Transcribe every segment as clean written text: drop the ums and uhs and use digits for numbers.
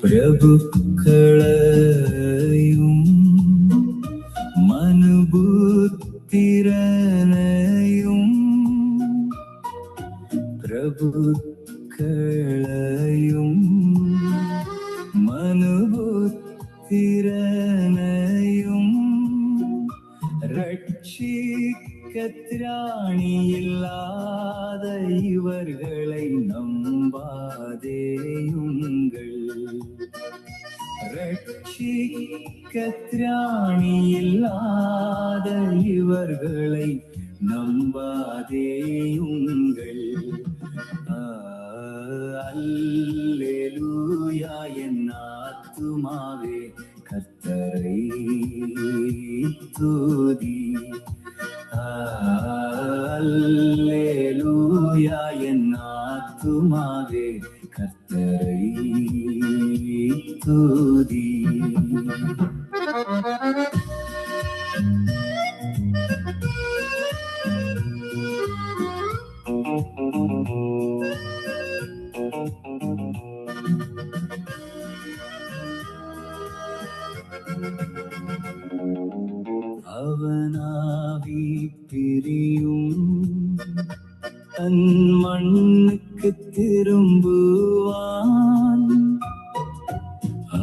பிரபுக்களையும் மனுபுத்திரனையும் பிரபுக்களையும் மனுபுத்திரனையும் ரட்சிக்க திராணியில்லாத இவர்களை நம்பாதேயுங்கள். ரட்சிக்க திராணியில்லாத இவர்களை நம்பாதேயுங்கள். அல்லேலூயா என் ஆத்துமாவே கர்த்தரை துதி. அல்லேலூயா என் ஆத்துமாவே கர்த்தரை துதி. அவனாவி பிரியும் தன் மண்ணுக்கு திரும்புவான்.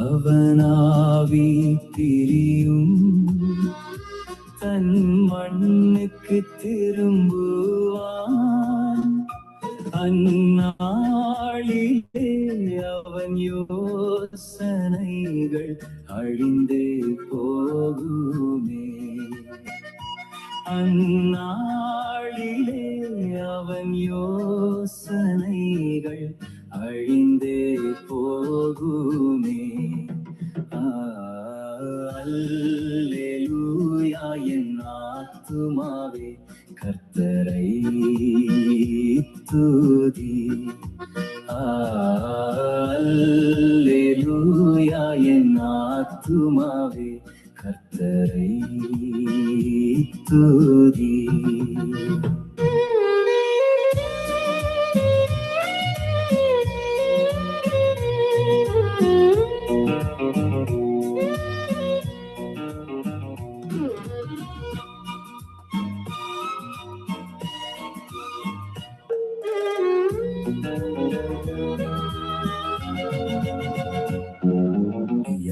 அவனாவி பிரியும் தன் மண்ணுக்கு திரும்புவான். அந்நாளிலே அவன் யோசனைகள் அழிந்து போகுமே. அந்நாளிலே அவன் யோசனைகள் அழிந்து போகுமே. அல்லேலூயா என் ஆத்துமாவே கர்த்தரை துதி. அல்லேலூயா என் ஆத்துமாவே கர்த்தரை துதி.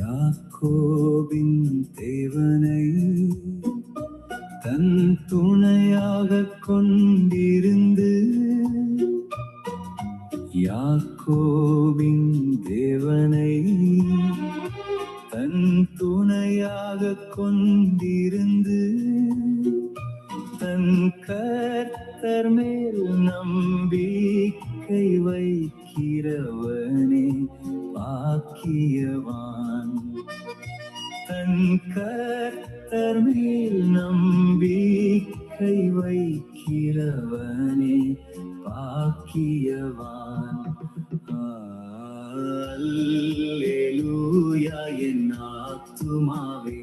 யாக்கோபின் தேவனை தன் துணையாக கொண்டிருந்து, யாக்கோபின் தேவனை தன் துணையாக கொண்டிருந்து, தன் கர்த்தர் மேல் நம்பிக்கை வைக்கிறவனே பாக்கியவான். தன் கர்த்தர் மேல் நம்பிக்கை வைக்கிறவனே பாக்கியவான். அல்லேலூயா என் ஆத்துமாவே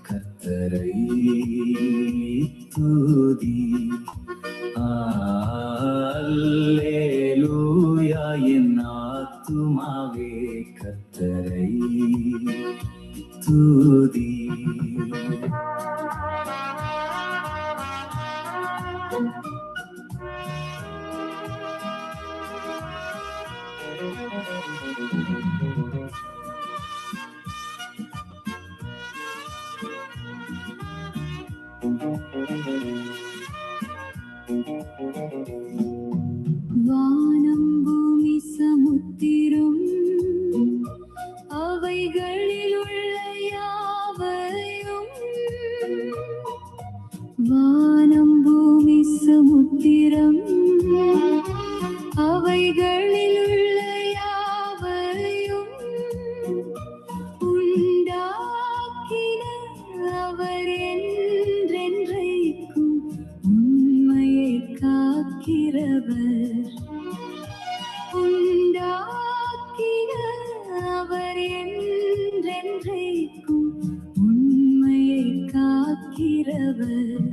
கர்த்தரை துதி. அல்லேலூயா என் ஆத்துமாவே கர்த்தரை துதி. வானம் பூமி சமுத்திரம் அவைகளில் உள்ள யாவையும், வானம் பூமி சமுத்திரம் அவைகளில் உள்ள யாவையும் உண்டாக்கின அவர் என்றென்றைக்கும் உண்மையை காக்கிறவர். உண்டாக்கின அவர் என்றென்றைக்கும் உண்மையை காக்கிறவர்.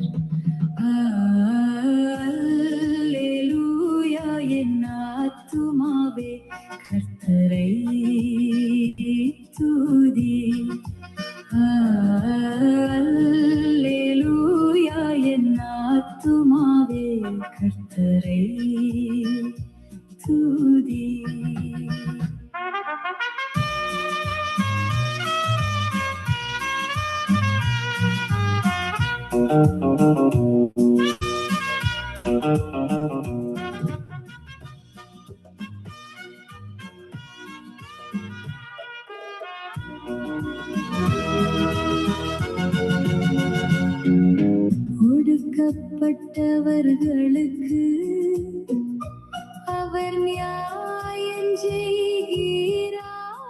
அல்லேலூயா என் ஆத்துமாவே கர்த்தரை கர்த்தரை துதி. ஒடுக்கப்பட்டவர்களுக்கு அவர் நியாயம் செய்கிறார்.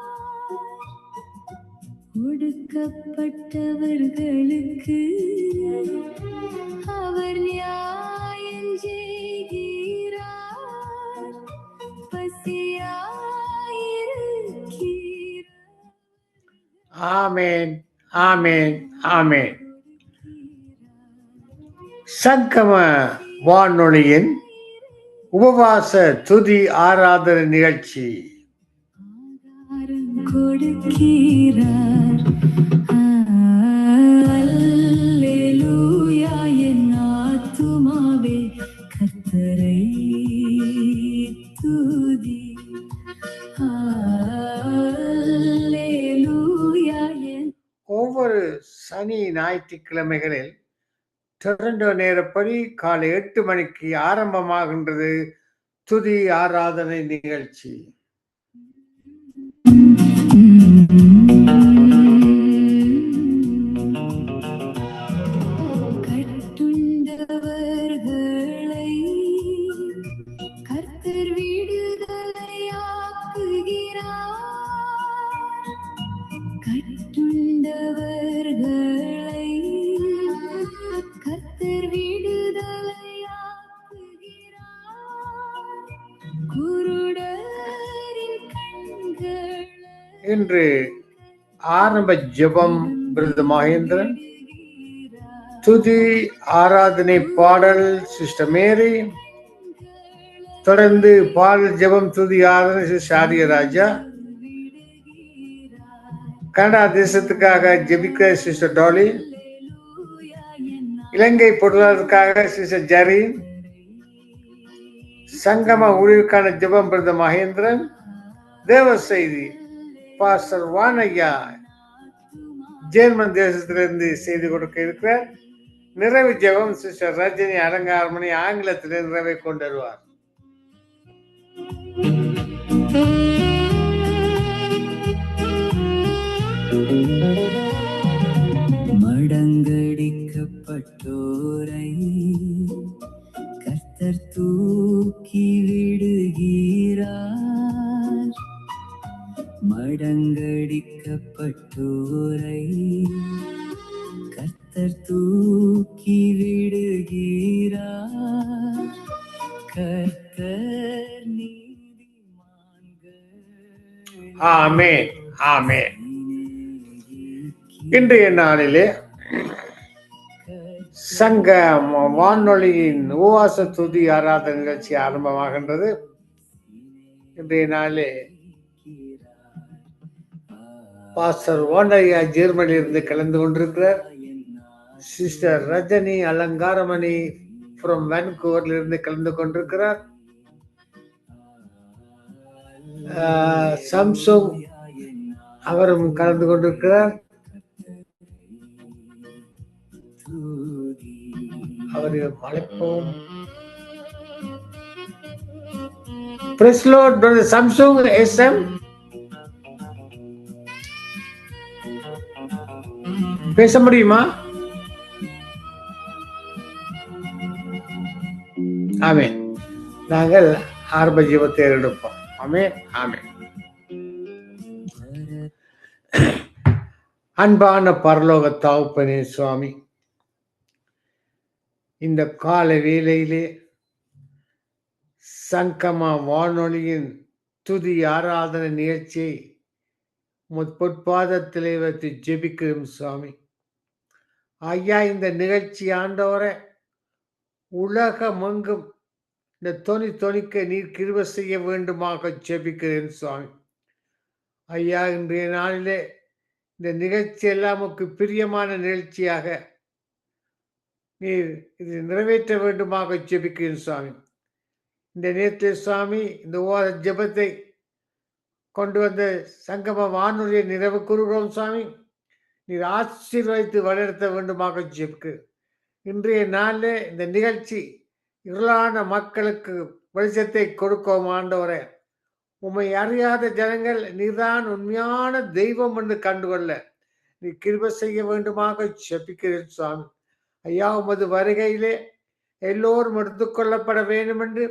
ஒடுக்கப்பட்டவர்களுக்கு அவர் நியாயம் செய்கிறார். பசியாயிருக்கிறார். ஆமேன், ஆமேன், ஆமேன். சங்கம வானொலியின் உபவாச துதி ஆராதனை நிகழ்ச்சி. ஆகாரம் கொடுக்கிறார். அல்லேலூயா, என் ஆத்துமாவே கர்த்தரை துதி. அல்லேலூயா, என் ஒவ்வொரு சனி ஞாயிற்றுக்கிழமைகளில் டொரண்டோ நேரப்படி காலை 8 மணிக்கு ஆரம்பமாகின்றது துதி ஆராதனை நிகழ்ச்சி. கட்டுண்டவர்களை கர்த்தர் விடுதலையாக்குகிறார். கட்டுண்டவர்களை கர்த்தர் விடுதலையாக்குகிறார். குருடரின் கண்களை இன்று ஆரம்ப ஜெபம் பிரதர் மகேந்திரன், துதி ஆராதனை பாடல் சிஸ்டர் மேரி, தொடர்ந்து பாடல் ஜெபம் துதி ஆராதனை சிஸ்டர் ஆரியராஜா, கனடா தேசத்துக்காக ஜெபிக்க சிஸ்டர் டாலி, இலங்கை பொருளாதாரத்துக்காக சிஸ்டர் ஜரீன், சங்கம ஊழியருக்கான ஜெபம் பிரதர் மகேந்திரன், தேவ செய்தி பாஸ்டர் வானையா ஜெர்மன் தேசத்திலிருந்து செய்து கொடுக்க இருக்கிறார். நிறைவு ஜெபம் சிஸ்டர் ரஜினி அலங்காரமணி ஆங்கிலத்தில் நிறைவை கொண்டு வருவார். மடங்கடிக்கப்பட்டோரை கர்த்தர் தூக்கி விடுகிறார். மடங்கடிக்கப்பட்டோரை கர்த்தர் தூக்கி விடுகிறார். கர்த்தர் நீதிமான்கள் ஆமென், ஆமென். இன்றைய நாளிலே சங்க வானொலியின் உபவாச துதி ஆராதனை நிகழ்ச்சி ஆரம்பமாகின்றது. இன்றைய நாளிலே பாஸ்டர் வானையா ஜெர்மனியிலிருந்து கலந்து கொண்டிருக்கிறார். சிஸ்டர் ரஜினி அலங்காரமணி ஃப்ரம் வான்கூவரிலிருந்து கலந்து கொண்டிருக்கிறார். சாம்சங் அவரும் கலந்து கொண்டிருக்கிறார். அவரை அழைப்போம். Praise Lord, brother Samsung SM. பேச முடியுமா? ஆமென். நாங்கள் ஆரம்ப ஜெபத்தை எடுப்போம். ஆமென், ஆமென். அன்பான பரலோக தகப்பனே சுவாமி, இந்த கால வேளையிலே சங்கமா வானொலியின் துதி ஆராதனை நிகழ்ச்சியை பொற்பாதத்திலே வைத்து ஜெபிக்கிறோம் சுவாமி. ஐயா, இந்த நிகழ்ச்சி ஆண்டவரை உலகமெங்கும் இந்த தொனிக்க நீர் கிருபை செய்ய வேண்டுமாக ஜெபிக்கிறேன் சுவாமி. ஐயா, இன்றைய நாளிலே இந்த நிகழ்ச்சி எல்லாமுக்கு பிரியமான நிகழ்ச்சியாக நீர் இது நிறைவேற்ற வேண்டுமாக ஜெபிக்கிறேன் சுவாமி. இந்த நேரத்தில் சுவாமி இந்த ஓர ஜெபத்தை கொண்டு வந்த சங்கம வானொலியை நிறைவு கூறுகிறோம் சுவாமி. நீர் ஆசீர்வதித்து வழிநடத்த வேண்டுமாக ஜெபிக்கு. இன்றைய நாளிலே இந்த நிகழ்ச்சி இருளான மக்களுக்கு வெளிச்சத்தை கொடுக்கும் ஆண்டவரே. உம்மை அறியாத ஜனங்கள் நீர்தான் உண்மையான தெய்வம் என்று கண்டுகொள்ள நீ கிருபை செய்ய வேண்டுமாக ஜெபிக்கிறேன் சுவாமி. ஐயா, உமது வருகையிலே எல்லோரும் எடுத்துக்கொள்ளப்பட வேண்டும் என்று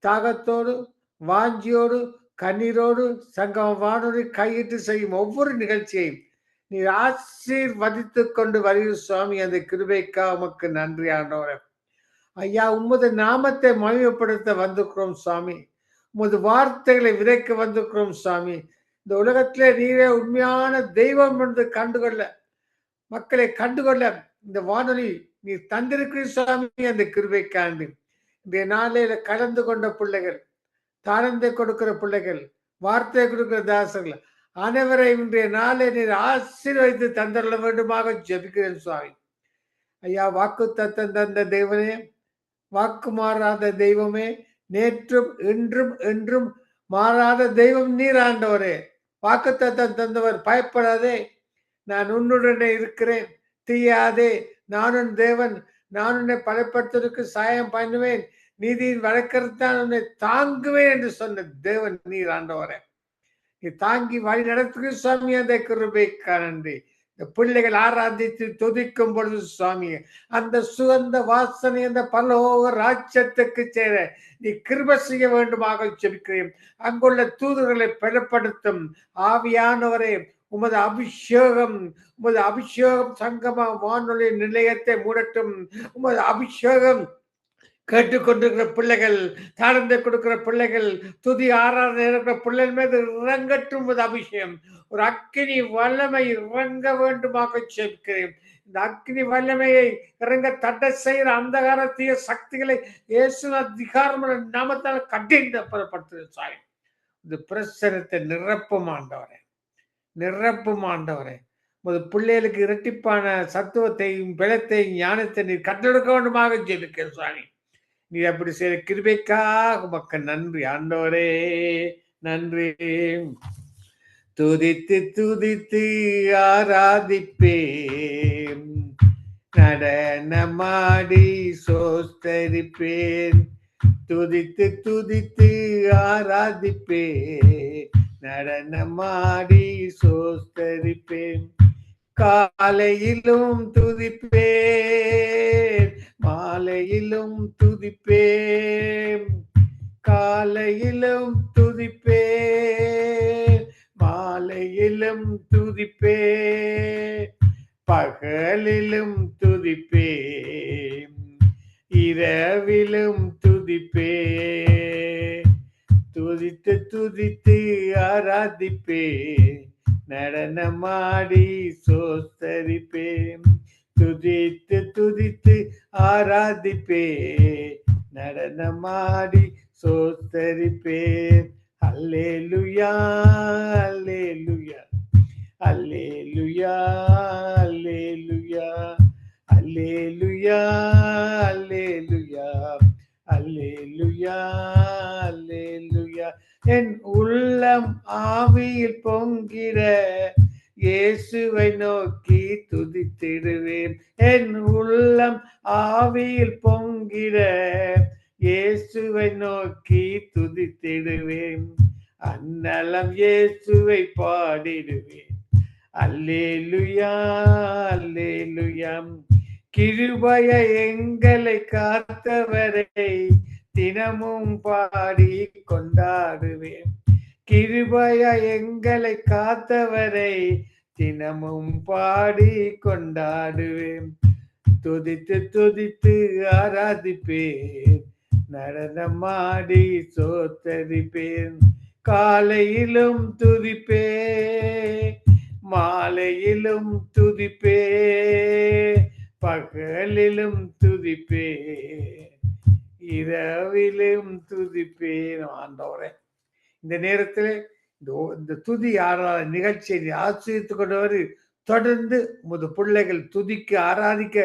தாகத்தோடு, வாஞ்சியோடு, கண்ணீரோடு சங்கம வானொலி கையிட்டு செய்யும் ஒவ்வொரு நிகழ்ச்சியையும் நீர் ஆசீர்வதித்துக் கொண்டு வருகிற சுவாமி. அந்த கிருபைக்காக உமக்கு நன்றி ஆண்டவரே. ஐயா, உமது நாமத்தை மகிமைப்படுத்த வந்திருக்கிறோம் சுவாமி. உமது வார்த்தைகளை விதைக்க வந்திருக்கிறோம் சுவாமி. இந்த உலகத்திலே நீரே உண்மையான தெய்வம் என்று கண்டுகொள்ள, மக்களை கண்டுகொள்ள இந்த வானொலி நீர் தந்திருக்கிற சுவாமி. அந்த கிருபைக்காண்டு இந்த நாளையில கலந்து கொண்ட பிள்ளைகள், தானந்தை கொடுக்கிற பிள்ளைகள், வார்த்தை கொடுக்கிற தாசர்கள் அனைவரையும் இன்றைய நாளை நீர் ஆசீர்வதித்து தந்தரல வேண்டுமாக ஜெபிக்கிறேன் சுவாமி. ஐயா, வாக்கு தத்தம் தந்த தெய்வனே, வாக்கு மாறாத தெய்வமே, நேற்றும் இன்றும் என்றும் மாறாத தெய்வம் நீர் ஆண்டவரே. வாக்கு தத்தம் தந்தவர், பயப்படாதே, நான் உன்னுடனே இருக்கிறேன், தீயாதே, நானும் தேவன், நான் உன்னை பலப்படுத்துவதற்கு சாயம் பண்ணுவேன், நீதியின் வழக்கத்தான் உன்னை தாங்குவேன் என்று சொன்ன தேவன் நீர் ஆண்டவரே. நீ தாங்கி வழி நடத்துகிற சுவாமி. அந்த கிருபைக்காக நன்றி. இந்த பிள்ளைகள் ஆராதித்து துதிக்கும் பொழுது சுவாமி, அந்த சுகந்த வாசனை அந்த பரலோக ராஜ்யத்துக்கு சேர நீ கிருபை செய்ய வேண்டுமாக ஜெபிக்கிறேன். அங்குள்ள தூதர்களை பலப்படுத்தும் ஆவியானவரே, உமது அபிஷேகம், உமது அபிஷேகம் சங்கம வானொலி நிலையத்தை மூடட்டும். உமது அபிஷேகம் கேட்டுக்கொண்டிருக்கிற பிள்ளைகள், தாழ்ந்து கொடுக்கிற பிள்ளைகள், துதி ஆராதனை இருக்கிற பிள்ளைகள் மீது இறங்கட்டும் உமது அபிஷேகம். ஒரு அக்கினி வல்லமை இறங்க வேண்டுமாக ஜெபிக்கிறேன். இந்த அக்கினி வல்லமையை இறங்க தடை செய்கிற அந்தகாரத்திய சக்திகளை இயேசு அதிகாரம் நாமத்தால் கடினப்படுத்துகிறேன் சாமி. இந்த பிரசனத்தை நிரப்பும் ஆண்டவரே, நிரப்பும் ஆண்டவரே. உமது பிள்ளைகளுக்கு இரட்டிப்பான சத்துவத்தையும் பலத்தையும் ஞானத்தை நீர் கற்றெடுக்க வேண்டுமாக ஜெபிக்கிறேன் சுவாமி. நீ அப்படி செய்த கிருபைக்காக உமக்கு நன்றி ஆண்டவரே, நன்றி. துதித்து துதித்து ஆராதிப்பேன், நடனமாடி சோஸ்தரிப்பேன். துதித்து துதித்து ஆராதிப்பேன், நடனமாடி சோஸ்தரிப்பேன். காலையிலும் துதிப்பேன், மாலையிலும் துதிப்பேன். காலையிலும் துதிப்பேன், மாலையிலும் துதிப்பேன். பகலிலும் துதிப்பேன், இரவிலும் துதிப்பேன். துதித்து துதித்து ஆராதிப்பேன், நடனமாடி சோஸ்தரிப்பேன். துதித்து துதித்து ஆராதிப்பேன், நடனமாடி சோஸ்தரிப்பேன். அல்லேலூயா, அல்லேலூயா, அல்லேலூயா, அல்லேலூயா, அல்லேலூயா, அல்லேலூயா, அல்லேலூயா, அல்லேலூயா. என் உள்ளம் ஆவியில் பொங்கிட இயேசுவை நோக்கி துதித்திடுவேன். என் உள்ளம் ஆவியில் பொங்கிட இயேசுவை நோக்கி துதித்திடுவேன். அந்நலம் இயேசுவை பாடிடுவேன். அல்லேலூயா, அல்லேலூயா. கிருபைய எங்களை காத்தவரை தினமும் பாடி கொண்டாடுவேன். கிருபைய எங்களை காத்தவரை தினமும் பாடி கொண்டாடுவேன். துதித்து துதித்து ஆராதிப்பேன், நடனமாடி சோத்தரிப்பேன். காலையிலும் துதிப்பேன், மாலையிலும் துதிப்பேன். பகலிலும் துதிப்பேன், இரவிலும் துதிப்பேன். ஆண்டவரே, இந்த நேரத்தில் இந்த துதி ஆராதனை நிகழ்ச்சியை ஆசிரியத்துக் கொண்டவர் தொடர்ந்து உமது பிள்ளைகள் துதிக்க ஆராதிக்க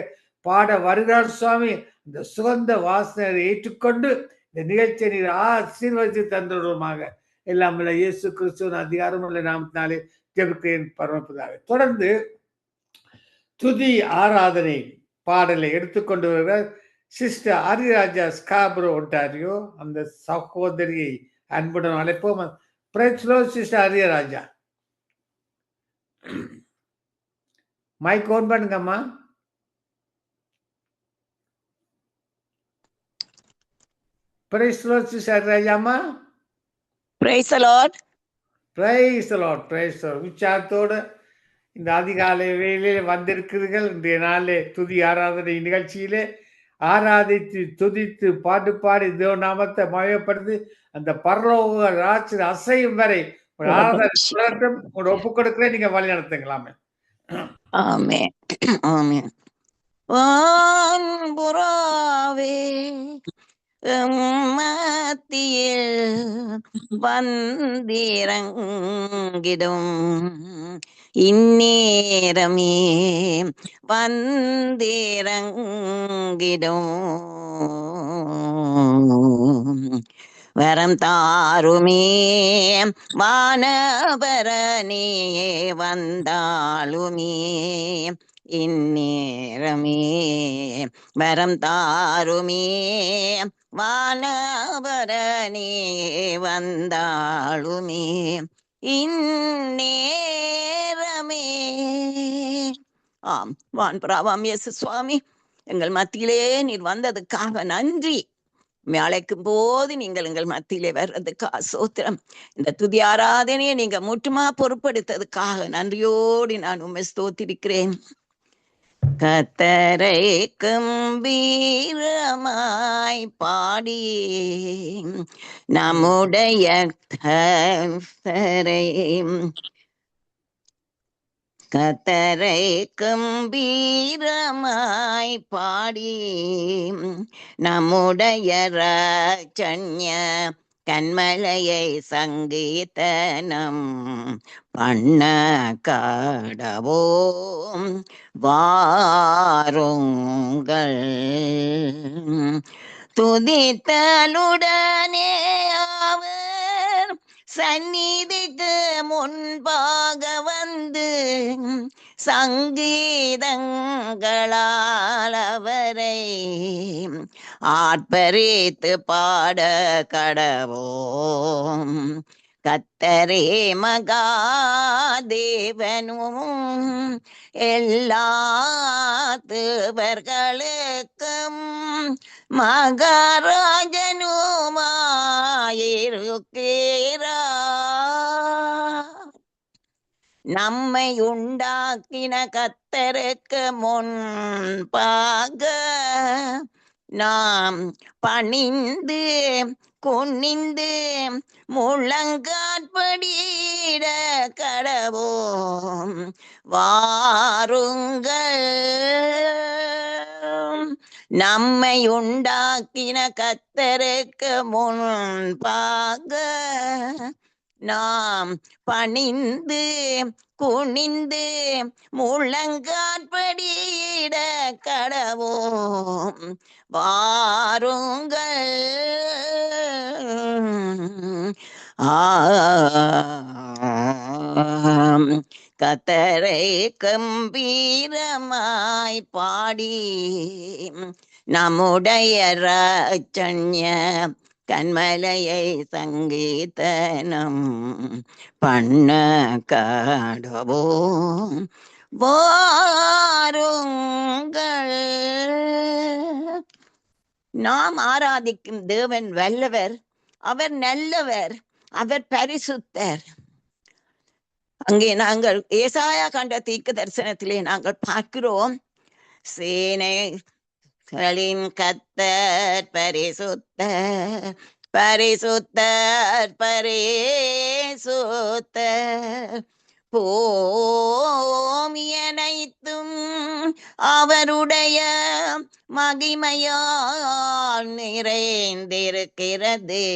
பாட வருகிறார் சுவாமி. இந்த சுகந்த வாசனை ஏற்றுக்கொண்டு இந்த நிகழ்ச்சியை நீர் ஆசீர்வதித்து தந்துடுமாக. எல்லாம் உள்ள இயேசு கிறிஸ்துவின் அதிகாரமுள்ள நாமத்தினாலே ஜெபிக்கிறேன் பரமபிதாவே. தொடர்ந்து துதி ஆராதனை பாடலை எடுத்துக்கொண்டு வருகிற சிஸ்டர் ஹரிராஜா ஸ்காப்ரோ ஒன்டாரியோ, அந்த சகோதரியை அன்புடன் அழைப்போம். Praise the lord sister Hariraja. Mike on பண்ணுங்கம்மா. பிரைஸ் தி லார்ட் சிஸ்டர் ஹரிராஜாம்மா. Praise the lord. Praise the lord. Praise the lord. உற்சாகத்தோடு இந்த அதிகாலை வேளையிலே வந்திருக்கிறீர்கள். இன்றைய நாளிலே துதி ஆராதனை நிகழ்ச்சியிலே ஆராதித்து துதித்து பாட்டு பாடி தேவ நாமத்தை மயப்படுத்தி அந்த பரலோக ராட்சி அசையும் வரை உங்களோட ஒப்பு கொடுக்கிறேன். நீங்க வழி நடத்துங்களாமே. ஆமென் ஆமென். வான்புறாவே மத்தியில் வந்திறங்கிடும் இந்நேரமே வந்திறங்கிடும் வரம் தாருமே வானவரனே வந்தாலுமே இந்நேரமே வரம் தாருமே வானவரனே வந்தாலுமே இந்நேரமே. ஆம், வான்புறாவாம் இயேசு சுவாமி, எங்கள் மத்தியிலே நீர் வந்ததுக்காக நன்றி. அழைக்கும் போது நீங்கள் எங்கள் மத்தியிலே வர்றதுக்காக சோத்திரம். இந்த துதி ஆராதனையை நீங்க முற்றுமா பொறுப்படுத்ததுக்காக நன்றியோடு நான் உண்மை ஸ்தோத்திரிக்கிறேன். கத்தரை கம்பீரமாய் பாடி நம்முடைய கத்தரை கம்பீரமாய் பாடி நம்முடைய ராஜன்ய கண்மலையை சங்கீதனம் பண்ண காடவோம் வாருங்கள். துதித்தலுடனே அவர் சந்நிதிக்கு முன்பாக வந்து சங்கீதங்களால் அவரை ஆர்ப்பரித்து பாட கடவோம். கத்தரே மகாதேவனும் எல்லா தேவர்களுக்கும் மகாராஜனுமாயிருக்கிறார். நம்மை உண்டாக்கின கத்தருக்கு முன்பாக நாம் பணிந்து குனிந்து முழங்காற்படியிட கடவோம். வாருங்கள். நம்மை உண்டாக்கின கத்தருக்கு முன்பாக நாம் பணிந்து குனிந்து முழங்காற்படியிட கடவோம். வாருங்கள். கத்தரை கம்பீரமாய் பாடி நம்முடைய ராஜன்ய கண்மலையை சங்கீதனம் பண்ண காடவோம். வாருங்கள். நாம் ஆராதிக்கும் தேவன் வல்லவர், அவர் நல்லவர், அவர் பரிசுத்தர். அங்கே நாங்கள் ஏசாயா கண்ட தீர்க்க தரிசனத்திலே நாங்கள் பார்க்கிறோம், சேனைகளின் கர்த்தர் பரிசுத்தர், பரிசுத்தர், பரிசுத்தர். பூமி அனைத்தும் அவருடைய மகிமையால் நிறைந்திருக்கிறது.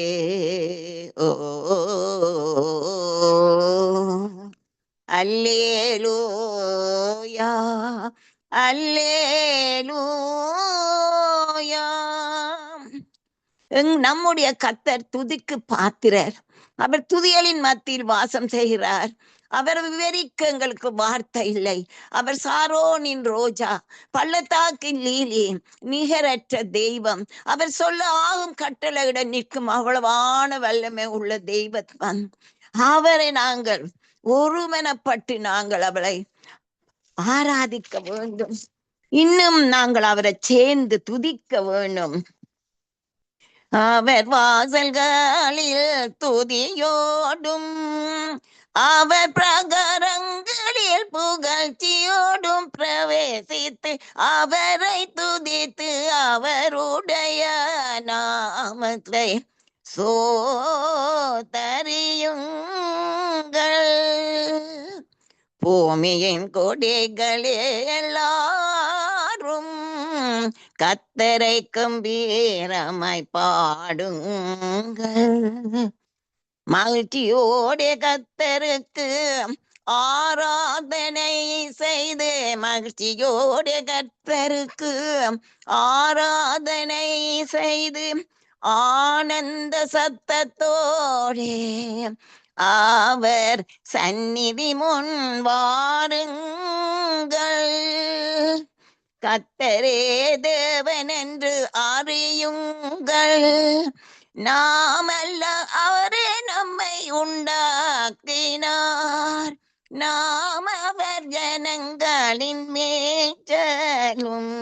ஓ அல்லேலூயா, அல்லேலூயா. நம்முடைய கர்த்தர் துதிக்கு பாத்திரர். அவர் துதிகளின் மத்தியில் வாசம் செய்கிறார். அவர் விவரிக்க எங்களுக்கு வார்த்தை இல்லை. அவர் சாரோனின் ரோஜா, பள்ளத்தாக்கின் லீலி, நிகரற்ற தெய்வம். அவர் சொல்ல ஆகும் கட்டளையிட நிற்கும் அவ்வளவான வல்லமை உள்ள தெய்வம். அவரை நாங்கள் ஒருமனப்பட்டு நாங்கள் அவளை ஆராதிக்க வேண்டும். இன்னும் நாங்கள் அவரை சேர்ந்து துதிக்க வேண்டும். அவர் வாசல்களில் துதியோடும், அவர் பிரகாரங்களில் புகழ்ச்சியோடும் பிரவேசித்து அவரை துதித்து அவருடைய நாமத்தை சோதரியுங்கள். பூமியின் கொடிகளே எல்லாரும் கர்த்தரை கம்பீரமாய் பாடுங்கள். மகிழ்ச்சியோடு கர்த்தருக்கு ஆராதனை செய்து, மகிழ்ச்சியோடு கர்த்தருக்கு ஆராதனை செய்து, ஆனந்த சத்தத்தோடே அவர் சந்நிதி முன் வாருங்கள். கர்த்தரே தேவன் என்று அறியுங்கள். நாமல்ல அவரே நம்மை உண்டாக்கினார். நாம் அவர் ஜனங்களின் மேய்ச்சலும்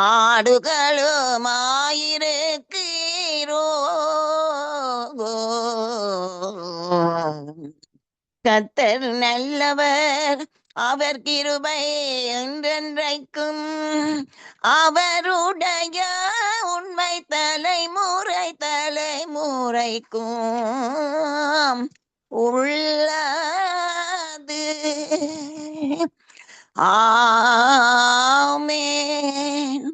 ஆடுகளுமாயிருக்கிறோம். கர்த்தர் நல்லவர், அவர் கிருபை என்றென்றைக்கும். அவருடைய உண்மை தலைமுறை தலைமுறைக்கும் உள்ளது. ஆமென்,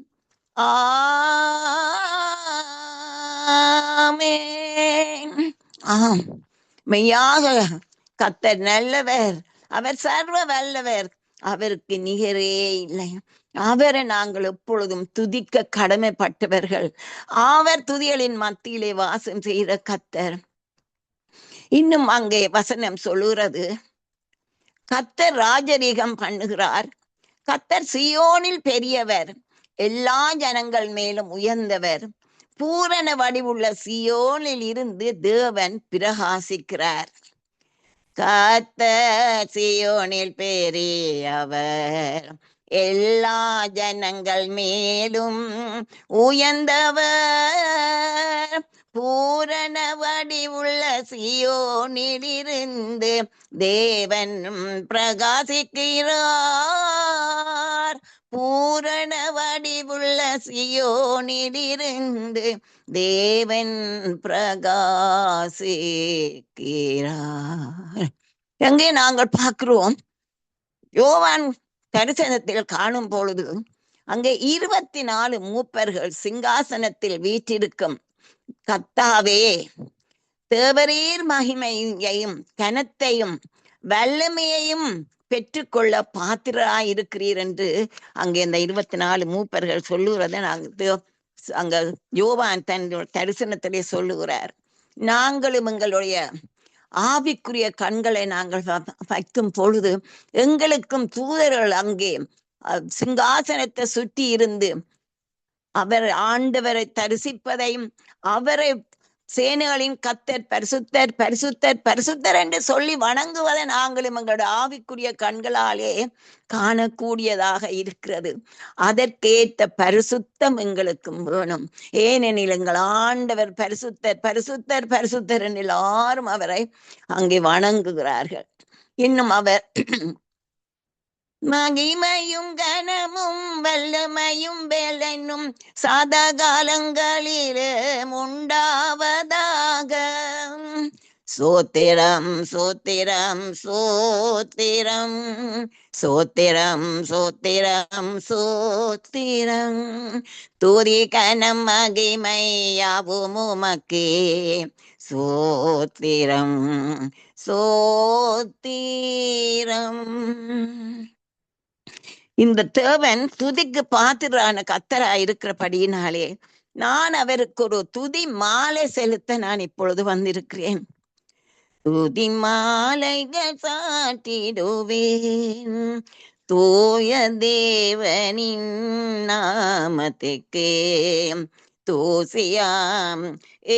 ஆமென். ஆம், மெய்யாக கர்த்தர் நல்லவர், அவர் சர்வ வல்லவர், அவருக்கு நிகரே இல்லை. அவரை நாங்கள் எப்பொழுதும் துதிக்க கடமைப்பட்டவர்கள். அவர் துதிகளின் மத்தியிலே வாசம் செய்கிற கர்த்தர். இன்னும் அங்கே வசனம் சொல்லுகிறது, கர்த்தர் ராஜரீகம் பண்ணுகிறார். கர்த்தர் சியோனில் பெரியவர், எல்லா ஜனங்கள் மேலும் உயர்ந்தவர். பூரண வடிவுள்ள சியோனில் இருந்து தேவன் பிரகாசிக்கிறார். கர்த்தர் சியோனில் பெரியவர், எல்லா ஜனங்கள் மேலும் உயர்ந்தவர். பூரண வடிவுள்ள சியோனிலிருந்து தேவன் பிரகாசிக்கிறார். பூரண வடிவுள்ள சியோனிலிருந்து தேவன் பிரகாசிக்கிறார். எங்கே நாங்கள் பார்க்கிறோம், யோவான் தரிசனத்தில் காணும் பொழுது அங்கே 24 மூப்பர்கள் சிங்காசனத்தில் வீற்றிருக்கும். கர்த்தாவே, தேவரீர் மகிமையையும் கனத்தையும் வல்லமையையும் பெற்றுக்கொள்ள பாத்திராயிருக்கிறீர் என்று அங்கே இந்த 24 மூப்பர்கள் சொல்லுகிறத நாங்கள் அங்க யோவான் தன் தரிசனத்திலே சொல்லுகிறார். நாங்களும் எங்களுடைய ஆவிக்குரிய கண்களை நாங்கள் வைக்கும் பொழுது எங்களுக்கும் தூதர்கள் அங்கே சிங்காசனத்தை சுற்றி இருந்து அவர் ஆண்டவரை தரிசிப்பதையும், அவரை சேனைகளின் கர்த்தர் பரிசுத்தர் பரிசுத்தர் பரிசுத்தர் என்று சொல்லி வணங்குவதை நாங்களும் எங்களுடைய ஆவிக்குரிய கண்களாலே காணக்கூடியதாக இருக்கிறது. அதற்கேற்ற பரிசுத்தம் எங்களுக்கும் வேணும். ஏனெனில் எங்கள் ஆண்டவர் பரிசுத்தர் பரிசுத்தர் பரிசுத்தர் என்று எல்லாரும் அவரை அங்கே வணங்குகிறார்கள். இன்னும் அவர் மகிமையும் கனமும் வல்லமையும் வேலனும் சாதா காலங்களிலே உண்டாவதாக. சோத்திரம் சோத்திரம் சோத்திரம் சோத்திரம் சோத்திரம் சோத்திரம். துதி கனம் மகிமை யாவும் உமக்கே. சோத்திரம் சோத்திரம். இந்த தேவன் துதிக்கு பாத்திரான கர்த்தரா இருக்கிறபடியினாலே நான் அவருக்கு ஒரு துதி மாலை செலுத்த நான் இப்பொழுது வந்திருக்கிறேன். துதி மாலைகள் சாட்டிடுவேன் தூய தேவனின் நாமத்துக்கே. தூசியாம்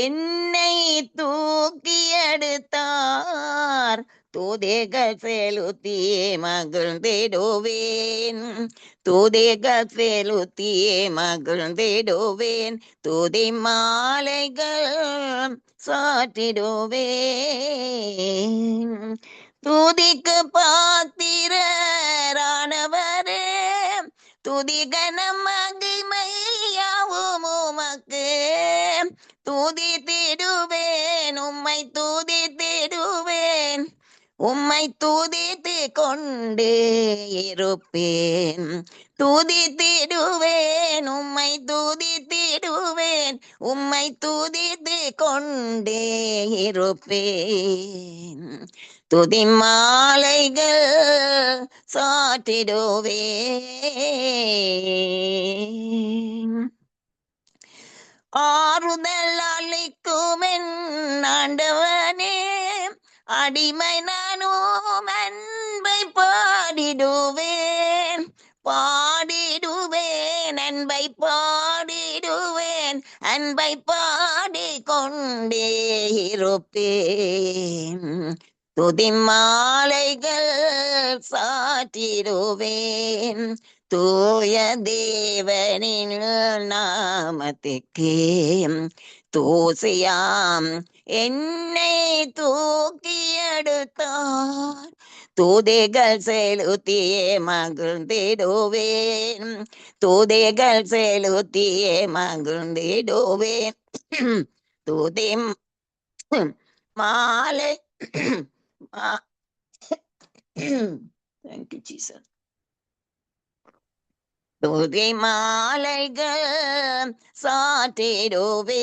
என்னை தூக்கி எடுத்தார் தூதேகள் செலுத்தியே மகிழ்ந்திடுவேன். தூதேகள் செலுத்தியே மகிழ்ந்திடுவேன். துதி மாலைகள் சாற்றிடுவேன். துதிக்கு பாத்திரரானவரே துதி கனம் மகிமையாவும் உமக்கு. துதித்திடுவேன் உம்மை துதித்திடுவேன் உம்மை துதித்து கொண்டே இருப்பேன். துதித்திடுவேன் உம்மை துதித்திடுவேன் உம்மை துதித்து கொண்டே இருப்பேன். துதி மாலைகள் சாற்றிடுவேன். ஆறுதல் அளிக்கும் என் ஆண்டவனே அடிமை நானும் அன்பை பாடிடுவேன். பாடிடுவேன் அன்பை பாடிடுவேன் அன்பை பாடிக்கொண்டே இருப்பேன். துதி மாலைகள் சாற்றிடுவேன் தூய தேவனின் நாமத்துக்கே. தூசியாம் என்னை தூக்கி எடுத்தார் தூதேகள் செலுத்தியே மகிழ்ந்திடுவேன். தூதேகள் செலுத்தியே மகிழ்ந்திடுவேன். துதி மாலை Thank you, Jesus. துதி மாலைகள் சாற்றிடுவேன்.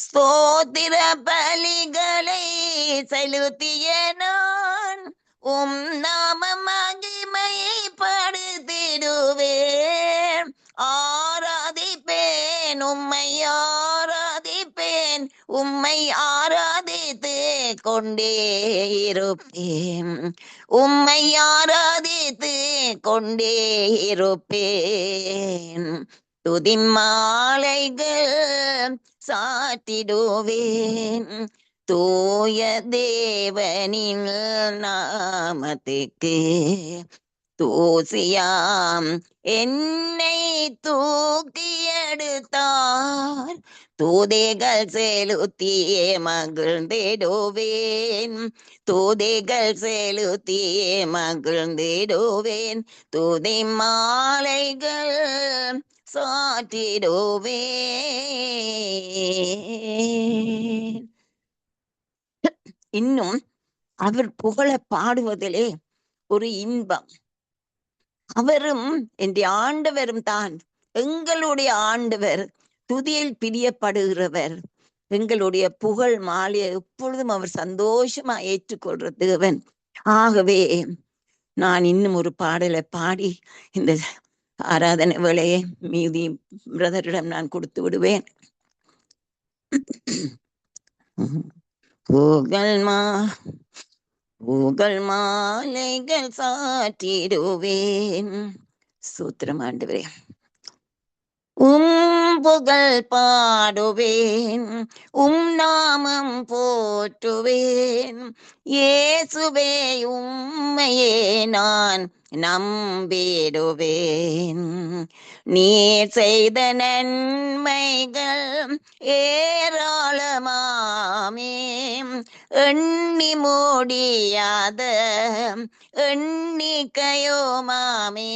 ஸ்தோத்திர பலிகளை செலுத்திய நான் உம் நாம மகிமைப்படுத்திடுவேன். ஆராதிப்பேன் உம்மை ஆராதிப்பேன் உம்மை ஆராதித்து கொண்டே இருப்பேன். உம்மை ஆராதித்து கொண்டே இருப்பேன். துதி மாலைகள் சாற்றிடுவேன் தூய தேவனின் நாமத்துக்கு. தூசியாம் என்னை தூக்கி எடுத்தார் தூதேகள் செலுத்தியே மகிழ்ந்திடுவேன். தூதேகள் செலுத்தியே மகிழ்ந்திடுவேன். துதி மாலைகள் சாற்றிடுவேன். இன்னும் அவர் புகழ பாடுவதிலே ஒரு இன்பம். அவரும் என்ற ஆண்டவரும் தான் எங்களுடைய ஆண்டவர், துதியில் பிரியப்படுகிறவர். எங்களுடைய புகழ் மாலையை எப்பொழுதும் அவர் சந்தோஷமா ஏற்றுக்கொள்ற தேவன். ஆகவே நான் இன்னும் ஒரு பாடலை பாடி இந்த ஆராதனை வேளையை மீதி பிரதரிடம் நான் கொடுத்து விடுவேன். புகழ் மாலைகள் சாற்றிடுவேன். சூத்திரம் ஆண்டவரே. புகழ் பாடுவேன் நாமம் போற்றுவேன். இயேசுவே உம்மையே நான் நம்பிடுவேன். நீர் செய்த நன்மைகள் ஏராளமாமே, எண்ணி முடியாத எண்ணிக்கையோமாமே.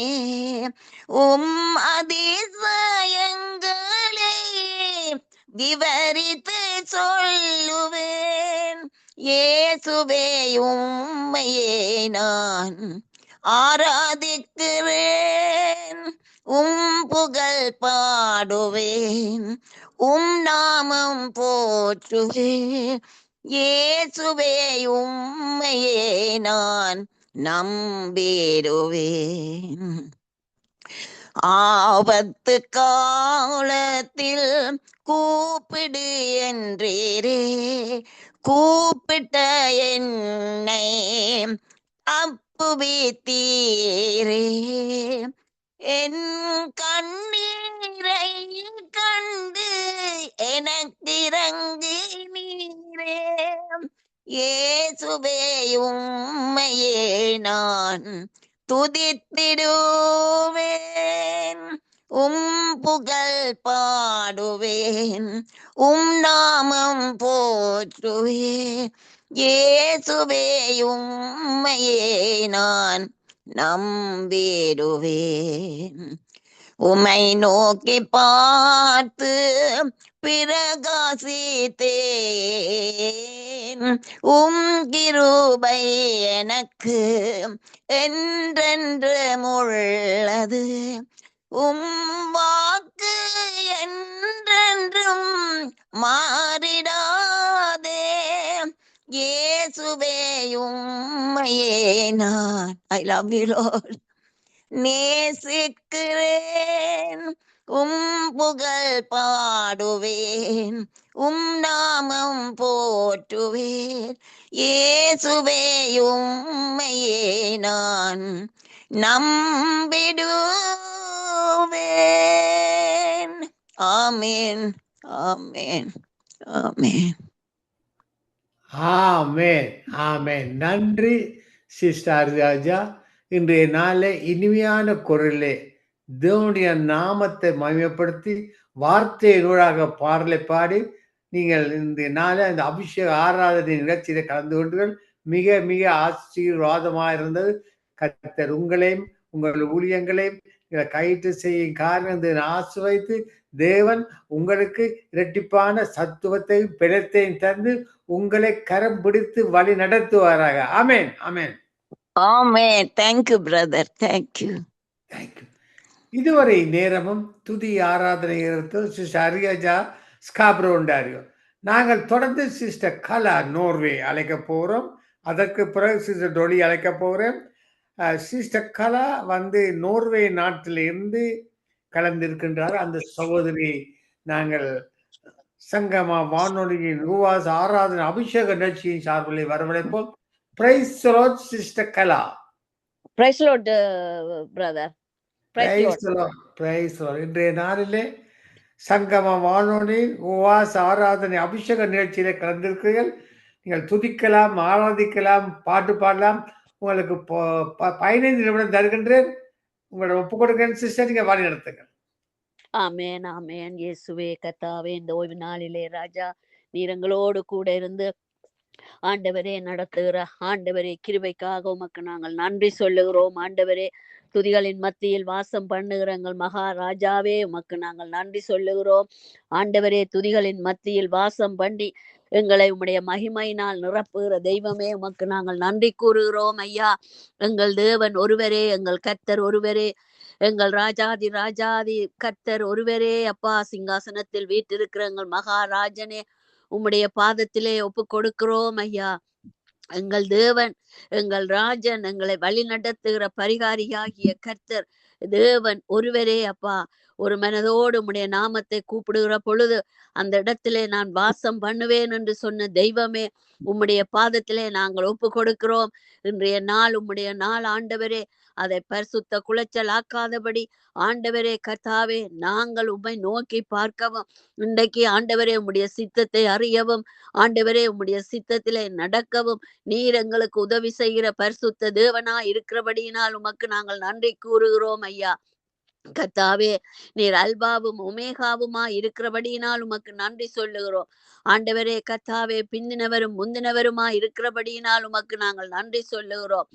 அதிசயங்களை விவரித்து சொல்லுவேன். இயேசுவே உம்மையே நான் ஆராதிக்கிறேன். புகழ் பாடுவேன், நாமம் போற்றுவேன். இயேசுவே உம்மையே நான் நம்பிடுவேன். ஆபத்து காலத்தில் கூப்பிடு என்றீரே, கூப்பிட்ட என்னை அப்புவித்தீரே. என் கண்ணீரை கண்டு எனக்கிரங்கி நீரே, இயேசுவே உம்மையே நான் துதித்திடுவேன், புகழ் பாடுவேன், நாமம் போற்றுவேன். இயேசுவே உம்மையே நான் நம்பிடுவேன். உம்மை நோக்கி பார்த்து பிரகாசித்தேன், கிருபை எனக்கு என்றென்றும் உள்ளது, வாக்கு என்றென்றும் மாறிடாதே. இயேசுவே உம்மையே நான் ஐ லவ் யூ லார்ட் நேசிக்கிறேன், புகழ் பாடுவேன், நாமம் போற்றுவேன். இயேசுவே உம்மையே நான் நம்பிடுவேன். ஆமென், ஆமென், ஆமென். ஆமென், ஆமென். நன்றி சிஸ்டர் ராஜா. இன்றைய நாளை இனிமையான குரலே தேவனுடைய நாமத்தை மகிமைப்படுத்தி வார்த்தையினூடாக பாடலை பாடி நீங்கள் இந்த நாளை அந்த அபிஷேக ஆராதனை நிகழ்ச்சியில கலந்து கொண்டீர்கள். மிக மிக ஆசீர்வாதமாக இருந்தது. கர்த்தர் உங்களையும் உங்கள் ஊழியங்களையும் கையிட்டு செய்யும் காரணம் ஆசிர்வதித்து தேவன் உங்களுக்கு இரட்டிப்பான சத்துவத்தையும் பிளத்தையும் தந்து உங்களை கரம் பிடித்து வழி நடத்துவாராக. ஆமென், ஆமென், ஆமென். Thank you brother, thank you. இதுவரை நேரமும் துதி ஆராதனை சிஸ்டர் அரியாஜா ஸ்காப்ரோ ஒன்டாரியோ. நாங்கள் தொடர்ந்து சிஸ்டர் கலா நோர்வே அழைக்க போகிறோம். அதற்கு பிறகு சிஸ்டர் டொலி அழைக்க போகிறேன். சிஸ்டர் கலா நோர்வே நாட்டிலிருந்து கலந்திருக்கின்றார். அந்த சகோதரி நாங்கள் சங்கமா வானொலியின் உபவாச ஆராதனை அபிஷேக நிகழ்ச்சியின் சார்பில் வரவழைப்போம். Praise the lord sister Kala. Praise the Lord brother. Praise the lord, praise the lord. இன்றைய நாளிலே சங்கமா வானொலியின் உபவாச ஆராதனை அபிஷேக நிகழ்ச்சியிலே கலந்திருக்கிறீர்கள். நீங்கள் துதிக்கலாம், ஆராதிக்கலாம், பாட்டு பாடலாம். உங்களுக்கு 15 நிமிடம் தருகின்றேன். உங்களோட ஒப்பு கொடுக்கிறேன் சிஸ்டர், நீங்க வழி நடத்துங்க. ஆமென், ஆமென். இயேசுவே கர்த்தாவே, இந்த ஓய்வு நாளிலே ராஜா நீர் எங்களோடு கூட இருந்து ஆண்டவரே நடத்துகிற ஆண்டவரே கிருபைக்காக உமக்கு நாங்கள் நன்றி சொல்லுகிறோம். ஆண்டவரே துதிகளின் மத்தியில் வாசம் பண்ணுகிற எங்கள் மகாராஜாவே உமக்கு நாங்கள் நன்றி சொல்லுகிறோம். ஆண்டவரே துதிகளின் மத்தியில் வாசம் பண்ணி எங்களை உம்முடைய மகிமையினால் நிரப்புகிற தெய்வமே உமக்கு நாங்கள் நன்றி கூறுகிறோம். ஐயா, எங்கள் தேவன் ஒருவரே, எங்கள் கர்த்தர் ஒருவரே, எங்கள் ராஜாதி ராஜாதி கர்த்தர் ஒருவரே. அப்பா, சிங்காசனத்தில் வீற்றிருக்கிற எங்கள் மகாராஜனே உம்முடைய பாதத்திலே ஒப்பு கொடுக்கிறோம். ஐயா, எங்கள் தேவன், எங்கள் ராஜன், எங்களை வழி நடத்துகிற பரிகாரியாகிய கர்த்தர் தேவன் ஒருவரே. அப்பா, ஒரு மனதோடு உம்முடைய நாமத்தை கூப்பிடுகிற பொழுது அந்த இடத்திலே நான் வாசம் பண்ணுவேன் என்று சொன்ன தெய்வமே, உம்முடைய பாதத்திலே நாங்கள் ஒப்பு கொடுக்கிறோம். இன்றைய நாள் உம்முடைய நாள் ஆண்டவரே, அதை பரிசுத்த குலைச்சல் ஆக்காதபடி ஆண்டவரே கர்த்தாவே நாங்கள் உம்மை நோக்கி பார்க்கவும், இன்றைக்கு ஆண்டவரே உம்முடைய சித்தத்தை அறியவும், ஆண்டவரே உம்முடைய சித்தத்திலே நடக்கவும் நீர் எங்களுக்கு உதவி செய்கிற பரிசுத்த தேவனா இருக்கிறபடியினால் உமக்கு நாங்கள் நன்றி கூறுகிறோம். ஐயா கர்த்தாவே, நீர் அல்பாவும் ஒமேகாவுமா இருக்கிறபடியினால் உமக்கு நன்றி சொல்லுகிறோம். ஆண்டவரே கர்த்தாவே, பிந்தினவரும் முந்தினவருமா இருக்கிறபடியினால் உமக்கு நாங்கள் நன்றி சொல்லுகிறோம்.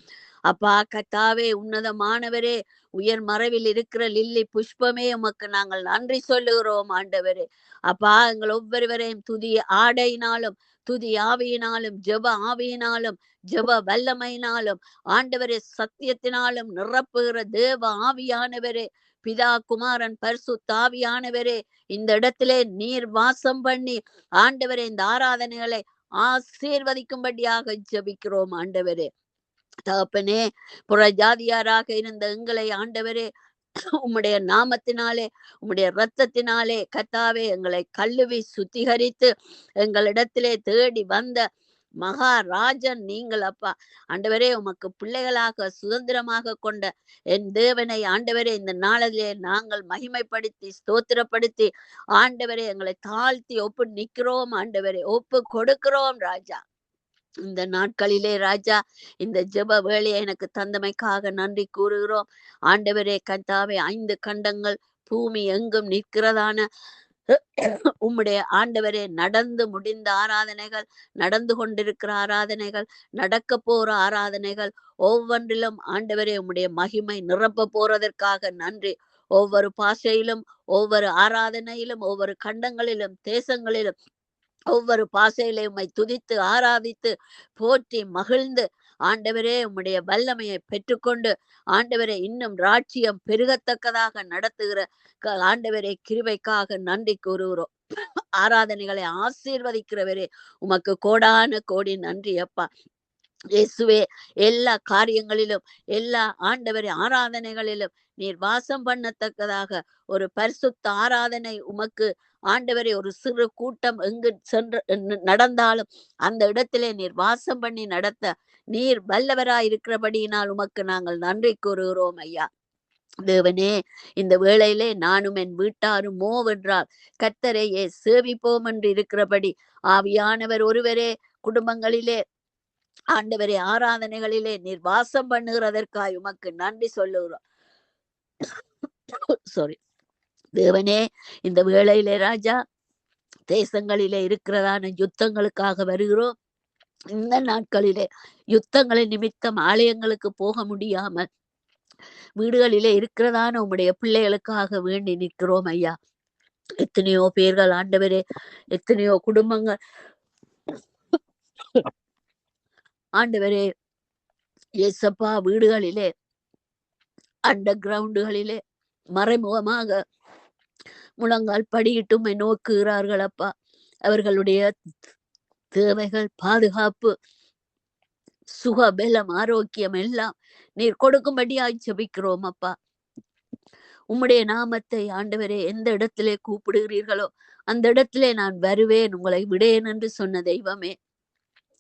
அப்பா கர்த்தாவே, உன்னதமானவரே, உயர் மறைவில் இருக்கிற லில்லி புஷ்பமே உமக்கு நாங்கள் நன்றி சொல்லுகிறோம். ஆண்டவரே அப்பா, எங்கள் ஒவ்வொருவரையும் துதி ஆடையினாலும், துதி ஆவியினாலும், ஜெப ஆவியினாலும், ஜெப வல்லமையினாலும், ஆண்டவரே சத்தியத்தினாலும் நிரப்புகிற தேவ ஆவியானவரே, பிதா குமாரன் பரிசுத்த ஆவியானவரே, இந்த இடத்திலே நீர் வாசம் பண்ணி ஆண்டவரே இந்த ஆராதனைகளை ஆசீர்வதிக்கும்படியாக ஜெபிக்கிறோம். ஆண்டவரே தகப்பனே, புற ஜாதியாராக இருந்த எங்களை ஆண்டவரே உம்முடைய நாமத்தினாலே உம்முடைய இரத்தத்தினாலே கர்த்தாவே எங்களை கழுவி சுத்திகரித்து எங்களிடத்திலே தேடி வந்த மகாராஜன் நீங்கள் அப்பா. ஆண்டவரே, உமக்கு பிள்ளைகளாக சுதந்திரமாக கொண்ட என் தேவனை ஆண்டவரே, இந்த நாளிலே நாங்கள் மகிமைப்படுத்தி ஸ்தோத்திரப்படுத்தி ஆண்டவரே எங்களை தாழ்த்தி ஒப்பு நிற்கிறோம். ஆண்டவரே, ஒப்பு கொடுக்கிறோம் ராஜா. இந்த நாட்களிலே ராஜா, இந்த ஜெப வேலையை எனக்கு தந்தமைக்காக நன்றி கூறுகிறோம். ஆண்டவரே கர்த்தாவே, 5 கண்டங்கள் பூமி எங்கும் நிற்கிறதான உம்முடைய ஆண்டவரே நடந்து முடிந்த ஆராதனைகள், நடந்து கொண்டிருக்கிற ஆராதனைகள், நடக்க போற ஆராதனைகள் ஒவ்வொன்றிலும் ஆண்டவரே உம்முடைய மகிமை நிரப்ப போறதற்காக நன்றி. ஒவ்வொரு பாஷையிலும், ஒவ்வொரு ஆராதனையிலும், ஒவ்வொரு கண்டங்களிலும், தேசங்களிலும், ஒவ்வொரு பாசையிலே உம்மை துதித்து ஆராதித்து போற்றி மகிழ்ந்து ஆண்டவரே உம்முடைய வல்லமையை பெற்றுக்கொண்டு ஆண்டவரே இன்னும் ராட்சியம் பெருகத்தக்கதாக நடத்துகிற ஆண்டவரே கிருபைக்காக நன்றி கூறுகிறோம். ஆராதனைகளை ஆசீர்வதிக்கிறவரே உமக்கு கோடான கோடி நன்றி அப்பா. இயேசுவே, எல்லா காரியங்களிலும், எல்லா ஆண்டவரே ஆராதனைகளிலும் நீர் வாசம் பண்ணத்தக்கதாக ஒரு பரிசுத்த ஆராதனை உமக்கு ஆண்டவரே ஒரு சிறு கூட்டம் எங்கு சென்று நடந்தாலும் அந்த இடத்திலே நீர் வாசம் பண்ணி நடத்த நீர் வல்லவராய் இருக்கிறபடியினால் உமக்கு நாங்கள் நன்றி கூறுகிறோம் ஐயா. தேவனே, இந்த வேளையிலே நானும் என் வீட்டாரும் மோவென்றால் கர்த்தரையே சேவிப்போம் என்று இருக்கிறபடி ஆவியானவர் ஒருவரே குடும்பங்களிலே ஆண்டவரே ஆராதனைகளிலே நீர் வாசம் பண்ணுகிறதற்காய் உமக்கு நன்றி சொல்லுகிறோம். சாரி தேவனே, இந்த வேளையிலே ராஜா தேசங்களிலே இருக்கிறதான யுத்தங்களுக்காக வருகிறோம். இந்த நாட்களிலே யுத்தங்களின் நிமித்தம் ஆலயங்களுக்கு போக முடியாமல் வீடுகளிலே இருக்கிறதான உம்முடைய பிள்ளைகளுக்காக வேண்டி நிற்கிறோம் ஐயா. எத்தனையோ பேர்கள் ஆண்டவரே, எத்தனையோ குடும்பங்கள் ஆண்டவரே இயேசப்பா வீடுகளிலே அண்டர் கிரவுண்டுகளிலே மறைமுகமாக முழங்கால் படியிட்டும் நோக்குகிறார்கள் அப்பா. அவர்களுடைய தேவைகள், பாதுகாப்பு, சுக பலம், ஆரோக்கியம் எல்லாம் நீர் கொடுக்கும்படியாய் ஜெபிக்கிறோம் அப்பா. உம்முடைய நாமத்தை ஆண்டவரே எந்த இடத்திலே கூப்பிடுகிறீர்களோ அந்த இடத்திலே நான் வருவேன், உங்களை விடேன் என்று சொன்ன தெய்வமே,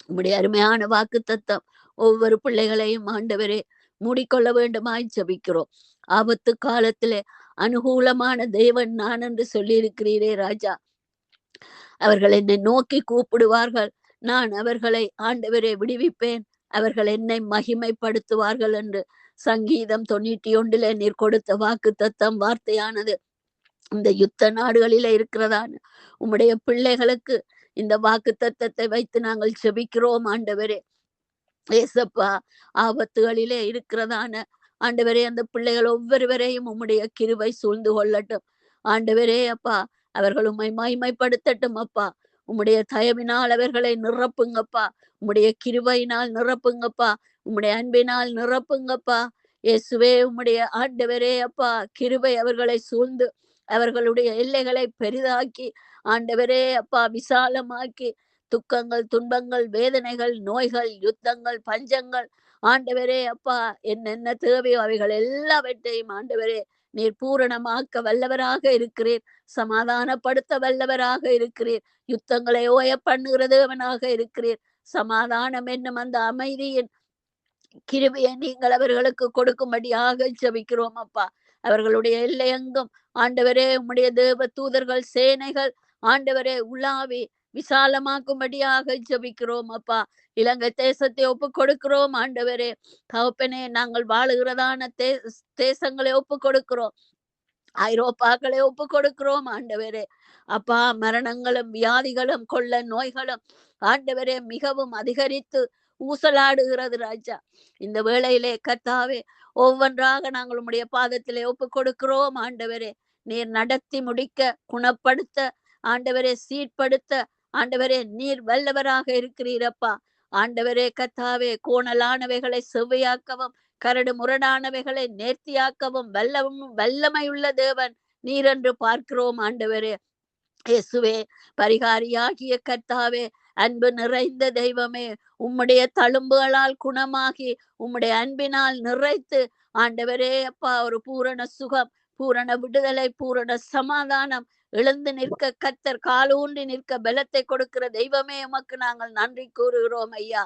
உம்முடைய அருமையான வாக்கு தத்தம் ஒவ்வொரு பிள்ளைகளையும் ஆண்டவரே மூடிக்கொள்ள வேண்டுமாய் ஜெபிக்கிறோம். ஆபத்து காலத்திலே அனுகூலமான தேவன் நான் என்று சொல்லி இருக்கிறீரே ராஜா. அவர்கள் என்னை நோக்கி கூப்பிடுவார்கள், நான் அவர்களை ஆண்டவரே விடுவிப்பேன், அவர்கள் என்னை மகிமைப்படுத்துவார்கள் என்று சங்கீதம் 91 நீர் கொடுத்த வாக்கு தத்தம் வார்த்தையானது இந்த யுத்த நாடுகளில இருக்கிறதான உம்முடைய பிள்ளைகளுக்கு இந்த வாக்கு தத்தத்தை வைத்து நாங்கள் ஜெபிக்கிறோம் ஆண்டவரே. ஏசப்பா, ஆபத்துகளிலே இருக்கிறதான ஆண்டவரே அந்த பிள்ளைகள் ஒவ்வொருவரையும் உம்முடைய கிருபை சூழ்ந்து கொள்ளட்டும் ஆண்டவரே. அப்பா, அவர்கள் உம்மை மகிமைப்படுத்தட்டும் அப்பா. உம்முடைய தயவினால் அவர்களை நிரப்புங்கப்பா, உம்முடைய கிருபையினால் நிரப்புங்கப்பா, உம்முடைய அன்பினால் நிரப்புங்கப்பா. இயேசுவே, உம்முடைய ஆண்டவரே அப்பா, கிருபை அவர்களை சூழ்ந்து அவர்களுடைய எல்லைகளை பெரிதாக்கி ஆண்டவரே அப்பா விசாலமாக்கி துக்கங்கள், துன்பங்கள், வேதனைகள், நோய்கள், யுத்தங்கள், பஞ்சங்கள் ஆண்டவரே அப்பா என்னென்ன தேவையோ அவைகள் எல்லாவற்றையும் ஆண்டவரே நீர் பூரணமாக்க வல்லவராக இருக்கிறீர், சமாதானப்படுத்த வல்லவராக இருக்கிறீர், யுத்தங்களை ஓய பண்ணுகிறதவனாக இருக்கிறீர். சமாதானம் என்னும் அந்த அமைதியின் கிருபையை நீங்கள் அவர்களுக்கு கொடுக்கும்படியாக ஜெபிக்கிறோம் அப்பா. அவர்களுடைய எல்லையெங்கும் ஆண்டவரே உம்முடைய தேவ தூதர்கள் சேனைகள் ஆண்டவரே உலாவி விசாலமாக்கும்படியாக ஜெபிக்கிறோம் அப்பா. இலங்கை தேசத்தை ஒப்பு கொடுக்கிறோம் ஆண்டவரே. தகப்பனே, நாங்கள் வாழுகிறதான தேசங்களை ஒப்பு கொடுக்கிறோம், ஐரோப்பாக்களை ஒப்பு கொடுக்கிறோம் ஆண்டவரே. அப்பா, மரணங்களும் வியாதிகளும் கொள்ள நோய்களும் ஆண்டவரே மிகவும் அதிகரித்து ஊசலாடுகிறது ராஜா. இந்த வேளையிலே கர்த்தாவே ஒவ்வொன்றாக நாங்கள் உம்முடைய பாதத்திலே ஒப்பு கொடுக்கிறோம் ஆண்டவரே. நீர் நடத்தி முடிக்க, குணப்படுத்த ஆண்டவரே, சீர்படுத்த ஆண்டவரே நீர் வல்லவராக இருக்கிறீரப்பா. ஆண்டவரே கர்த்தாவே, கோணலானவைகளை செவ்வையாக்கவும் கரடு முரடானவைகளை நேர்த்தியாக்கவும் வல்லமையுள்ள தேவன் நீர் என்று பார்க்கிறோம் ஆண்டவரே. இயேசுவே, பரிகாரியாகிய கர்த்தாவே, அன்பு நிறைந்த தெய்வமே, உம்முடைய தழும்புகளால் குணமாகி உம்முடைய அன்பினால் நிறைத்து ஆண்டவரே அப்பா ஒரு பூரண சுகம், பூரண விடுதலை, பூரண சமாதானம், எழுந்து நிற்க கத்தர் காலூன்றி நிற்க பலத்தை கொடுக்கிற தெய்வமே உமக்கு நாங்கள் நன்றி கூறுகிறோம் ஐயா.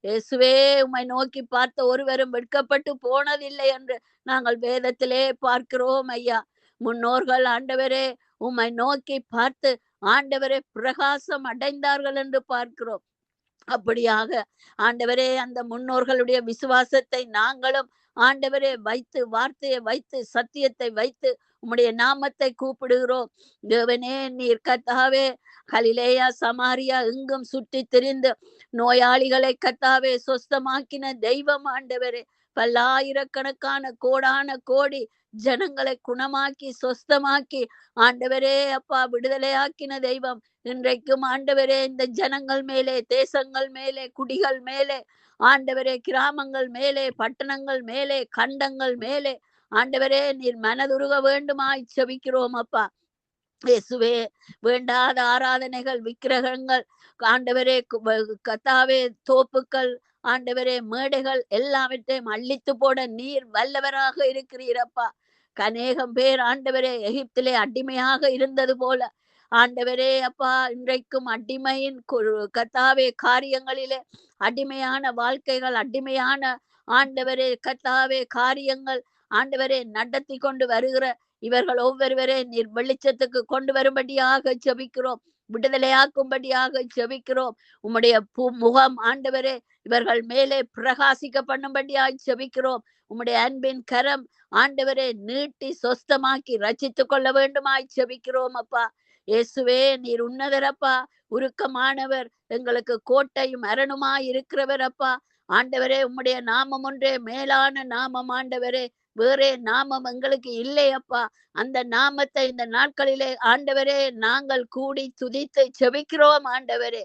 இயேசுவே, உம்மை நோக்கி பார்த்த ஒருவரும் வெட்கப்பட்டு போனதில்லை என்று நாங்கள் வேதத்திலே பார்க்கிறோம் ஐயா. முன்னோர்கள் ஆண்டவரே உம்மை நோக்கி பார்த்து ஆண்டவரே பிரகாசம் அடைந்தார்கள் என்று பார்க்கிறோம். அப்படியாக ஆண்டவரே அந்த முன்னோர்களுடைய விசுவாசத்தை நாங்களும் ஆண்டவரே வைத்து, வார்த்தையை வைத்து, சத்தியத்தை வைத்து உம்முடைய நாமத்தை கூப்பிடுகிறோம். தேவனே, நீர் கர்த்தாவே கலிலேயா சமாரியா எங்கும் சுற்றி திரிந்து நோயாளிகளை கர்த்தாவே சொஸ்தமாக்கின தெய்வம் ஆண்டவரே. பல்லாயிரக்கணக்கான கோடான கோடி ஜனங்களை குணமாக்கி சொஸ்தமாக்கி ஆண்டவரே அப்பா விடுதலையாக்கின தெய்வம். இன்றைக்கும் ஆண்டவரே இந்த ஜனங்கள் மேலே, தேசங்கள் மேலே, குடிகள் மேலே, ஆண்டவரே கிராமங்கள் மேலே, பட்டணங்கள் மேலே, கண்டங்கள் மேலே ஆண்டவரே நீர் மனதுருக வேண்டுமாய் செபிக்கிறோம் அப்பா. இயேசுவே, வேண்டாத ஆராதனைகள், விக்கிரகங்கள் ஆண்டவரே, கத்தாவே தோப்புக்கள் ஆண்டவரே, மேடைகள் எல்லாவற்றையும் அழித்து போட நீர் வல்லவராக இருக்கிறீரப்பா. அநேகம் பேர் ஆண்டவரே எகிப்திலே அடிமையாக இருந்தது போல ஆண்டவரே அப்பா இன்றைக்கும் அடிமையின் கர்த்தாவே காரியங்களிலே அடிமையான வாழ்க்கைகள், அடிமையான ஆண்டவரே கர்த்தாவே காரியங்கள் ஆண்டவரே நடத்தி கொண்டு வருகிற இவர்கள் ஒவ்வொருவரே நீர் வெளிச்சத்துக்கு கொண்டு வரும்படியாக ஜெபிக்கிறோம், விடுதலையாக்கும்படியாக ஜெபிக்கிறோம். உம்முடைய முகம் ஆண்டவரே இவர்கள் மேலே பிரகாசிக்க பண்ணும்படியாய் ஜெபிக்கிறோம். உம்முடைய அன்பின் கரம் ஆண்டவரே நீட்டி சொஸ்தமாக்கி ரட்சித்து கொள்ள வேண்டுமாய் ஜெபிக்கிறோம் அப்பா. இயேசுவே, நீர் உன்னதரப்பா, உருக்கமானவர், எங்களுக்கு கோட்டையும் அரணுமாய் இருக்கிறவர் அப்பா. ஆண்டவரே, உம்முடைய நாமம் ஒன்றே மேலான நாமம் ஆண்டவரே, வேறே நாமம் எங்களுக்கு இல்லை அப்பா. அந்த நாமத்தை இந்த நாட்களிலே ஆண்டவரே நாங்கள் கூடி துதித்து ஜெபிக்கிறோம் ஆண்டவரே.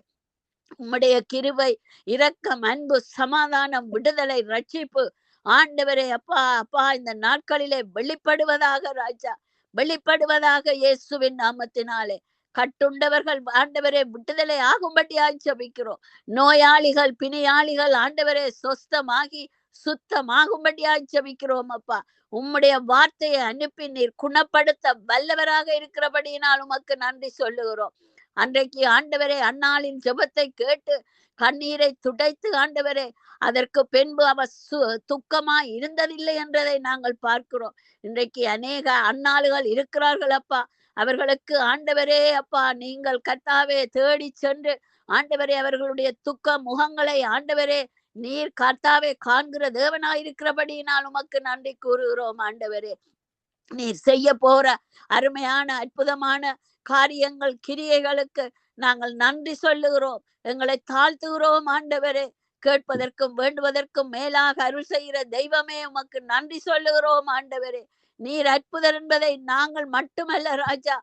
உம்முடைய கிருபை, இரக்கம், அன்பு, சமாதானம், விடுதலை, ரட்சிப்பு ஆண்டவரே அப்பா அப்பா இந்த நாட்களிலே வெளிப்படுவதாக ராஜா, வெளிப்படுவதாக இயேசுவின் நாமத்தினாலே. கட்டுண்டவர்கள் ஆண்டவரே விடுதலை ஆகும்படியாய் ஜெபிக்கிறோம். நோயாளிகள், பிணியாளிகள் ஆண்டவரே சொஸ்தமாகி சுத்தமாகும்படியாய் ஜெபிக்கிறோம் அப்பா. உம்முடைய வார்த்தையை அனுப்பி நீர் குணப்படுத்த வல்லவராக இருக்கிறபடியினால் உமக்கு நன்றி சொல்லுகிறோம். அன்றைக்கு ஆண்டவரே அன்னாளின் ஜெபத்தை கேட்டு கண்ணீரை துடைத்து ஆண்டவரே அதற்கு பின்பு அவர் துக்கமாய் இருந்ததில்லை என்றதை நாங்கள் பார்க்கிறோம். இன்றைக்கு அநேக அன்னாளுகள் இருக்கிறார்கள் அப்பா. அவர்களுக்கு ஆண்டவரே அப்பா நீங்கள் கர்த்தாவே தேடி சென்று ஆண்டவரே அவர்களுடைய துக்க முகங்களை ஆண்டவரே நீர் கர்த்தாவே காண்கிற தேவனாயிருக்கிறபடியினால் உமக்கு நன்றி கூறுகிறோம் ஆண்டவரே. நீர் செய்ய போற அருமையான அற்புதமான காரியங்கள், கிரியைகளுக்கு நாங்கள் நன்றி சொல்லுகிறோம், எங்களை தாழ்த்துகிறோம் ஆண்டவரே. கேட்பதற்கும் வேண்டுவதற்கும் மேலாக அருள் செய்கிற தெய்வமே உமக்கு நன்றி சொல்லுகிறோம் ஆண்டவரே. நீர் அற்புதர் என்பதை நாங்கள் மட்டுமல்ல ராஜா,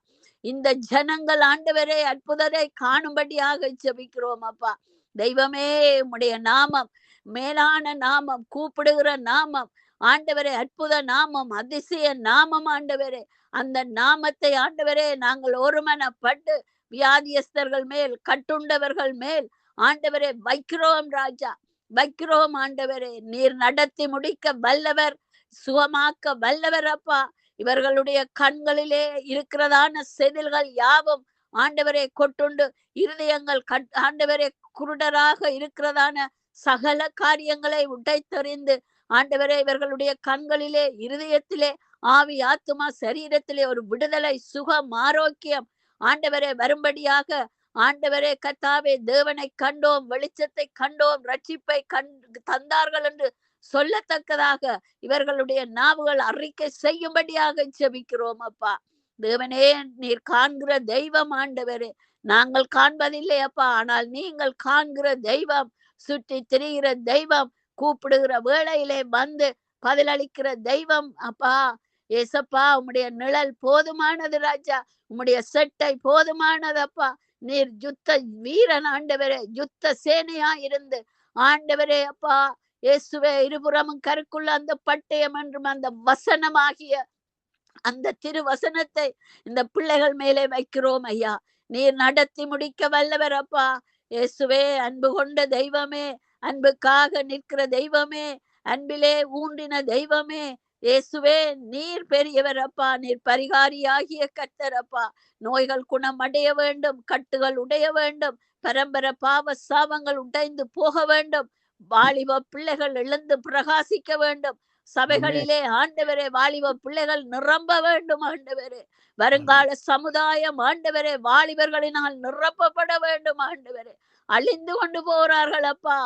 இந்த ஜனங்கள் ஆண்டவரே அற்புதத்தை காணும்படியாக ஜெபிக்கிறோம் அப்பா. தெய்வமே, உம்முடைய நாமம் மேலான நாமம், கூப்பிடுகிற நாமம் ஆண்டவரே, அற்புத நாமம், அதிசய நாமம் ஆண்டவரே. அந்த நாமத்தை ஆண்டவரே நாங்கள் ஒருமனப்பட்டு வியாதியஸ்தர்கள் மேல், கட்டுண்டவர்கள் மேல் ஆண்டவரே வைக்கிறோம் ராஜா, வைக்கிறோம் ஆண்டவரே. நீர் நடத்தி முடிக்க வல்லவர், சுகமாக்க வல்லவர் அப்பா. இவர்களுடைய கண்களிலே இருக்கிறதான செதில்கள் யாவும் ஆண்டவரே கொட்டுண்டு இருதயங்கள் ஆண்டவரே குருடராக இருக்கிறதான சகல காரியங்களை உடைத்தெறிந்து ஆண்டவரே இவர்களுடைய கண்களிலே, இருதயத்திலே, ஆவி, ஆத்துமா, சரீரத்திலே ஒரு விடுதலை, சுகம், ஆரோக்கியம் ஆண்டவரே வரும்படியாக ஆண்டவரே கர்த்தாவே தேவனை கண்டோம், வெளிச்சத்தை கண்டோம், ரட்சிப்பை தந்தார்கள் என்று சொல்லத்தக்கதாக இவர்களுடைய நாவுகள் அறிக்கை செய்யும்படியாக ஜெபிக்கிறோம் அப்பா. தேவனே, நீர் காண்கிற தெய்வம் ஆண்டவரே, நாங்கள் காண்பதில்லை அப்பா, ஆனால் நீங்கள் காண்கிற தெய்வம், சுற்றி திரிகிற தெய்வம், கூப்பிடுகிற வேளையிலே வந்து பதிலளிக்கிற தெய்வம் அப்பா. ஏசப்பா, உம்முடைய நிழல் போதுமானது ராஜா, உம்முடைய செட்டை போதுமானது அப்பா. நீர் யுத்த வீரன் ஆண்டவரே, யுத்த சேனையா இருந்து ஆண்டவரே அப்பா இயேசுவே இருபுறமும் கருக்குள்ள அந்த பட்டயம் என்றும் அந்த வசனமாகிய அந்த திருவசனத்தை இந்த பிள்ளைகள் மேலே வைக்கிறோம் ஐயா. நீர் நடத்தி முடிக்க வல்லவர் அப்பா. இயேசுவே, அன்பு கொண்ட தெய்வமே, அன்புக்காக நிற்கிற தெய்வமே, அன்பிலே ஊன்றின தெய்வமே, இயேசுவே நீர் பெரியவர் அப்பா, நீர் பரிகாரியாகிய கர்த்தர் அப்பா. நோய்கள் குணம் அடைய வேண்டும், கட்டுகள் உடைய வேண்டும், பரம்பரை பாவ சாபங்கள் உடைந்து போக வேண்டும், வாலிப பிள்ளைகள் எழுந்து பிரகாசிக்க வேண்டும், சபைகளிலே ஆண்டவரே வாலிப பிள்ளைகள் நிரம்ப வேண்டும் ஆண்டவரே. வருங்கால சமுதாயம் ஆண்டவரே வாலிபர்களினால் நிரப்பப்பட வேண்டும் ஆண்டவரே. அழிந்து கொண்டு போகிறார்கள் அப்பா.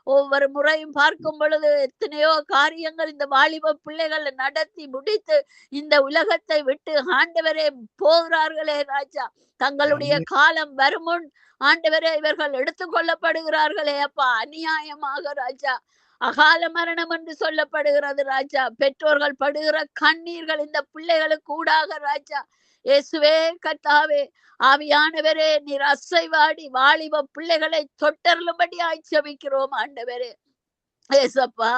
ஒவ்வொரு முறையும் பார்க்கும் பொழுது எத்தனையோ காரியங்கள் இந்த வாலிப பிள்ளைகள் நடத்தி முடித்து இந்த உலகத்தை விட்டு ஆண்டவரே போகிறார்களே ராஜா. தங்களுடைய காலம் வருமுன் ஆண்டவரே இவர்கள் எடுத்துக்கொள்ளப்படுகிறார்களே அப்பா, அநியாயமாக ராஜா. அகால மரணம் என்று சொல்லப்படுகிறது ராஜா. பெற்றோர்கள் படுகிற கண்ணீர்கள் இந்த பிள்ளைகளுக்கு ஊடாக ராஜா. இயேசுவே கர்த்தாவே, ஆவியானவரே நீர் அசைவாடி வாலிப பிள்ளைகளை தொட்டருளும்படி ஆய்ச்சபிக்கிறோம் ஆண்டவரே. ஏசப்பா,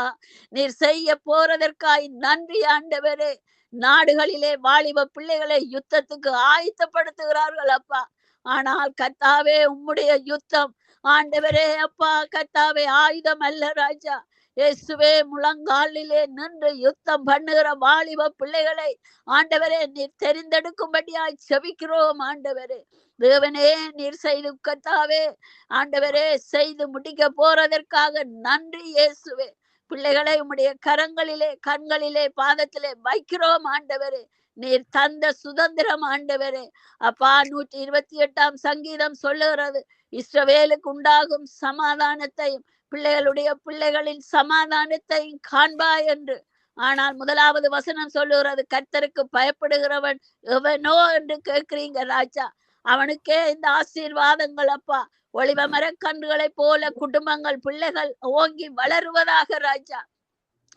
நீர் செய்ய போறதற்காய் நன்றி ஆண்டவரே. நாடுகளிலே வாலிப பிள்ளைகளை யுத்தத்துக்கு ஆயத்தப்படுத்துகிறார்கள் அப்பா. ஆனால் கர்த்தாவே உம்முடைய யுத்தம் ஆண்டவரே அப்பா கர்த்தாவே ஆயுதம் அல்ல ராஜா. இயேசுவே முழங்காலிலே நின்று யுத்தம் பண்ணுகிற வாலிப பிள்ளைகளை ஆண்டவரே நீர் தெரிந்தெடுக்கும்படியாய் செபிக்கிறோம் ஆண்டவரே. தேவனே நீர் செய்து கர்த்தாவே ஆண்டவரே செய்து முடிக்க போறதற்காக நன்றி இயேசுவே. பிள்ளைகளை உம்முடைய கரங்களிலே கண்களிலே பாதத்திலே வைக்கிறோம் ஆண்டவரே. நீர் தந்த சுதந்திரம் ஆண்டவரே அப்பா. 128 சங்கீதம் சொல்லுகிறது, இஸ்ரவேலுக்கு உண்டாகும் சமாதானத்தையும் பிள்ளைகளுடைய பிள்ளைகளின் சமாதானத்தையும் காண்பாய் என்று. ஆனால் 1வது வசனம் சொல்லுகிறது, கர்த்தருக்கு பயப்படுகிறவன் எவனோ என்று கேட்கிறீங்க ராஜா. அவனுக்கே இந்த ஆசீர்வாதங்கள் அப்பா. ஒளிவ மரக்கன்றுகளை போல குடும்பங்கள் பிள்ளைகள் ஓங்கி வளருவதாக ராஜா.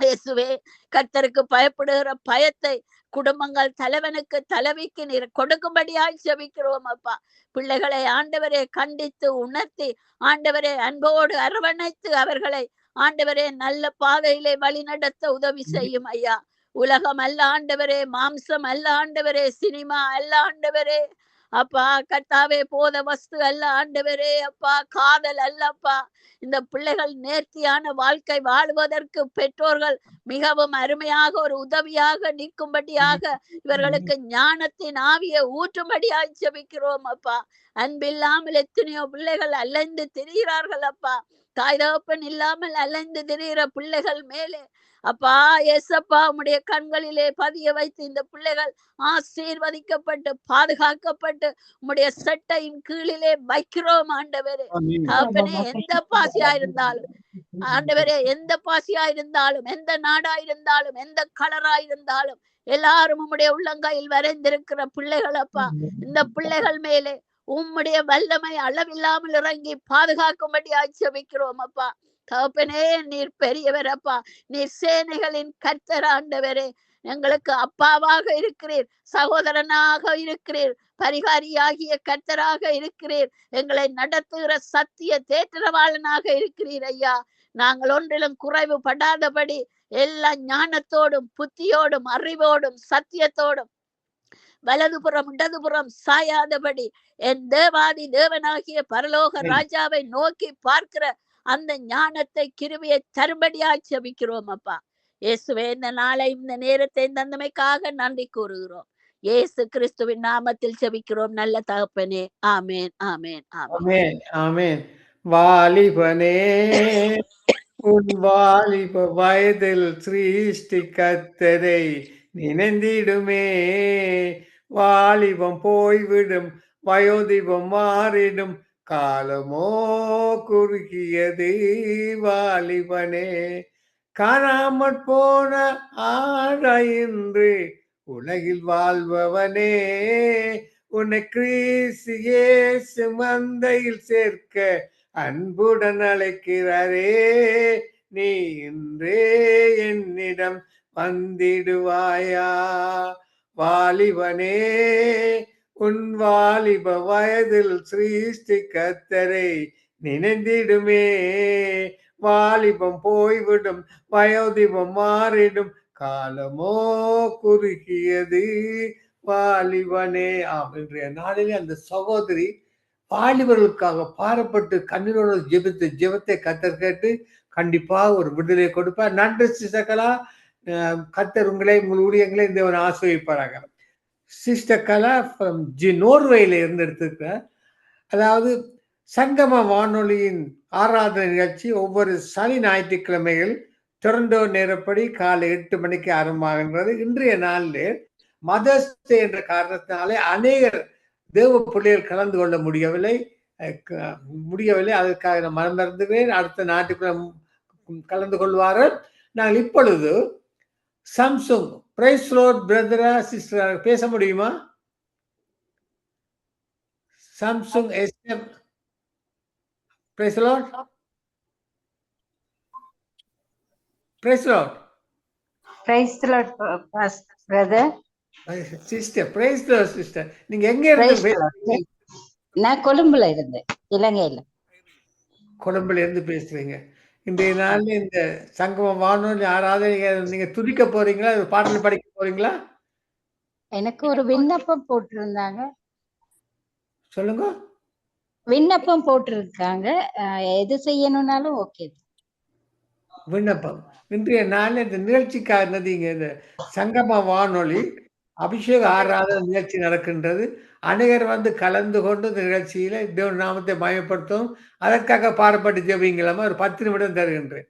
இயேசுவே கர்த்தருக்கு பயப்படுகிற பயத்தை குடும்பங்கள் தலைவனுக்கு தலைவிக்கு நீர் கொடுக்கும்படியாய் செபிக்கிறோம் அப்பா. பிள்ளைகளை ஆண்டவரே கண்டித்து உணர்த்தி ஆண்டவரே அன்போடு அரவணைத்து அவர்களை ஆண்டவரே நல்ல பாதையிலே வழி நடத்த உதவி செய்யும் ஐயா. உலகம் அல்ல ஆண்டவரே, மாம்சம் அல்ல ஆண்டவரே, சினிமா அல்ல ஆண்டவரே அப்பா கர்த்தாவே, போத வஸ்து அல்ல ஆண்டவரே அப்பா, காதல் அல்லப்பா. இந்த பிள்ளைகள் நேர்த்தியான வாழ்க்கை வாழ்வதற்கு பெற்றோர்கள் மிகவும் அருமையாக ஒரு உதவியாக நிற்கும்படியாக இவர்களுக்கு ஞானத்தின் ஆவியை ஊற்றும்படியாக ஜெபிக்கிறோம் அப்பா. அன்பில்லாமல் எத்தனையோ பிள்ளைகள் அலைந்து திரிகிறார்கள் அப்பா. தாய் தகப்பன் இல்லாமல் அலைந்து திரிகிற பிள்ளைகள் மேலே அப்பா ஏசப்பா உம்முடைய கண்களிலே பதிய வைத்து இந்த பிள்ளைகள் ஆசீர்வதிக்கப்பட்டு பாதுகாக்கப்பட்டு உம்முடைய சட்டையின் கீழிலே வைக்கிறோம் ஆண்டவரே. தகப்பனே, எந்த பாசியா இருந்தாலும் ஆண்டவரே, எந்த பாசியா இருந்தாலும், எந்த நாடா இருந்தாலும், எந்த கலரா இருந்தாலும் எல்லாரும் உம்முடைய உள்ளங்கையில் வரைந்திருக்கிற பிள்ளைகள் அப்பா. இந்த பிள்ளைகள் மேலே உம்முடைய வல்லமை அளவில்லாமல் இறங்கி பாதுகாக்கும்படி ஆட்சேபிக்கிறோம் அப்பா. தகப்பனே, நீர் பெரியவர் அப்பா. நீர் சேனைகளின் கர்த்தர் ஆண்டவரே. எங்களுக்கு அப்பாவாக இருக்கிறீர், சகோதரனாக இருக்கிறீர், பரிகாரியாகிய கர்த்தராக இருக்கிறீர், எங்களை நடத்துகிற சத்திய தேற்றவாளனாக இருக்கிறீர் ஐயா. நாங்கள் ஒன்றிலும் குறைவுபடாதபடி எல்லா ஞானத்தோடும் புத்தியோடும் அறிவோடும் சத்தியத்தோடும் வலதுபுறம் இடதுபுறம் சாயாதபடி என் தேவாதி தேவனாகிய பரலோக ராஜாவை நோக்கி பார்க்கிற அந்த ஞானத்தை கிருபையை தரும்படியாய் ஜெபிக்கிறோம் அப்பா. இயேசுவே, இந்த நாளை இந்த நேரத்தை தந்தமைக்காக நன்றி கூறுகிறோம். இயேசு கிறிஸ்துவின் நாமத்தில் ஜெபிக்கிறோம் நல்ல தகப்பனே. ஆமேன், ஆமேன், ஆமேன், ஆமேன். வாலிபனே, உன் வாலிப வயதில் சிருஷ்டி கர்த்தரை நினைந்திடுமே. வாலிபம் போய்விடும், வயோதிபம் மாறிடும், காலமோ குறுகியது வாலிபனே. காணாமற் போன ஆராயின்று உலகில் வாழ்பவனே, உன்னை கிறிஸ்து இயேசு மந்தையில் சேர்க்க அன்புடன் அழைக்கிறாரே. நீ இன்றே என்னிடம் வந்திடுவாயா? வாலிபனே, உன் வாலிப வயதில் சிருஷ்டி கர்த்தரை நினைந்திடுமே. வாலிபம் போய்விடும், வயோதிபம் மாறிடும், காலமோ குறுகியது வாலிபனே. இன்றைய நாளிலே அந்த சகோதரி வாலிபர்களுக்காக பாரப்பட்டு கண்ணீரோடு ஜெபித்த ஜெபத்தை கர்த்தர் கேட்டு கண்டிப்பாக ஒரு விடுதலை கொடுப்பார். நன்றி சிஸ்டர் கலா. கர்த்தர் உங்களை உங்கள் ஊழியங்களை தேவன் ஆசீர்வதிப்பாராக. சிஸ்டர் கலா ஃப்ரம் நோர்வேல இருந்து எடுத்திருக்கிறார். அதாவது சங்கம வானொலியின் ஆராதனை நிகழ்ச்சி ஒவ்வொரு சனி ஞாயிற்றுக்கிழமைகள் டொரண்டோ நேரப்படி காலை 8 மணிக்கு ஆரம்பமாகின்றது. இன்றைய நாளில் மதர்ஸ் டே என்ற காரணத்தினாலே அநேகர் தேவ பிள்ளைகள் கலந்து கொள்ள முடியவில்லை. அதற்காக நான் மறந்திருந்தேன். அடுத்த நாட்டுக்குள்ள கலந்து கொள்வார்கள். நாங்கள் இப்பொழுது சாம்சங் பிரைஸ் லார்ட் பிரதரா சிஸ்டர் பேச முடியுமா? Samsung SM praise Lord. Praise Lord. Praise the Lord brother. Sister praise Lord sister. நீங்க எங்க இருந்து? நான் கொழும்புல இருந்தேன், இலங்கையில. கொழும்புல இருந்து பேசுறீங்க. இன்றைய நாள்ல இந்த சங்கம வானொலி ஆராதனை நீங்க துதிக்க போறீங்களா? பாடல் படிக்க போறீங்களா? எனக்கு ஒரு விண்ணப்பம் போட்டிருந்தாங்க. சொல்லுங்க. விண்ணப்பம் போட்டிருக்காங்க. எது செய்யணும்னாலும் ஓகே. விண்ணப்பம். இன்றைய நாள்ல இந்த நிகழ்ச்சிக்காக இந்த சங்கம வானொலி அபிஷேக ஆராதனை நிகழ்ச்சி நடக்கின்றது. அநேகர் வந்து கலந்து கொண்டு இந்த நிகழ்ச்சியில தேவன் நாமத்தை மயப்படுத்தும். அதற்காக பாடப்பட்டு ஜெபிங்களாமா. ஒரு 10 நிமிடம் தருகின்றேன்.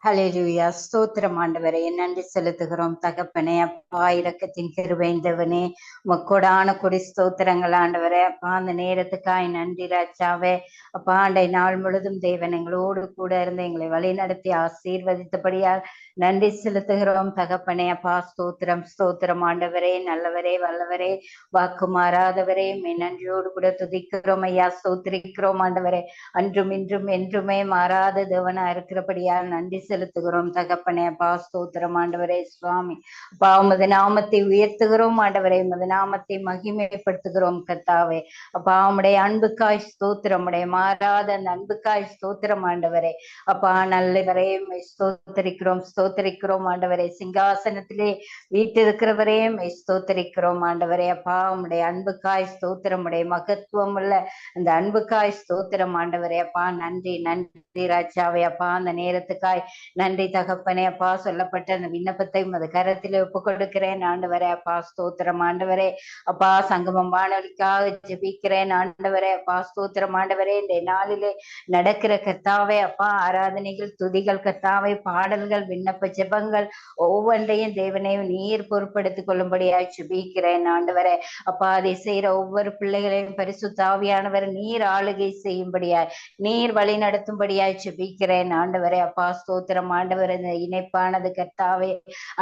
ஹல்லேலூயா. ஸ்தோத்திரம் ஆண்டவரே, நன்றி செலுத்துகிறோம் தகப்பனே. அப்பா, இரக்கத்தின் கிருபைந்தவனே, உமக்கோடான கொடி ஸ்தோத்திரங்கள் ஆண்டவரே. அப்பா, அந்த நேரத்துக்காய் நன்றி ராஜாவே. அப்பா, அண்டை நாள் முழுதும் தேவன் எங்களோடு கூட இருந்து எங்களை வழி நடத்தி ஆசீர்வதித்தபடியால் நன்றி செலுத்துகிறோம் தகப்பனே. அப்பா, ஸ்தோத்திரம் ஸ்தோத்திரம் ஆண்டவரே. நல்லவரே, வல்லவரே, வாக்கு மாறாதவரே, நன்றியோடு கூட துதிக்கிறோம் ஐயா. ஸ்தோத்திரிக்கிறோம் ஆண்டவரே. அன்றும் இன்றும் என்றுமே மாறாத தேவனா இருக்கிறபடியால் நன்றி செலுத்துகிறோம் தகப்பனே. அப்பா, ஸ்தோத்திரம் ஆண்டவரே. சுவாமி அப்பா, உமது நாமத்தை உயர்த்துகிறோம் ஆண்டவரே. உமது நாமத்தை மகிமைப்படுத்துகிறோம் கர்த்தாவே. அப்பா, உம்முடைய அன்புக்காய் ஸ்தோத்திரம், உடைய மாறாத அந்த அன்புக்காய் ஸ்தோத்திரம் ஆண்டவரே. அப்பா, நல்லவரே, ஸ்தோத்தரிக்கிறோம் ஸ்தோத்தரிக்கிறோம் ஆண்டவரே. சிங்காசனத்திலே வீட்டிருக்கிறவரே, ஸ்தோத்தரிக்கிறோம் ஆண்டவரே. அப்பா, உம்முடைய அன்புக்காய் ஸ்தோத்திரம், உடைய மகத்துவம் உள்ள அந்த அன்புக்காய் ஸ்தோத்திரம் ஆண்டவரே. அப்பா, நன்றி நன்றி ராஜாவே. அப்பா, அந்த நேரத்துக்காய் நன்றி தகப்பனே. அப்பா, சொல்லப்பட்ட அந்த விண்ணப்பத்தை உமது கரத்திலே ஒப்பு கொடுக்கிறேன் ஆண்டவரே. அப்பா, ஸ்தோத்திரம் ஆண்டவரே. அப்பா, சங்கமம் வானொலிக்காக ஜெபிக்கிறேன் ஆண்டவரே. அப்பா, ஸ்தோத்திரம் ஆண்டவரே. இந்த நாளிலே நடக்கிற கர்த்தாவே, அப்பா, ஆராதனைகள், துதிகள் கர்த்தாவே, பாடல்கள், விண்ணப்ப ஜெபங்கள் ஒவ்வொன்றையும் தேவனையும் நீர் பொறுப்படுத்திக் கொள்ளும்படியாய் ஜெபிக்கிறேன் ஆண்டவரே. அப்பா, அதை செய்யற ஒவ்வொரு பிள்ளைகளையும் பரிசுத்த ஆவியானவர் நீர் ஆளுகை செய்யும்படியாய், நீர் வழி நடத்தும்படியாய் ஜெபிக்கிறேன் ஆண்டவரே. அப்பா, ஸ்தோத்திரம் ஆண்டவர். இந்த இணைப்பானது கர்த்தாவே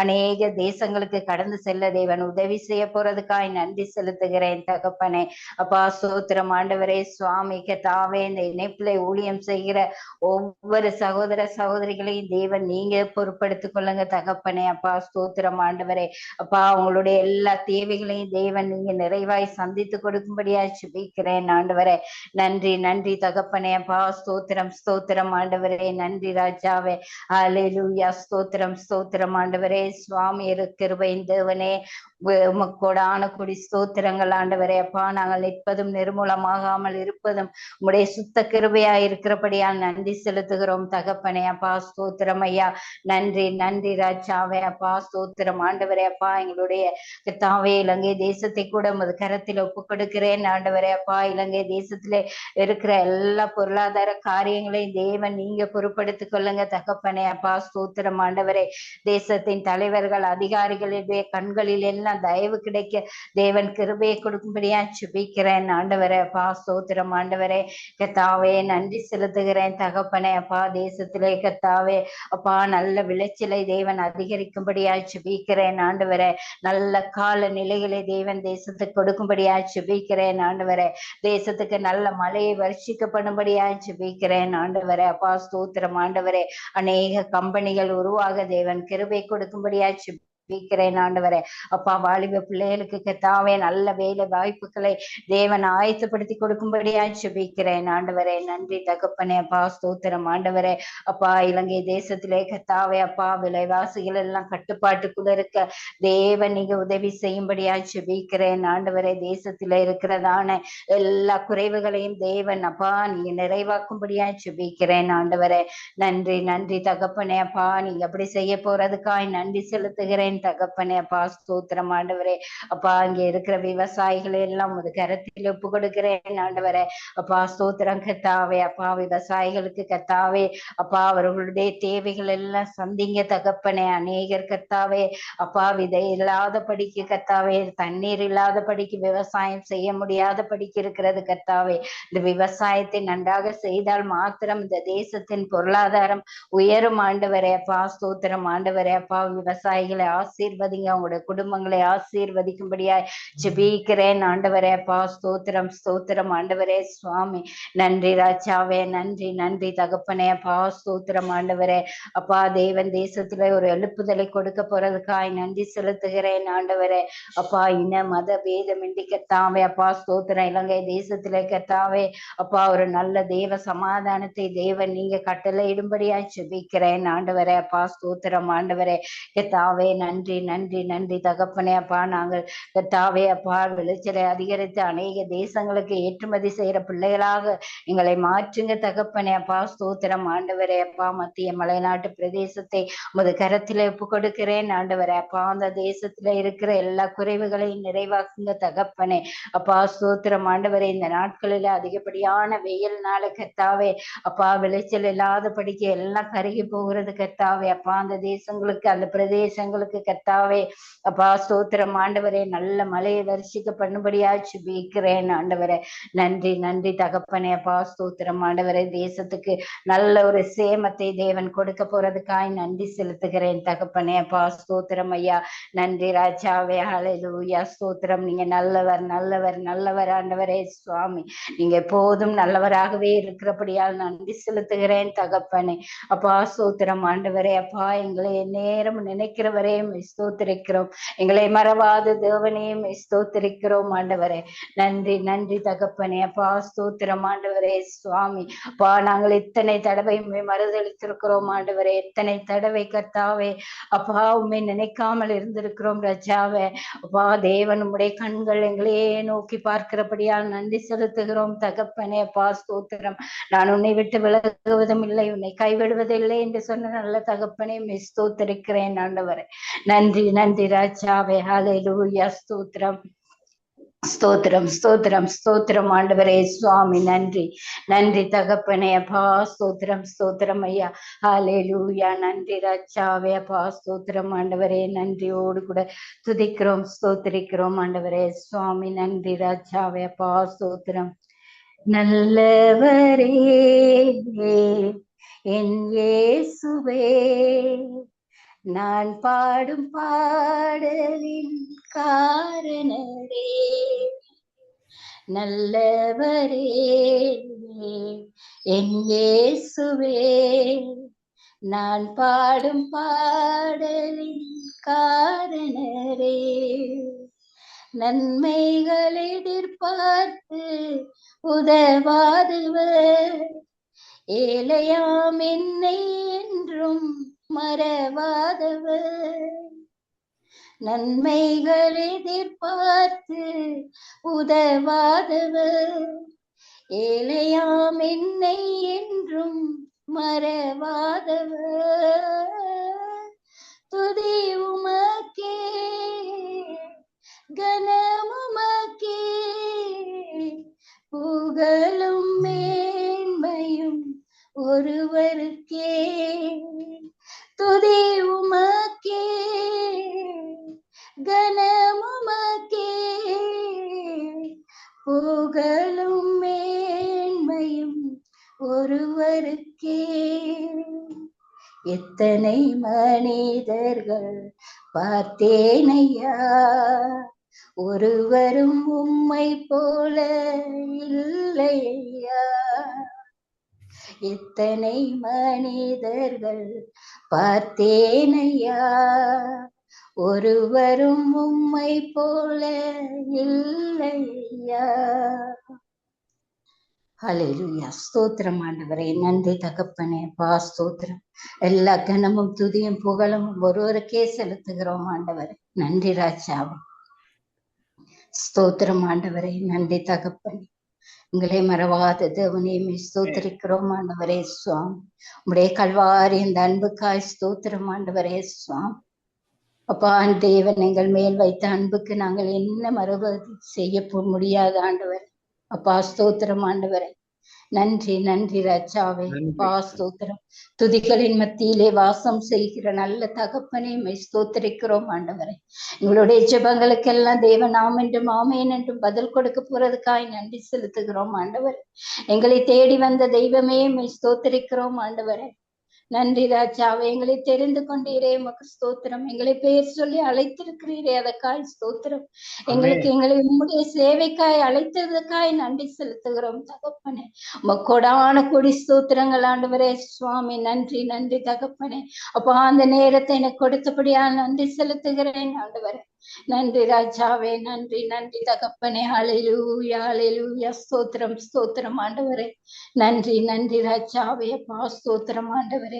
அநேக தேசங்களுக்கு கடந்து செல்ல தேவன் உதவி செய்ய போறதுக்காய் நன்றி செலுத்துகிறேன் தகப்பனே. அப்பா, ஸ்தோத்திரம் ஆண்டவரே. சுவாமி கர்த்தாவே, இந்த இணைப்புல ஊழியம் செய்கிற ஒவ்வொரு சகோதர சகோதரிகளையும் தேவன் நீங்க பொறுப்படுத்திக் கொள்ளுங்க தகப்பனே. அப்பா, ஸ்தோத்திரம் ஆண்டவரே. அப்பா, உங்களுடைய எல்லா தேவைகளையும் தேவன் நீங்க நிறைவாய் சந்தித்து கொடுக்கும்படியாய் ஜெபிக்கிறேன் ஆண்டவரே. நன்றி நன்றி தகப்பனே. அப்பா, ஸ்தோத்திரம் ஸ்தோத்திரம் ஆண்டவரே. நன்றி ராஜாவே. ஹல்லேலூயா. ஸ்தோத்திரம் ஸ்தோத்திரம் ஆண்டவரே. சுவாமி கிருபையின் தேவனே, உமக்கோடான கொடி ஸ்தோத்திரங்கள் ஆண்டவரே. அப்பா, நாங்கள் நிற்பதும் நிர்மூலமாகாமல் இருப்பதும் உம்முடைய சுத்த கிருபையாய் இருக்கிறபடியால் நன்றி செலுத்துகிறோம் தகப்பனே. அப்பா, ஸ்தோத்திரம் ஐயா. நன்றி நன்றி ராஜாவே. அப்பா, ஸ்தோத்திரம் ஆண்டவரே. அப்பா, எங்களுடைய கர்த்தாவே, இலங்கை தேசத்தை கூட உமது கரத்தில் ஒப்பு கொடுக்கிறேன் ஆண்டவரே. அப்பா, இலங்கை தேசத்திலே இருக்கிற எல்லா பொருளாதார காரியங்களையும் தேவன் நீங்க பொறுப்படுத்திக் கொள்ளுங்க தகப்பனே. அப்பா, ஸ்தோத்திரம் ஆண்டவரே. தேசத்தின் தலைவர்கள், அதிகாரிகளுடைய கண்களில் எல்லாம் தயவு கிடைக்க தேவன் கிருபையை கொடுக்கும்படியா ஜெபிக்கிறேன் ஆண்டவரே. அப்பா, ஸ்தோத்திரம் ஆண்டவரே. கர்த்தாவே, நன்றி செலுத்துகிறேன் தகப்பனே. அப்பா, தேசத்திலே கர்த்தாவே, அப்பா, நல்ல விளைச்சலை தேவன் அதிகரிக்கும்படியா ஜெபிக்கிறேன் ஆண்டவரே. நல்ல கால நிலைகளை தேவன் தேசத்துக்கு கொடுக்கும்படியா ஜெபிக்கிறேன் ஆண்டவரே. தேசத்துக்கு நல்ல மழையை வருஷிக்கப்படும்படியா ஜெபிக்கிறேன் ஆண்டவரே. அப்பா, ஸ்தோத்திரம் ஆண்டவரே. அநேக கம்பெனிகள் உருவாக தேவன் கிருபை கொடுக்கும்படியா ஜெபிக்கிறேன் ஆண்டவரே. அப்பா வாலிப பிள்ளைகளுக்கு கர்த்தாவே நல்ல வேலை வாய்ப்புகளை தேவன் ஆயத்தப்படுத்தி கொடுக்கும்படியாய் ஜெபிக்கிறேன் ஆண்டவரே. நன்றி தகப்பனே. அப்பா ஸ்தோத்திரம் ஆண்டவரே. அப்பா இலங்கை தேசத்திலே கர்த்தாவே அப்பா விலைவாசிகள் எல்லாம் கட்டுப்பாட்டுக்குள்ள இருக்க தேவன் நீங்க உதவி செய்யும்படியாய் ஜெபிக்கிறேன் ஆண்டவரே. தேசத்தில இருக்கிறதான எல்லா குறைவுகளையும் தேவன் அப்பா நீங்க நிறைவாக்கும்படியாய் ஜெபிக்கிறேன் ஆண்டவரே. நன்றி நன்றி தகப்பனே. அப்பா நீங்க அப்படி செய்ய போறதுக்காய் நன்றி செலுத்துகிறேன் தகப்பனே. அப்பா ஸ்தோத்திரம் ஆண்டவரே. அப்பா இங்க இருக்கிற விவசாயிகளை எல்லாம் உமது கரத்தில் ஒப்பு கொடுக்கிறேன் ஆண்டவரே. அப்பா ஸ்தோத்திரம் கர்த்தாவே. அப்பா விவசாயிகளுக்கு கர்த்தாவே அப்பா அவர்களுடைய தேவைகள் எல்லாம் சந்திங்க தகப்பனே. அநேகர் கர்த்தாவே அப்பா விதை இல்லாத படிக்கு கர்த்தாவே, தண்ணீர் இல்லாத படிக்கு விவசாயம் செய்ய முடியாத படிக்கு இருக்கிறது கர்த்தாவே. இந்த விவசாயத்தை நன்றாக செய்தால் மாத்திரம் இந்த தேசத்தின் பொருளாதாரம் உயரும் ஆண்டவரே. அப்பா ஸ்தோத்திரம் ஆண்டவரே. அப்பா விவசாயிகளை ஆசீர்வதிங்க, அவங்களுடைய குடும்பங்களை ஆசீர்வதிக்கும்படியாய் ஜெபிக்கிறேன் ஆண்டவரே. அப்பா ஸ்தோத்திரம் ஸ்தோத்திரம் ஆண்டவரே. சுவாமி நன்றி ராஜாவே. நன்றி நன்றி தகப்பனே. அப்பா ஸ்தோத்திரம் ஆண்டவரே. அப்பா தேவன் தேசத்துல ஒரு எழுப்புதலை கொடுக்க போறதுக்காய் நன்றி செலுத்துகிறேன் ஆண்டவரே. அப்பா இன மத பேதமின்றி கர்த்தாவே அப்பா ஸ்தோத்திரம் இலங்கை தேசத்திலே கர்த்தாவே அப்பா ஒரு நல்ல தேவ சமாதானத்தை தேவன் நீங்க கட்டளையிடும்படியாய் ஜெபிக்கிறேன் ஆண்டவரே. அப்பா ஸ்தோத்திரம் ஆண்டவரே. கர்த்தாவே நன்றி நன்றி நன்றி தகப்பனே. அப்பா நாங்கள் கர்த்தாவே அப்பா விளைச்சலை அதிகரித்து அநேக தேசங்களுக்கு ஏற்றுமதி செய்யற பிள்ளைகளாக எங்களை மாற்றுங்க தகப்பனே. அப்பா ஸ்தோத்திரம் ஆண்டவரே. அப்பா மத்திய மலைநாட்டு பிரதேசத்தை உமது கரத்திலே ஒப்பு கொடுக்கிறேன் ஆண்டவரே. அப்பா அந்த தேசத்துல இருக்கிற எல்லா குறைவுகளையும் நிறைவாக்குங்க தகப்பனே. அப்பா ஸ்தோத்திரம் ஆண்டவரே. இந்த நாட்களில அதிகப்படியான வெயில்னால கர்த்தாவே அப்பா விளைச்சல் இல்லாத படிக்க எல்லாம் கருகி போகிறது கர்த்தாவே. அப்பா அந்த தேசங்களுக்கு அந்த பிரதேசங்களுக்கு கர்த்தாவே அப்பா ஸ்தோத்திரம் ஆண்டவரே நல்ல மழையை வருஷிக்க பண்ணும்படியா ஜெபிக்கிறேன் ஆண்டவரே. நன்றி நன்றி தகப்பனே. அப்பா ஸ்தோத்திரம் ஆண்டவரே. தேசத்துக்கு நல்ல ஒரு சேமத்தை தேவன் கொடுக்க போறதுக்காய் நன்றி செலுத்துகிறேன் தகப்பனே. அப்பா ஸ்தோத்திரம் ஐயா. நன்றி ராஜாவே. ஹல்லேலூயா ஸ்தோத்திரம். நீங்க நல்லவர் நல்லவர் நல்லவர் ஆண்டவரே. சுவாமி நீங்க எப்போதும் நல்லவராகவே இருக்கிறபடியால் நன்றி செலுத்துகிறேன் தகப்பனே. அப்பா ஸ்தோத்திரம் ஆண்டவரே. அப்பா எங்களை நேரம் நினைக்கிறவரே ஸ்தோத்திரிக்கிறோம். எங்களை மறவாது தேவனே ஸ்தோத்திரிக்கிறோம் ஆண்டவரே. நன்றி நன்றி தகப்பனே. அப்பா ஸ்தோத்திரம் ஆண்டவரே. சுவாமி அப்பா நாங்கள் இத்தனை தடவை உண்மை மறுதளித்திருக்கிறோம் ஆண்டவரே. எத்தனை தடவை கர்த்தாவே அப்பா உண்மை நினைக்காமல் இருந்திருக்கிறோம் ராஜாவே. அப்பா தேவன் உம்முடைய கண்கள் எங்களையே நோக்கி பார்க்கிறபடியால் நன்றி செலுத்துகிறோம் தகப்பனே. அப்பா ஸ்தோத்திரம். நான் உன்னை விட்டு விலகுவதும் இல்லை உன்னை கைவிடுவதில்லை என்று சொன்ன நல்ல தகப்பனே ஸ்தோத்திரிக்கிறேன் ஆண்டவரே. நன்றி நன்றி ராஜாவே. ஹல்லேலூயா ஸ்தோத்திரம் ஸ்தோத்திரம் ஸ்தோத்திரம் ஸ்தோத்திரம் ஆண்டவரே. சுவாமி நன்றி நன்றி தகப்பனே. அப்பா ஸ்தோத்திரம் ஸ்தோத்திரம் ஐயா. ஹல்லேலூயா. நன்றி ராஜாவே. அப்பா ஸ்தோத்திரம் ஆண்டவரே. நன்றியோடு கூட துதிக்கிறோம் ஸ்தோத்திரிக்கிறோம் ஆண்டவரே. சுவாமி நன்றி ராஜாவே. அப்பா ஸ்தோத்திரம். நல்லவரே என் இயேசுவே நான் பாடும் பாடலின் காரணரே. நல்லவரே என் இயேசுவே நான் பாடும் பாடலின் காரணரே. நன்மைகள் எதிர்பார்த்து உதவாதவர் ஏழையாம் என்னை என்றும் மறவாதவர். நன்மைகள் எதிர்பார்த்து உதவாதவர் ஏழையாம் என்னை என்றும் மறவாதவர். துதி உமக்கே கனமுமக்கே புகழும் மேன்மையும் ஒருவருக்கே. துதி உமக்கே கனமுமக்கே புகழும் மேன்மையும் ஒருவருக்கே. எத்தனை மனிதர்கள் பார்த்தேனையா ஒருவரும் உம்மை போல இல்லையா. எத்தனை மனிதர்கள் பார்த்தேனையா ஒருவரும் உம்மை போல இல்லையா. ஹalleluya. ஸ்தோத்திரம் ஆண்டவரே, நன்றி தகப்பனே. அப்பா ஸ்தோத்திரம். எல்லா கனமும் துதியும் புகழும் ஒருவருக்கே செலுத்துகிறோம் ஆண்டவரே. நன்றி ராஜாவே. ஸ்தோத்திரம் ஆண்டவரே, நன்றி தகப்பனே. உங்களை மறவாத தேவனையுமே ஸ்தோத்திரிக்கிறோம் ஆண்டவரே சுவாமி. உடைய கல்வாரி இந்த அன்புக்காய் ஸ்தோத்திரம் ஆண்டவரே சுவாமி. அப்பா தேவன் எங்கள் மேல் வைத்த அன்புக்கு நாங்கள் என்ன மறுபதி செய்ய முடியாது ஆண்டவர். அப்பா ஸ்தோத்திரம் ஆண்டவரே. நன்றி நன்றி ராஜாவே. அப்பா ஸ்தோத்திரம். துதிகளின் மத்தியிலே வாசம் செய்கிற நல்ல தகப்பனே ஸ்தோத்திரிக்கிறோம் ஆண்டவரே. எங்களுடைய ஜெபங்களுக்கெல்லாம் தேவன் ஆம் என்றும் ஆமேன் என்றும் பதில் கொடுக்க போறதுக்காய் நன்றி செலுத்துகிறோம் ஆண்டவர். எங்களை தேடி வந்த தெய்வமே ஸ்தோத்திரிக்கிறோம் ஆண்டவரே. நன்றி ராஜாவே. எங்களை தெரிந்து கொண்டீரே உமக்கு ஸ்தோத்திரம். எங்களை பெயர் சொல்லி அழைத்திருக்கிறீரே அதற்காய் ஸ்தோத்திரம். எங்களை உம்முடைய சேவைக்காய் அழைத்ததுக்காய் நன்றி செலுத்துகிறோம் தகப்பனே. உமக்கோடான கொடி ஸ்தோத்திரங்கள் ஆண்டவரே சுவாமி. நன்றி நன்றி தகப்பனே. அப்போ அந்த நேரத்தை எனக்கு கொடுத்தபடியால் நன்றி செலுத்துகிறேன் ஆண்டவரே. நன்றி ராஜாவே. நன்றி நன்றி தகப்பனே. ஹல்லேலூயா ஹல்லேலூயா. ஸ்தோத்திரம் ஸ்தோத்திரம் ஆண்டவரே. நன்றி நன்றி ராஜாவே. அப்பா ஸ்தோத்திரம் ஆண்டவரே.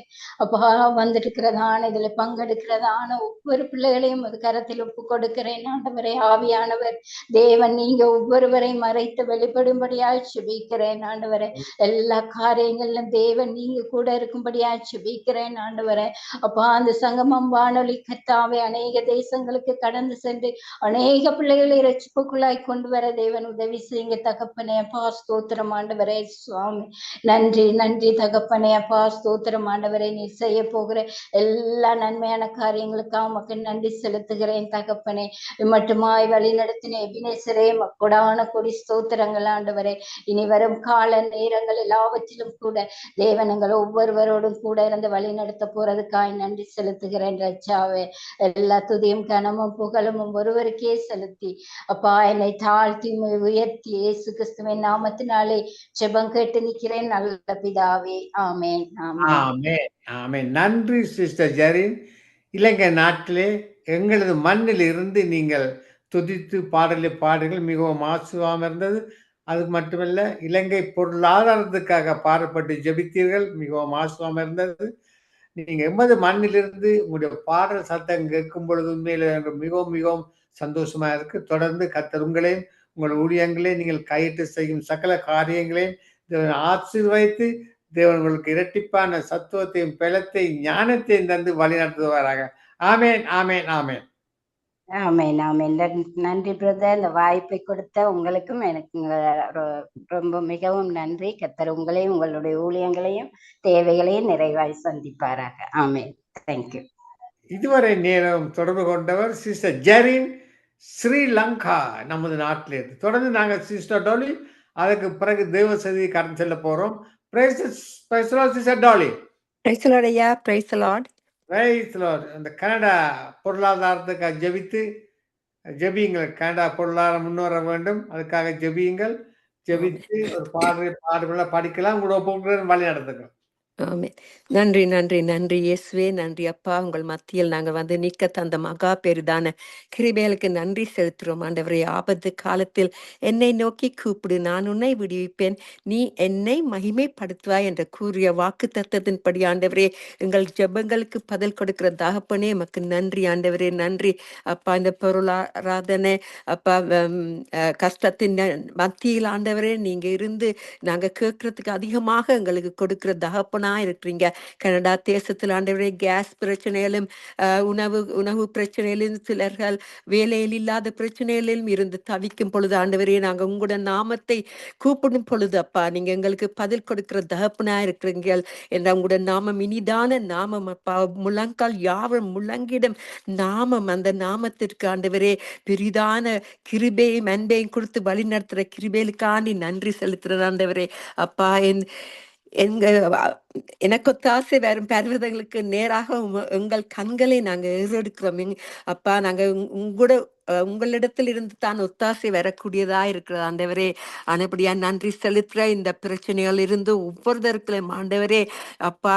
அப்பா வந்திருக்கிறதான இதுல பங்கெடுக்கிறதான ஒவ்வொரு பிள்ளைகளையும் அது கரத்தில் ஒப்பு கொடுக்கிறேன் ஆண்டவரே. ஆவியானவர் தேவன் நீங்க ஒவ்வொருவரையும் மறைத்து வெளிப்படும்படியாய் சுபிக்கிறேன் ஆண்டவரே. எல்லா காரியங்களிலும் தேவன் நீங்க கூட இருக்கும்படியாய் சுபிக்கிறேன் ஆண்டவரே. அப்பா அந்த சங்கமம் வானொலி கர்த்தாவே அநேக தேசங்களுக்கு கடந்து சென்று அநேக பிள்ளைகளை ரட்சிப்புக்குள்ளாய் கொண்டு வர தேவன் உதவி செய்யுங்க தகப்பனே. அப்பா ஸ்தோத்திரம் ஆண்டவரே சுவாமி. நன்றி நன்றி தகப்பனே. அப்பா ஸ்தோத்திரம் ஆண்டவரே. நீ செய்ய போகிற எல்லா நன்மையான காரியங்களுக்காக உமக்கு நன்றி செலுத்துகிறேன் தகப்பனே. மட்டுமாய் வழி நடத்தின எபினேசரே மக்கொடான கொடி ஸ்தோத்திரங்கள் ஆண்டவரே. இனி வரும் கால நேரங்கள் எல்லாவற்றிலும் கூட தேவனங்கள் ஒவ்வொருவரோடும் கூட இருந்து வழி நடத்த போறதுக்காய் நன்றி செலுத்துகிறேன் ரச்சாவே. எல்லா துதியும் கனமும் புகழும் ஒருவருக்கே செலுத்தி அப்பா என்னை தாழ்த்தி உயர்த்தி இயேசு கிறிஸ்துவின் நாமத்தினாலே ஜெபம் கேட்டு நிற்கிறேன் நல்ல பிதாவே. ஆமேன் ஆமேன் ஆமேன். நன்றி சிஸ்டர் ஜெரின். இலங்கை நாட்டிலே எங்களது மண்ணில் இருந்து நீங்கள் துதித்து பாடலை பாடுகள் மிகவும் ஆசுவாம இருந்தது. அது மட்டுமல்ல, இலங்கை பொருளாதாரத்துக்காக பாடப்பட்டு ஜெபித்தீர்கள், மிகவும் ஆசுவாம இருந்தது. நீங்க எமது மண்ணிலிருந்து உங்களுடைய பாடல் சத்தம் கேட்கும் பொழுது உண்மையில மிகவும் மிகவும் சந்தோஷமா இருக்கு. தொடர்ந்து கர்த்தர் உங்களையும் உங்கள் ஊழியங்களையும் நீங்கள் கையிட்டு செய்யும் சகல காரியங்களையும் தேவன் ஆசீர்வதித்து தேவன் உங்களுக்கு இரட்டிப்பான சத்துவத்தையும் பலத்தையும் ஞானத்தையும் தந்து வழி நடத்துவாராக. ஆமேன் ஆமேன் ஆமேன் ஆமேன் ஆமேன். நன்றி பிரதர். இந்த வாய்ப்பை கொடுத்த உங்களுக்கும் எனக்கு ரொம்ப மிகவும் நன்றி. கர்த்தர் உங்களையும் உங்களுடைய ஊழியங்களையும் தேவைகளையும் நிறைவாய் சந்திப்பாராக. ஆமேன். தேங்க்யூ. இதுவரை நேரம் தொடர்பு கொண்டவர் சிஸ்டர் ஜெரின், ஸ்ரீலங்கா, நமது நாட்டிலே. தொடர்ந்து நாங்கள் சிஸ்டர் டோலி, அதுக்கு பிறகு தேவசதி கடந்து செல்ல போறோம். சிஸ்டர் டோலி. அந்த கனடா பொருளாதாரத்துக்காக ஜெபியுங்கள். கனடா பொருளாதாரம் முன்னேற வேண்டும், அதுக்காக ஜெபியுங்கள். ஜெபித்து ஒரு பாடுகளை படிக்கலாம், கூட போக்குவரத்து வழி நடத்துங்க. ஆமென். நன்றி நன்றி நன்றி இயேசுவே. நன்றி அப்பா. உங்கள் மத்தியில் நாங்கள் வந்து நிற்க தந்த மகா பெரிதான கிருபைகளுக்கு நன்றி செலுத்துகிறோம் ஆண்டவரே. ஆபத்து காலத்தில் என்னை நோக்கி கூப்பிடு, நான் உன்னை விடுவிப்பேன், நீ என்னை மகிமைப்படுத்துவாய் என்று கூறிய வாக்கு தத்தத்தின்படி ஆண்டவரே எங்கள் ஜெபங்களுக்கு பதில் கொடுக்கிற தகப்பனே எமக்கு நன்றி ஆண்டவரே. நன்றி அப்பா. இந்த பொருளாதார அப்பா கஷ்டத்தின் மத்தியில் ஆண்டவரே நீங்க இருந்து நாங்க கேட்கறதுக்கு அதிகமாக எங்களுக்கு கொடுக்கிற தகப்பனா இருக்கிறீங்க. கனடா தேசத்தில் ஆண்டவரே கேஸ் பிரச்சனையிலும் உணவு பிரச்சனையிலும் சிலர்கள் வேலையில் இல்லாத பிரச்சனையிலும் இருந்து தவிக்கும் பொழுது ஆண்டவரே நாங்க உங்களோட நாமத்தை கூப்பிடும் பொழுது அப்பா நீங்க எங்களுக்கு பதில் கொடுக்கிற தகப்பனா இருக்கிறீங்க என்ற உங்களோட நாமம் இனிதான நாமம் அப்பா. முழங்கால் யாவரும் முழங்கிடும் நாமம். அந்த நாமத்திற்கு ஆண்டவரே பெரிதான கிருபையும் அன்பையும் கொடுத்து வழி நடத்துற கிருபைகளுக்காண்டி நன்றி செலுத்துற ஆண்டவரே அப்பா. எனக்கு ஒத்தாசை வரும் பர்வதங்களுக்கு நேராக எங்கள் கண்களை நாங்க ஏறெடுக்கிறோம் அப்பா. நாங்க உங்களோட உங்களிடத்தில் இருந்து தான் ஒத்தாசை வரக்கூடியதா இருக்கிறது ஆண்டவரே. ஆனபடியா நன்றி செலுத்துற இந்த பிரச்சனைகள் இருந்து ஒவ்வொருத்தருக்கும் ஆண்டவரே அப்பா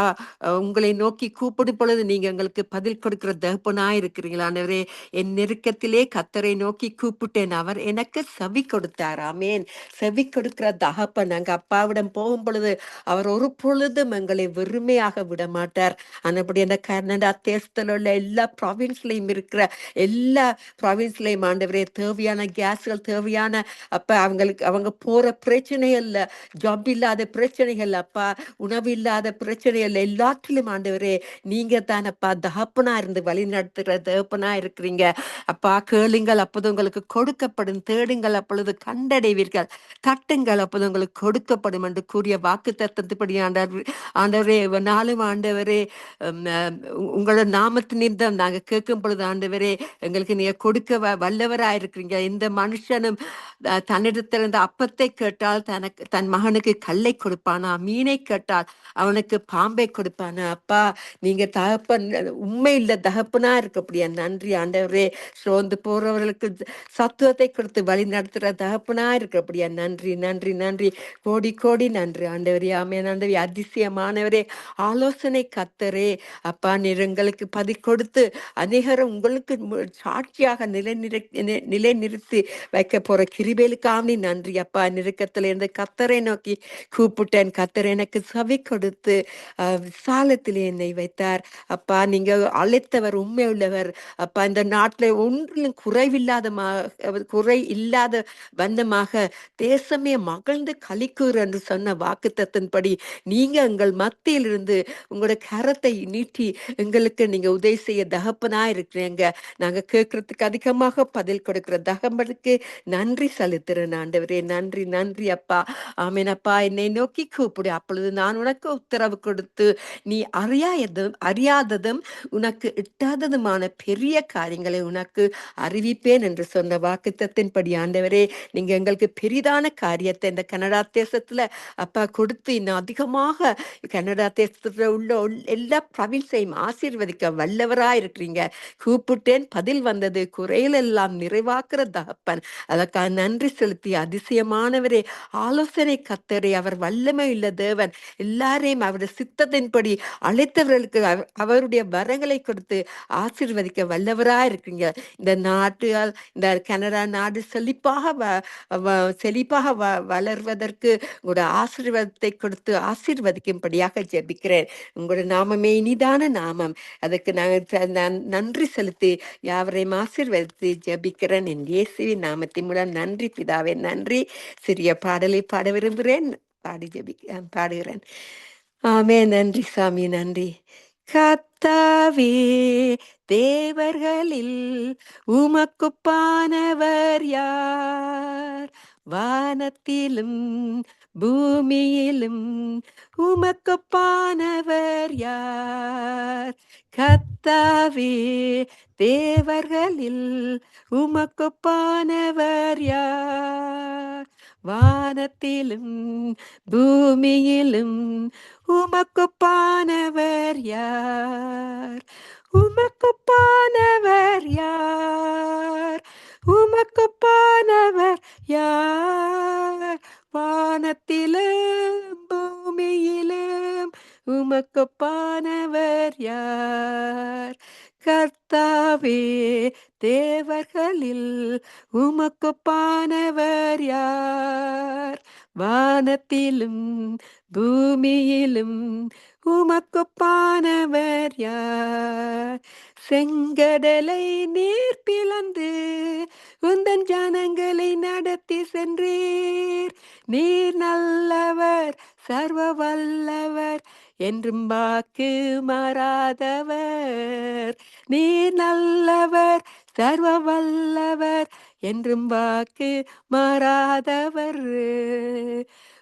உங்களை நோக்கி கூப்பிடும் பொழுது நீங்க எங்களுக்கு பதில் கொடுக்கிற தகப்பனா இருக்கிறீங்களா ஆண்டவரே. என் நெருக்கத்திலே கத்தரை நோக்கி கூப்பிட்டேன், அவர் எனக்கு செவி கொடுத்தார். ஆமேன். செவி கொடுக்கிற தகப்பன். நாங்க அப்பாவிடம் போகும் பொழுது அவர் ஒரு பொழுதும் எங்களை வெறுமையாக விட மாட்டார். ஆனபடி அந்த கனடா தேசத்துல உள்ள எல்லா ப்ராவின்ஸ்லயும் இருக்கிற எல்லா ப்ராவின்ஸ்லயும் ஆண்டவரே தேவையான கேஸ்கள் தேவையான அப்ப அவங்க போற பிரச்சனைகள்ல ஜாப் இல்லாத பிரச்சனைகள் அப்பா, உணவு இல்லாத பிரச்சனைகள் எல்லாத்திலும் ஆண்டவரே நீங்க தானப்பா தகப்பனா இருந்து வழி நடத்துகிற தகப்பனா இருக்கிறீங்க அப்பா. கேளுங்கள் அப்போது உங்களுக்கு கொடுக்கப்படும், தேடுங்கள் அப்பொழுது கண்டடைவீர்கள், தட்டுங்கள் அப்போது உங்களுக்கு கொடுக்கப்படும் என்று கூறிய வாக்கு தத்தத்துப்படி ஆண்டவரே நாளும் ஆண்டவரே உங்களோட நாமத்து நிமித்தம் நாங்க கேட்கும் பொழுது ஆண்டவரே எங்களுக்கு நீங்க கொடுக்க வல்லவரா இருக்கிறீங்க. எந்த மனுஷனும் தன்னிடத்திலிருந்த அப்பத்தை கேட்டால் தனக்கு தன் மகனுக்கு கல்லை கொடுப்பானா, மீனை கேட்டால் அவனுக்கு பாம்பை கொடுப்பானா. அப்பா நீங்க தகப்பன் உண்மை இல்ல தகப்பனா இருக்கப்படியா நன்றி ஆண்டவரே. சோர்ந்து போறவர்களுக்கு சத்துவத்தை கொடுத்து வழி நடத்துற தகப்பனா இருக்கப்படியா நன்றி நன்றி நன்றி, கோடி கோடி நன்றி ஆண்டவரே. ஆமே ஆண்டவரே, அதிசயமானவரே, ஆலோசனை கத்தரே அப்பா. நிறங்களுக்கு பதி கொடுத்து அநேகரும் உங்களுக்கு சாட்சியாக நிலை நிறுத்தி வைக்க போற கிருபைகளுக்காக நன்றி அப்பா. நெருக்கத்துல இருந்து கத்தரை நோக்கி கூப்பிட்டேன், கத்தர் எனக்கு செவி கொடுத்து விசாலத்திலே என்னை வைத்தார் அப்பா. நீங்க அழைத்தவர் உண்மை உள்ளவர் அப்பா. இந்த நாட்டில் ஒன்றிலும் குறை இல்லாத வண்ணமாக தேசமே மகிழ்ந்து கலிக்கூர் என்று சொன்ன வாக்குத்தத்தின்படி நீங்க எங்கள் மத்தியில் இருந்து உங்களோட கரத்தை நீட்டி எங்களுக்கு நீங்க உதவி செய்ய தகப்பனா இருக்கிறீங்க. நாங்க கேட்கறதுக்கு அதிகமாக பதில் கொடுக்கிற தகப்பனுக்கு நன்றி செலுத்துறேன் ஆண்டவரே. நன்றி நன்றி அப்பா. ஆமேன் அப்பா. என்னை நோக்கி கூப்பிடு, அப்பொழுது நான் உனக்கு உத்தரவு கொடுத்து நீ அறியாததும் உனக்கு எட்டாததுமான பெரிய காரியங்களை உனக்கு அறிவிப்பேன் என்று சொன்ன வாக்குத்தத்தின்படி ஆண்டவரே நீங்க எங்களுக்கு பெரிதான காரியத்தை இந்த கனடா தேசத்துல அப்பா கொடுத்து இன்னும் அதிகமாக கனடா தேசத்துல உள்ள எல்லா ப்ராவின்ஸையும் ஆசீர்வதிக்க வல்லவரா இருக்கிறீங்க. கூப்பிட்டேன், பதில் வந்தது, குறையில் எல்லாம் நிறைவாக்குற தகப்பன். அதற்காக நன்றி செலுத்தி அதிசயமானவரே, ஆலோசனை கத்தரே, அவர் வல்லமை உள்ள தேவன், எல்லாரையும் அவருடைய சித்தத்தின்படி அழைத்தவர்களுக்கு அவருடைய வரங்களை கொடுத்து ஆசீர்வதிக்க வல்லவரா இருக்கீங்க. இந்த நாட்டால் இந்த கனடா நாடு செழிப்பாக வளர்வதற்கு உங்களோட ஆசீர்வாதத்தை கொடுத்து ஆசீர்வதிக்கும்படியாக ஜெபிக்கிறேன். உங்களோட நாமமே இனிதான நாமம். அதுக்கு நான் நன்றி செலுத்தி யாவரையும் ஆசீர்வதித்து ஜெபிக்கிறேன் என் இயேசுவின் நாமத்தின் மூலம். நன்றி பிதாவே, நன்றி. சிறிய பாடலை பாட விரும்புகிறேன், பாடுகிறேன். ஆமே. நன்றி சாமி, நன்றி. கர்த்தாவே, தேவர்களில் உமக்குப்பானவர் யார்? வானத்திலும் பூமியிலும் உமக்குப்பானவர் யார்? கர்த்தாவே, தேவர்களில் உமக்குப்பானவர் யார்? வானத்திலும் பூமியிலும் உமக்குப்பானவர் யார்? உமக்குப்பானவர் யார்? உமக்குப்பானவர் யார்? வானத்திலும் பூமியிலும் உமக்குப்பானவர் யார்? கர்த்தாவே, தேவர்களில் உமக்குப்பானவர் யார்? வானத்திலும் பூமியிலும் உமக்குப்பானவர் யார்? செங்கடலை நீர் பிளந்து உந்தன் ஜனங்களை நடத்தி சென்றீர். நீர் நல்லவர், சர்வ வல்லவர், என்றும் வாக்கு மாறாதவர். நீர் நல்லவர், சர்வ வல்லவர், என்றும் வாக்கு மாறாதவர்.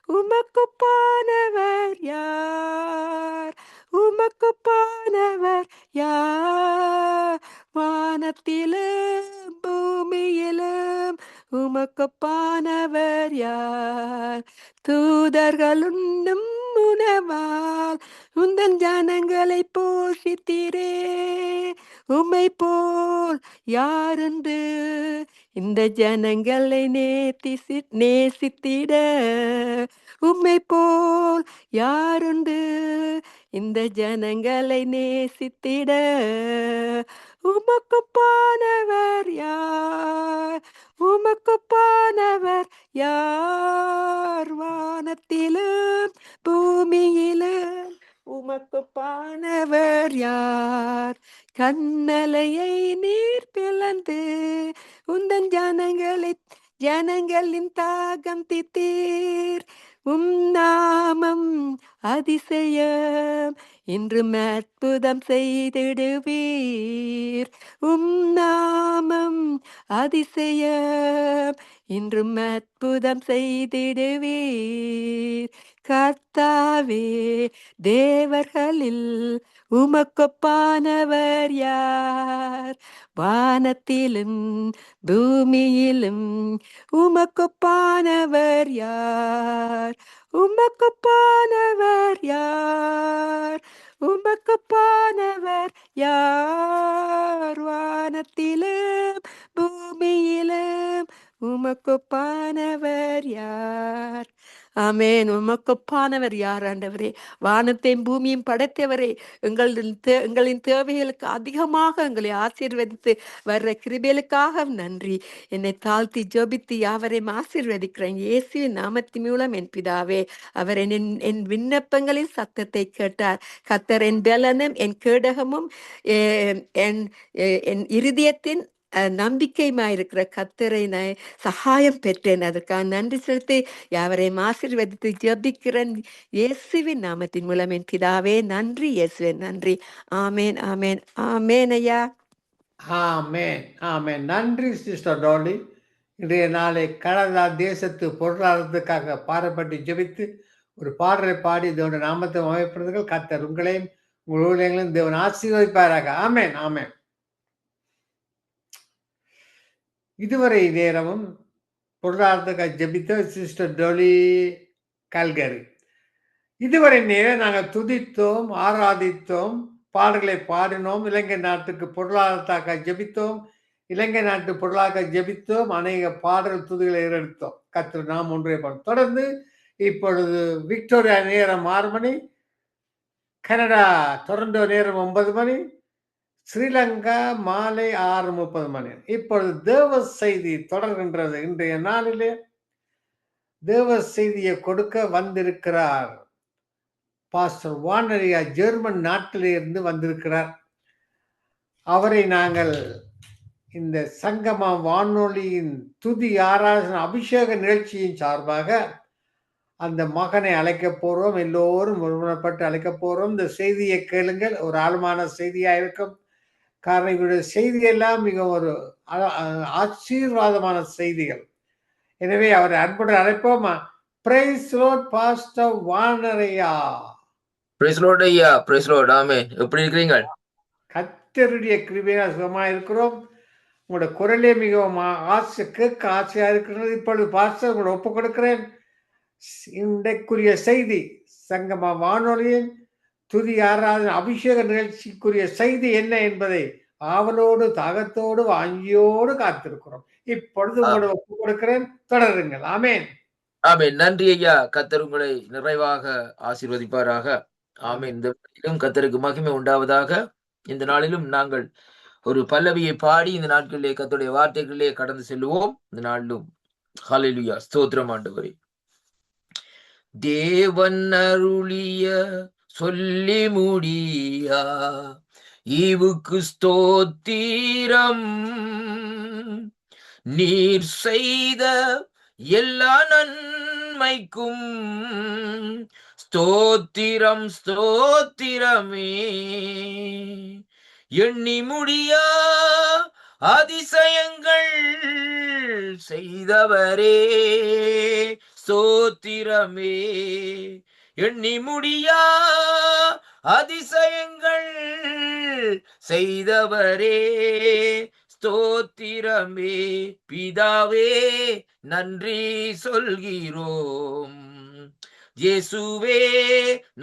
உமக்குப்பானவர் யார்? உமக்குப்பானவர் யார்? வானத்திலும் பூமியிலும் உமக்குப்பானவர் யார்? தூதர்கள் உண்ணும் உணவால் உந்தன் ஜனங்களை போஷித்தீரே. உம்மை போல் யாரென்று இந்த ஜனங்களை நேசித்திட உம்மை போல் யாருண்டு இந்த ஜனங்களை நேசித்திட உமக்குப்பானவர் யார் உமக்குப்பானவர் யார் வானத்திலும் பூமியிலும் உமக்குப்பானவர் யார் கண்ணலையை நீர் பிளந்து உந்தன் ஜனங்களின் தாகம் தித்தீர் நாமம் அதிசயம் இன்றும் அற்புதம் செய்திடுவீர் நாமம் அதிசயம் இன்றும் அற்புதம் செய்திடுவீர் கர்த்தாவே தேவர்களில் உமக்கொப்பானவர் யார் வானத்திலும் பூமியிலும் உமக்கொப்பானவர் யார் உமக்கொப்பானவர் யார் உமக்கொப்பானவர் யார் வானத்திலும் பூமியிலும் உமக்கொப்பானவர் யார் ஆமென். உமக்கொப்பானவர் யார் ஆண்டவரே? வானத்தையும் பூமியும் படைத்தவரே, எங்களின் தேவைகளுக்கு அதிகமாக எங்களை ஆசீர்வதித்து வர்ற கிருபைகளுக்காக நன்றி. என்னை தாழ்த்தி ஜெபித்து யாவரையும் ஆசீர்வதிக்கிறேன் இயேசுவின் நாமத்தின் மூலம் என் பிதாவே. அவர் என் விண்ணப்பங்களின் சத்தத்தை கேட்டார். கர்த்தர் என் பலனும் என் கேடகமும் என் இருதயத்தின் நம்பிக்கையுமாயிருக்கிற கர்த்தரை நான் சகாயம் பெற்றேன். அதற்காக நன்றி செலுத்தி யாவரையும் ஆசீர்வதித்து ஜெபிக்கிறேன் இயேசுவின் நாமத்தின் மூலம் என் பிதாவே. நன்றி இயேசுவே, நன்றி. ஆமேன் ஆமேன் ஆமேன் ஐயா. ஆமேன் ஆமேன். நன்றி சிஸ்டர் டோலி. இன்றைய நாளை கனடா தேசத்து பொருளாதாரத்துக்காக பாரப்பட்டு ஜெபித்து ஒரு பாடலை பாடி தேவனுடைய நாமத்தை அமைப்படுறதுகள் கர்த்தர் உங்களையும் உங்கள் ஊழியங்களையும் தேவன் ஆசீர்வதிப்பாராக. ஆமேன் ஆமேன். இதுவரை நேரமும் பொருளாதாரத்துக்காக ஜெபித்த சிஸ்டர் டோலி கல்கரி. இதுவரை நேரம் நாங்கள் துதித்தோம், ஆராதித்தோம், பாடல்களை பாடினோம், இலங்கை நாட்டுக்கு பொருளாதாரத்துக்காக ஜெபித்தோம், இலங்கை நாட்டு பொருளாதார ஜெபித்தோம், அநேக பாடல் துதிகளை எடுத்தோம். கர்த்தர் நாம் ஒன்றே பாடும். தொடர்ந்து இப்பொழுது விக்டோரியா நேரம் 6 மணி, கனடா டொரண்டோ நேரம் 9 மணி, ஸ்ரீலங்கா மாலை 6:30 மணி. இப்பொழுது தேவ செய்தி தொடர்கின்றது. இன்றைய நாளிலே தேவ செய்தியை கொடுக்க வந்திருக்கிறார் பாஸ்டர் வானரியா, ஜெர்மன் நாட்டிலே இருந்து வந்திருக்கிறார். அவரை நாங்கள் இந்த சங்கம வானொலியின் துதி ஆராதனை அபிஷேக நிகழ்ச்சியின் சார்பாக அந்த மகனை அழைக்க போறோம். எல்லோரும் ஒருமனப்பட்டு அழைக்க போறோம். இந்த செய்தியை கேளுங்கள். ஒரு ஆழமான செய்தியா இருக்கும். காரணம் இவருடைய செய்தியெல்லாம் மிக ஒரு ஆசீர்வாதமான செய்திகள். எனவே அவரை அன்புடன் அழைப்போமா. Praise lord pastor Vanaraiah. Praise lord ஐயா. Praise lord. ஆமென். எப்படி இருக்கீங்க? கர்த்தருடைய கிருபையால் சுகமா இருக்கிறோம். உங்களோட குரலே மிகவும் கேட்க ஆசையா இருக்கிறது. இப்பொழுது பாஸ்டர் உங்களை ஒப்புக் கொடுக்கிறேன். இன்றைக்குரிய செய்தி சங்கம வானொலியின் துதி ஆராதனை அபிஷேக நிகழ்ச்சிக்குரிய செய்தி என்ன என்பதை ஆவலோடு தாகத்தோடு வாங்கியோடு காத்திருக்கிறோம். இப்பொழுது உங்களை ஒப்புக் கொடுக்கிறேன். தொடருங்கள். ஆமேன் ஆமேன். நன்றி ஐயா. கர்த்தர் உங்களை நிறைவாக ஆசீர்வதிப்பாராக. ஆமேன். இந்த நாளிலும் கர்த்தருக்கு மகிமை உண்டாவதாக. இந்த நாளிலும் நாங்கள் ஒரு பல்லவியை பாடி இந்த நாட்களிலே கர்த்தருடைய வார்த்தைகளிலே கடந்து செல்லுவோம். இந்த நாளிலும் ஹல்லேலூயா. ஸ்தோத்திரம் ஆண்டவரே. தேவன் அருளிய சொல்லி முடியா ஈவுக்கு ஸ்தோத்திரம். நீர் செய்த எல்லா நன்மைக்கும் ஸ்தோத்திரம் ஸ்தோத்திரமே. எண்ணி முடியா அதிசயங்கள் செய்தவரே ஸ்தோத்திரமே. எண்ணி முடியா அதிசயங்கள் செய்தவரே ஸ்தோத்திரமே. பிதாவே நன்றி சொல்கிறோம், இயேசுவே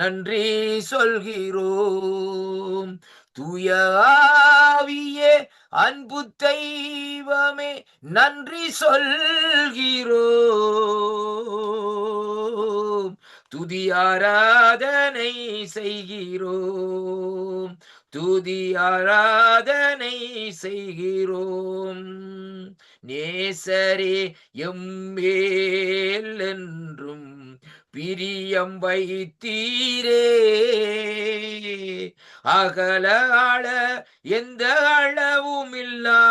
நன்றி சொல்கிறோம். தூய ஆவியே அன்பு தெய்வமே நன்றி சொல்கிறோம், துதி ஆராதனை செய்கிறோம், துதி ஆராதனை செய்கிறோம். நேசரே எம்மேல் என்றும் பிரியம் வைத்தீரே, அகல ஆள எந்த அளவும் இல்லா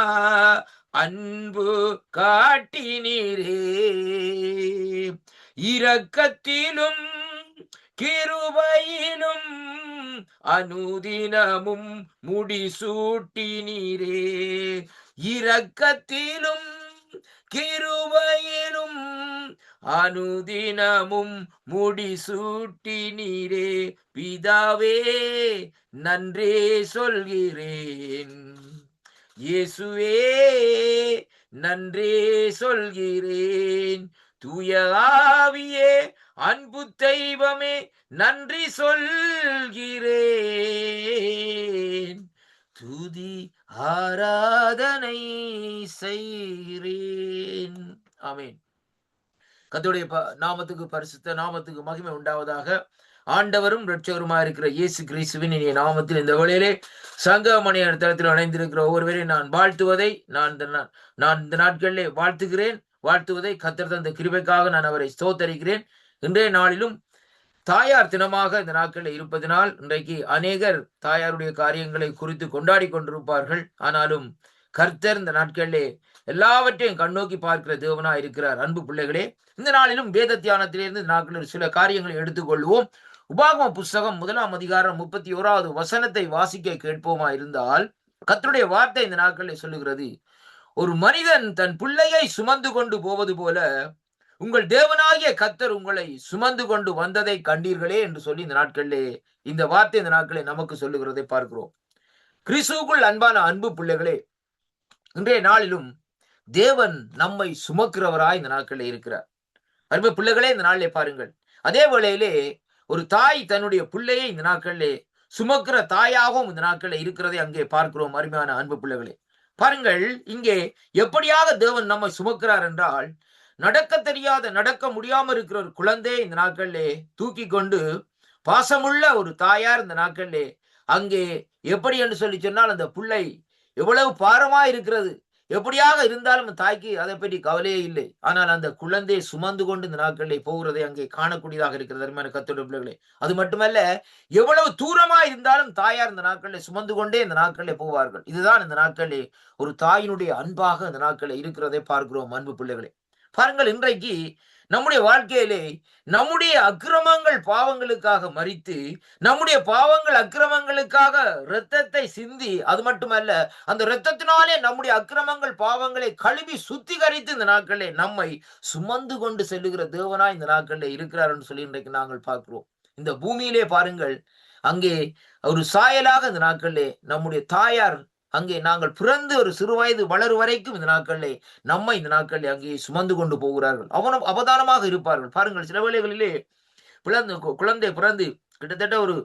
அன்பு காட்டினீரே, இரக்கத்திலும் கிருபையிலும் அனுதினமும் முடிசூட்டினீரே, இரக்கத்திலும் கிருபையிலும் அனுதினமும் முடிசூட்டினீரே. பிதாவே நன்றே சொல்கிறேன், இயேசுவே நன்றே சொல்கிறேன், தூய ஆவியே அன்பு தெய்வமே நன்றி சொல்கிறேன், துதி ஆராதனை செய்கிறேன். ஆமென். கர்த்தருடைய நாமத்துக்கு, பரிசுத்த நாமத்துக்கு மகிமை உண்டாவதாக. ஆண்டவரும் இரட்சகருமா இருக்கிற இயேசு கிறிஸ்துவின் இனிய நாமத்தில் இந்த வேளையிலே சங்கமணி தளத்தில் அடைந்திருக்கிற ஒவ்வொருவரையும் நான் வாழ்த்துவதை நான் இந்த நாட்களிலே வாழ்த்துவதை கர்த்தர் தந்த கிருபைக்காக நான் அவரை ஸ்தோத்தரிக்கிறேன். இன்றைய நாளிலும் தாயார் தினமாக இந்த நாட்களில் இருப்பதனால் இன்றைக்கு அநேகர் தாயாருடைய காரியங்களை குறித்து கொண்டாடி கொண்டிருப்பார்கள். ஆனாலும் கர்த்தர் இந்த நாட்களிலே எல்லாவற்றையும் கண்ணோக்கி பார்க்கிற தேவனா இருக்கிறார். அன்பு பிள்ளைகளே, இந்த நாளிலும் வேத தியானத்திலிருந்து நாட்களில் சில காரியங்களை எடுத்துக்கொள்வோம். உபாகம புஸ்தகம் 1 அதிகாரம் 31வது வசனத்தை வாசிக்க கேட்போமா இருந்தால், கர்த்தருடைய வார்த்தை இந்த நாட்களில் சொல்லுகிறது, ஒரு மனிதன் தன் பிள்ளையை சுமந்து கொண்டு போவது போல உங்கள் தேவனாகிய கர்த்தர் உங்களை சுமந்து கொண்டு வந்ததை கண்டீர்களே என்று சொல்லி இந்த நாட்களிலே இந்த வார்த்தை இந்த நாட்களில் நமக்கு சொல்லுகிறதை பார்க்கிறோம். கிறிஸ்துவுக்குள் அன்பான அன்பு பிள்ளைகளே, இன்றைய நாளிலும் தேவன் நம்மை சுமக்கிறவராய் இந்த நாட்களில் இருக்கிறார். அன்பு பிள்ளைகளே, இந்த நாளிலே பாருங்கள், அதே வேளையிலே ஒரு தாய் தன்னுடைய பிள்ளையை இந்த நாட்களிலே சுமக்கிற தாயாகவும் இந்த நாட்களில் இருக்கிறதை அங்கே பார்க்கிறோம். அருமையான அன்பு பிள்ளைகளே, பாருங்கள், இங்கே எப்படியாக தேவன் நம்மை சுமக்கிறார் என்றால், நடக்க தெரியாத, நடக்க முடியாம இருக்கிற ஒரு குழந்தையை இந்த நாட்களிலே தூக்கி கொண்டு பாசமுள்ள ஒரு தாயார் இந்த நாட்களிலே அங்கே எப்படி என்று சொல்லி சொன்னால், அந்த பிள்ளை எவ்வளவு பாரமா இருக்கிறது, எப்படியாக இருந்தாலும் தாய்க்கு அதை பற்றி கவலையே இல்லை. ஆனால் அந்த குழந்தையை சுமந்து கொண்டு இந்த நாட்களிலே போகிறதை அங்கே காணக்கூடியதாக இருக்கிறது. அருமையான கர்த்தருடைய பிள்ளைகளே, அது மட்டுமல்ல, எவ்வளவு தூரமா இருந்தாலும் தாயார் இந்த நாட்களிலே சுமந்து கொண்டே இந்த நாட்களிலே போவார்கள். இதுதான் இந்த நாட்களிலே ஒரு தாயினுடைய அன்பாக இந்த நாட்களிலே இருக்கிறதை பார்க்கிறோம். அன்பு பிள்ளைகளே, பாருங்கள், இன்றைக்கு நம்முடைய வாழ்க்கையிலே நம்முடைய அக்கிரமங்கள் பாவங்களுக்காக மரித்து, நம்முடைய பாவங்கள் அக்கிரமங்களுக்காக இரத்தத்தை சிந்தி, அது மட்டுமல்ல, அந்த இரத்தத்தினாலே நம்முடைய அக்கிரமங்கள் பாவங்களை கழுவி சுத்திகரித்து இந்த நாட்களிலே நம்மை சுமந்து கொண்டு செல்லுகிற தேவனா இந்த நாட்களிலே இருக்கிறார் என்று சொல்லி இன்றைக்கு நாங்கள் பார்க்கிறோம். இந்த பூமியிலே பாருங்கள், அங்கே ஒரு சாயலாக இந்த நாட்களிலே நம்முடைய தாயார் அங்கே நாங்கள் பிறந்து ஒரு சிறு வயது வளரும் வரைக்கும் இந்த நாட்களிலே நம்மை இந்த நாட்களிலே அங்கே சுமந்து கொண்டு போகிறார்கள். அவதானமாக இருப்பார்கள். பாருங்கள், சில வேளைகளிலே குழந்தை பிறந்து கிட்டத்தட்ட ஒரு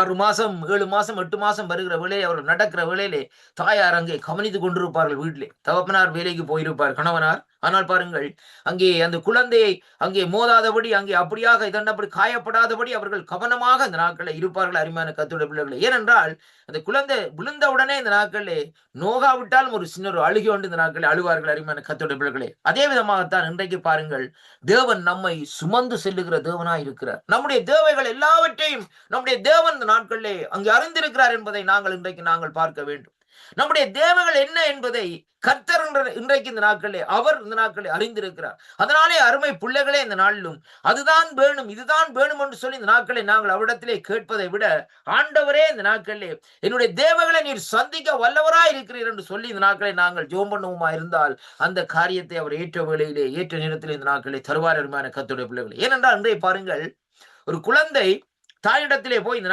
6 மாசம் 7 மாசம் 8 மாசம் வருகிற வேளையை அவர்கள் நடக்கிற வேளையிலே தாயார் அங்கே கவனித்துக் கொண்டிருப்பார்கள். வீட்டிலே தகப்பனார் வேலைக்கு போயிருப்பார், கணவனார். ஆனால் பாருங்கள், அங்கே அந்த குழந்தையை அங்கே மோதாதபடி, அங்கே அப்படியாக இதன்னபடி காயப்படாதபடி அவர்கள் கவனமாக இந்த நாட்களில் இருப்பார்கள். அருமையான கர்த்தருடைய பிள்ளைகளை, ஏனென்றால் அந்த குழந்தை விழுந்த உடனே இந்த நாட்களிலே நோகாவிட்டாலும் ஒரு சின்ன ஒரு அழுகி கொண்டு இந்த நாட்களில் அழுவார்கள். அருமையான கர்த்தருடைய பிள்ளைகளே, அதே விதமாகத்தான் இன்றைக்கு பாருங்கள், தேவன் நம்மை சுமந்து செல்லுகிற தேவனாய் இருக்கிறார். நம்முடைய தேவைகள் எல்லாவற்றையும் நம்முடைய தேவன் இந்த நாட்களிலே அங்கே அறிந்திருக்கிறார் என்பதை நாங்கள் பார்க்க வேண்டும். நம்முடைய தேவைகள் என்ன என்பதை கர்த்தர் இன்றைக்கு இந்த நாட்களே அவர் இந்த நாட்களை அறிந்திருக்கிறார். அதனாலே அருமை பிள்ளைகளே, இந்த நாளிலும் அதுதான் வேணும், இதுதான் வேணும் என்று சொல்லி இந்த நாட்களை நாங்கள் அவரிடத்திலே கேட்பதை விட, ஆண்டவரே இந்த நாட்களிலே என்னுடைய தேவைகளை நீர் சந்திக்க வல்லவராய் இருக்கிறீர் என்று சொல்லி இந்த நாட்களை நாங்கள் ஜெபம் பண்ணுவோமா இருந்தால், அந்த காரியத்தை அவர் ஏற்ற வேளையிலே ஏற்ற நேரத்திலே இந்த நாட்களை தருவார். அருமையான கர்த்தருடைய பிள்ளைகளே, ஏனென்றால் இன்றைய பாருங்கள், ஒரு குழந்தை தாயிடத்திலே போய் இந்த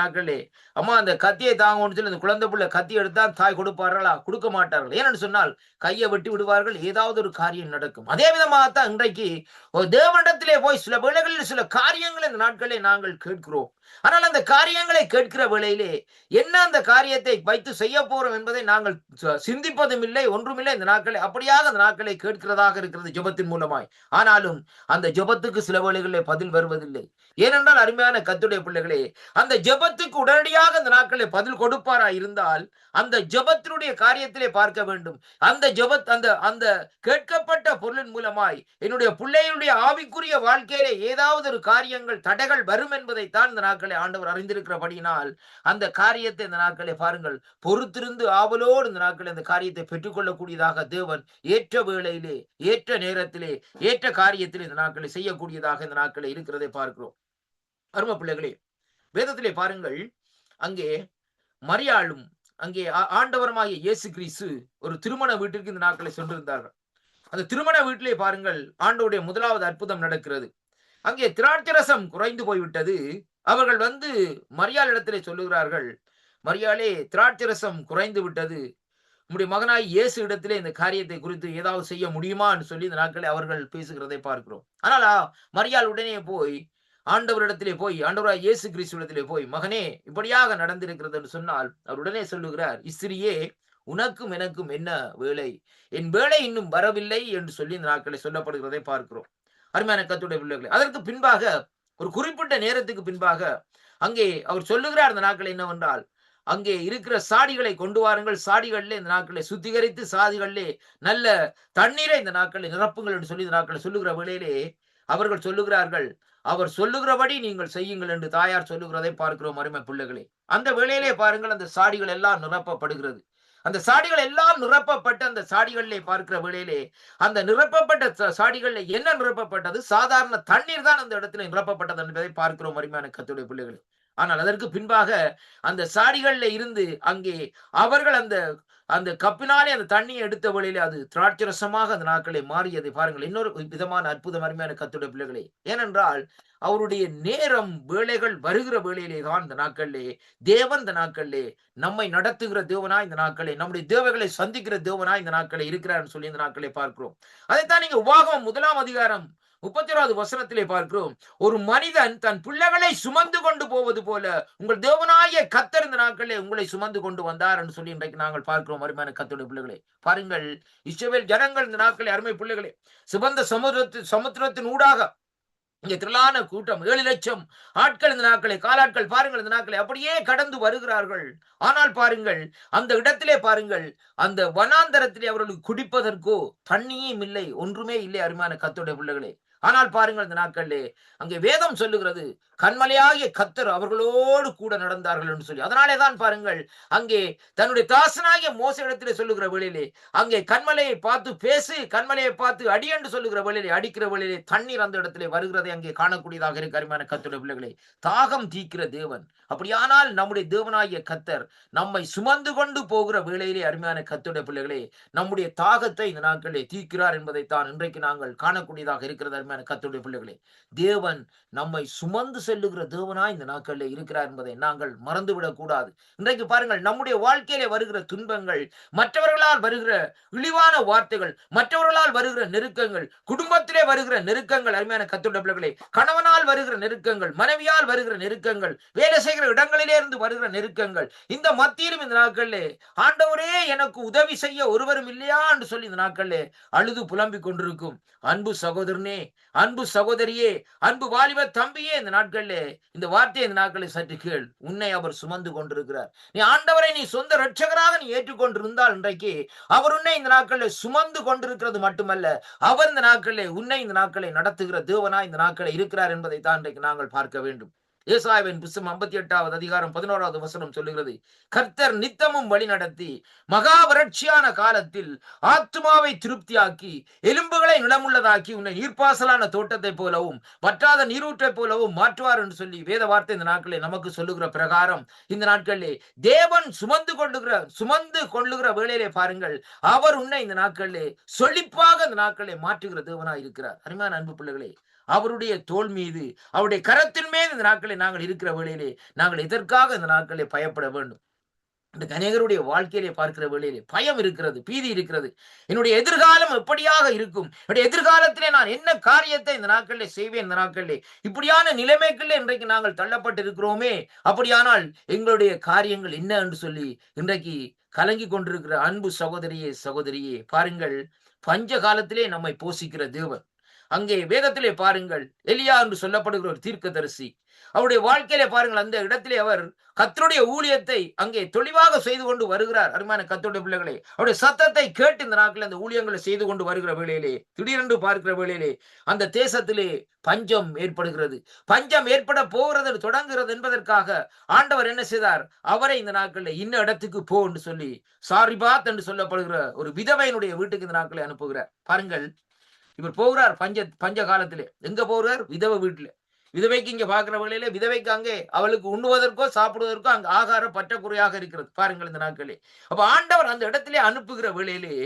நாட்களே அம்மா அந்த கத்தியை தாங்கன்னு சொல்லி அந்த குழந்தை பிள்ளை கத்தி எடுத்தா தாய் கொடுப்பார்களா? கொடுக்க மாட்டார்கள். ஏன்னு சொன்னால் கையை வெட்டி விடுவார்கள், ஏதாவது ஒரு காரியம் நடக்கும். அதே விதமாகத்தான் இன்றைக்கு ஒரு தேவனிடத்திலே போய் சில வேளைகளில் சில காரியங்களை இந்த நாட்களே நாங்கள் கேட்கிறோம். ஆனால் அந்த காரியங்களை கேட்கிற வேளையிலே என்ன அந்த காரியத்தை வைத்து செய்ய போறோம் என்பதை நாங்கள் சிந்திப்பதும் இல்லை, ஒன்றுமில்லை. இந்த நாட்களை அப்படியாக அந்த நாட்களை கேட்கிறதாக இருக்கிறது ஜெபத்தின் மூலமாய். ஆனாலும் அந்த ஜெபத்துக்கு சில வேளைகளிலே பதில் வருவதில்லை. ஏனென்றால் அருமையான கர்த்தருடைய பிள்ளைகளே, அந்த ஜெபத்துக்கு உடனடியாக அந்த நாட்களை பதில் கொடுப்பாரா இருந்தால் அந்த ஜெபத்தினுடைய காரியத்திலே பார்க்க வேண்டும். அந்த அந்த கேட்கப்பட்ட பொருளின் மூலமாய் என்னுடைய பிள்ளைகளுடைய ஆவிக்குரிய வாழ்க்கையிலே ஏதாவது ஒரு காரியங்கள் தடைகள் வரும் என்பதைத்தான் இந்த நாட்களை ஆண்டவர் அறிந்திருக்கிறபடியினால் அந்த காரியத்தை இந்த நாட்களை பாருங்கள், பொறுத்திருந்து ஆவலோடு இந்த நாட்களை அந்த காரியத்தை பெற்றுக்கொள்ளக்கூடியதாக தேவன் ஏற்ற வேளையிலே, ஏற்ற நேரத்திலே, ஏற்ற காரியத்திலே இந்த நாட்களை செய்யக்கூடியதாக இந்த நாட்களை இருக்கிறதை பார்க்கிறோம். அருமை பிள்ளைகளே, வேதத்திலே பாருங்கள், அங்கே மரியாளும் அங்கே ஆண்டவருமாகிய இயேசு கிறிஸ்து ஒரு திருமண வீட்டிற்கு இந்த நாட்களை சென்றிருந்தார்கள். அந்த திருமண வீட்டிலே பாருங்கள், ஆண்டவருடைய முதலாவது அற்புதம் நடக்கிறது. அங்கே திராட்சரசம் குறைந்து போய்விட்டது. அவர்கள் வந்து மரியாள் இடத்திலே சொல்லுகிறார்கள், மரியாளே, திராட்சரசம் குறைந்து விட்டது, உம்முடைய மகனாய் இயேசு இடத்திலே இந்த காரியத்தை குறித்து ஏதாவது செய்ய முடியுமா என்று சொல்லி இந்த நாட்களை அவர்கள் பேசுகிறதை பார்க்கிறோம். ஆனால் மரியாள் உடனே போய் ஆண்டவரிடத்திலே போய், ஆண்டவராய் இயேசு கிறிஸ்துவிடத்திலே போய், மகனே, இப்படியாக நடந்திருக்கிறது என்று சொன்னால் அவர் உடனே சொல்லுகிறார், இஸ்திரியே, உனக்கும் எனக்கும் என்ன வேலை? என் வேலை இன்னும் வரவில்லை என்று சொல்லி இந்த நாட்களை சொல்லப்படுகிறதை பார்க்கிறோம். அருமையான கர்த்தருடைய பிள்ளைகளே, அதற்கு பின்பாக ஒரு குறிப்பிட்ட நேரத்துக்கு பின்பாக அங்கே அவர் சொல்லுகிறார் இந்த நாட்கள் என்னவென்றால், அங்கே இருக்கிற சாடிகளை கொண்டு வாருங்கள், சாடிகளிலே இந்த நாட்களை சுத்திகரித்து சாதிகளிலே நல்ல தண்ணீரை இந்த நாட்களை நிரப்புங்கள் என்று சொல்லி இந்த நாட்களை சொல்லுகிற வேளையிலே அவர்கள் சொல்லுகிறார்கள், அவர் சொல்லுகிறபடி நீங்கள் செய்யுங்கள் என்று தாயார் சொல்லுகிறதை பார்க்கிறோம். அருமை பிள்ளைகளே, அந்த வேளையிலே பாருங்கள், அந்த சாடிகள் எல்லாம் நிரப்பப்படுகிறது. அந்த சாடிகள் எல்லாம் நிரப்பப்பட்ட அந்த சாடிகளிலே பார்க்கிற வேளையிலே அந்த நிரப்பப்பட்ட சாடிகளில் என்ன நிரப்பப்பட்டது? சாதாரண தண்ணீர் தான் அந்த இடத்துல நிரப்பப்பட்டது என்பதை பார்க்கிறோம். அருமையான கர்த்தருடைய பிள்ளைகளே, ஆனால் அதற்கு பின்பாக அந்த சாடிகள்ல இருந்து அங்கே அவர்கள் அந்த அந்த கப்பினாலே அந்த தண்ணியை எடுத்த வழியிலே அது திராட்சரசமாக அந்த நாட்களை மாறியதை பாருங்கள். இன்னொரு விதமான அற்புதம் அருமையான கர்த்தருடைய பிள்ளைகளே, ஏனென்றால் அவருடைய நேரம் வேளைகள் வருகிற வேளையிலே தான் இந்த நாட்களிலே தேவன் இந்த நாட்களிலே நம்மை நடத்துகிற தேவனாய் இந்த நாட்களை, நம்முடைய தேவைகளை சந்திக்கிற தேவனாய் இந்த நாட்களை இருக்கிறார் சொல்லி இந்த நாட்களை பார்க்கிறோம். அதைத்தான் நீங்க உபாகமம் 1 அதிகாரம் 31வது வசனத்திலே பார்க்கிறோம். ஒரு மனிதன் தன் பிள்ளைகளை சுமந்து கொண்டு போவது போல உங்கள் தேவனாய கர்த்தர் இந்த நாட்களே உங்களை சுமந்து கொண்டு வந்தார் என்று சொல்லி இன்றைக்கு நாங்கள் பார்க்கிறோம். அருமையான கர்த்தருடைய பிள்ளைகளே, பாருங்கள், இஸ்ரவேல் ஜனங்கள் இந்த நாட்களே, அருமை பிள்ளைகளே, சிவந்த சமுத்திரத்தின் ஊடாக இங்க திரளான கூட்டம் 7 லட்சம் ஆட்கள் இந்த நாட்களை, காலாட்கள் பாருங்கள், இந்த நாட்களை அப்படியே கடந்து வருகிறார்கள். ஆனால் பாருங்கள், அந்த இடத்திலே பாருங்கள், அந்த வனாந்தரத்திலே அவர்களுக்கு குடிப்பதற்கோ தண்ணியும் இல்லை, ஒன்றுமே இல்லை. அருமையான கர்த்தருடைய பிள்ளைகளே, ஆனால் பாருங்கள், இந்த நாட்களிலே அங்கே வேதம் சொல்லுகிறது, கண்மலையாகிய கர்த்தர் அவர்களோடு கூட நடந்தார்கள் என்று சொல்லி. அதனாலே தான் பாருங்கள், அங்கே தன்னுடைய தாசனாகிய மோசே இடத்திலே சொல்லுகிற வேளையிலே அங்கே கண்மலையை பார்த்து பேசு, கண்மலையை பார்த்து அடி என்று சொல்லுகிற வேளையிலே அடிக்கிற வேளையிலே தண்ணீர் அந்த இடத்திலே வருகிறதை அங்கே காணக்கூடியதாக இருக்கு. அருமையான கர்த்தருடைய பிள்ளைகளே, தாகம் தீக்கிற தேவன். அப்படியானால் நம்முடைய தேவனாகிய கர்த்தர் நம்மை சுமந்து கொண்டு போகிற வேளையிலே, அருமையான கர்த்தருடைய பிள்ளைகளே, நம்முடைய தாகத்தை இந்த நாட்களிலே தீர்க்கிறார் என்பதைத்தான் இன்றைக்கு நாங்கள் காணக்கூடியதாக இருக்கிறது. அருமையான கர்த்தருடைய பிள்ளைகளே, தேவன் நம்மை சுமந்து செல்லுகிற தேவனாய் இந்த நாட்களிலே இருக்கிறார் என்பதை நாங்கள் மறந்துவிடக் கூடாது. இன்றைக்கு பாருங்கள், நம்முடைய வாழ்க்கையிலே வருகிற துன்பங்கள், மற்றவர்களால் வருகிற இழிவான வார்த்தைகள், மற்றவர்களால் வருகிற நெருக்கங்கள், குடும்பத்திலே வருகிற நெருக்கங்கள், அருமையான கர்த்தருடைய பிள்ளைகளே, கணவனால் வருகிற நெருக்கங்கள், மனைவியால் வருகிற நெருக்கங்கள், வேலை செய்கிற இடங்களிலே இருந்து வருகிற நெருக்கங்கள், இந்த மத்தியிலும் இந்த நாட்களிலே ஆண்டவரே எனக்கு உதவி செய்ய ஒருவரும் இல்லையா என்று சொல்லி இந்த நாட்களிலே அழுது புலம்பிக் கொண்டிருக்கும் அன்பு சகோதரனே, அன்பு சகோதரியே, அன்பு வாலிப தம்பியே, இந்த நாட்களிலே இந்த வார்த்தையை இந்த நாட்களில் சற்று கேள். உன்னை அவர் சுமந்து கொண்டிருக்கிறார். நீ ஆண்டவரை நீ சொந்த இரட்சகராக நீ ஏற்றுக்கொண்டிருந்தால் இன்றைக்கு அவர் உன்னை இந்த நாட்களில் சுமந்து கொண்டிருக்கிறது மட்டுமல்ல, அவர் இந்த நாட்களிலே உன்னை இந்த நாட்களை நடத்துகிற தேவனா இந்த நாட்களை இருக்கிறார் என்பதை தான் இன்றைக்கு நாங்கள் பார்க்க வேண்டும். ஏசாயாவின் புத்தகம் 58வது அதிகாரம் 11வது வசனம் சொல்லுகிறது, கர்த்தர் நித்தமும் வழி நடத்தி மகா வறட்சியான காலத்தில் ஆத்துமாவை திருப்தியாக்கி எலும்புகளை நிலமுள்ளதாக்கி உன்னை நீர்ப்பாசலான தோட்டத்தை போலவும் வற்றாத நீரூற்றை போலவும் மாற்றுவார் என்று சொல்லி வேத வார்த்தை இந்த நாட்களில் நமக்கு சொல்லுகிற பிரகாரம் இந்த நாட்களிலே தேவன் சுமந்து கொள்ளுகிற வேளையிலே பாருங்கள், அவர் உன்னை இந்த நாட்களிலே செழிப்பாக இந்த நாட்களிலே மாற்றுகிற தேவனாய் இருக்கிறார். அருமையான அன்பு பிள்ளைகளே, அவருடைய தோள் மீது, அவருடைய கரத்தின் மீது இந்த நாட்களை நாங்கள் இருக்கிற வேளையிலே நாங்கள் எதற்காக இந்த நாட்களை பயப்பட வேண்டும்? இந்த அநேகருடைய வாழ்க்கையிலே பார்க்கிற வேளையிலே பயம் இருக்கிறது, பீதி இருக்கிறது. என்னுடைய எதிர்காலம் எப்படியாக இருக்கும்? என்னுடைய எதிர்காலத்திலே நான் என்ன காரியத்தை இந்த நாட்களிலே செய்வேன்? இந்த நாட்களிலே இப்படியான நிலைமைகளிலே இன்றைக்கு நாங்கள் தள்ளப்பட்டு இருக்கிறோமே, அப்படியானால் எங்களுடைய காரியங்கள் என்ன என்று சொல்லி இன்றைக்கு கலங்கி கொண்டிருக்கிற அன்பு சகோதரியே, சகோதரியே, பாருங்கள், பஞ்ச காலத்திலே நம்மை போஷிக்கிற தேவன். அங்கே வேதத்திலே பாருங்கள், எலியா என்று சொல்லப்படுகிற ஒரு தீர்க்கதரிசி, அவருடைய வாழ்க்கையிலே பாருங்கள், அந்த இடத்திலே அவர் கர்த்தருடைய ஊழியத்தை அங்கே தெளிவாக செய்து கொண்டு வருகிறார். அருமையான கர்த்தருடைய பிள்ளைகளே, அவருடைய சத்தத்தை கேட்டு இந்த நாட்களில் அந்த ஊழியங்களை செய்து கொண்டு வருகிற வேளையிலே, திடீரென்று பார்க்கிற வேளையிலே அந்த தேசத்திலே பஞ்சம் ஏற்படுகிறது. பஞ்சம் ஏற்பட போகிறது, தொடங்குகிறது என்பதற்காக ஆண்டவர் என்ன செய்தார்? அவரை இந்த நாட்களில் இன்ன இடத்துக்கு போ என்று சொல்லி சாரிபாத் என்று சொல்லப்படுகிற ஒரு விதவையினுடைய வீட்டுக்கு இந்த நாட்களை அனுப்புகிறார். பாருங்கள், இவர் போகிறார் பஞ்ச காலத்திலே. எங்க போகிறார்? விதவை வீட்டிலே. விதவைக்கு இங்க பார்க்கிற வேளையிலே விதவைக்கு அங்கே அவளுக்கு உண்ணுவதற்கோ சாப்பிடுவதற்கோ அங்க ஆகார பற்றாக்குறையாக இருக்கிறது. பாருங்கள் இந்த நாட்களே. அப்ப ஆண்டவர் அந்த இடத்திலே அனுப்புகிற வேளையிலே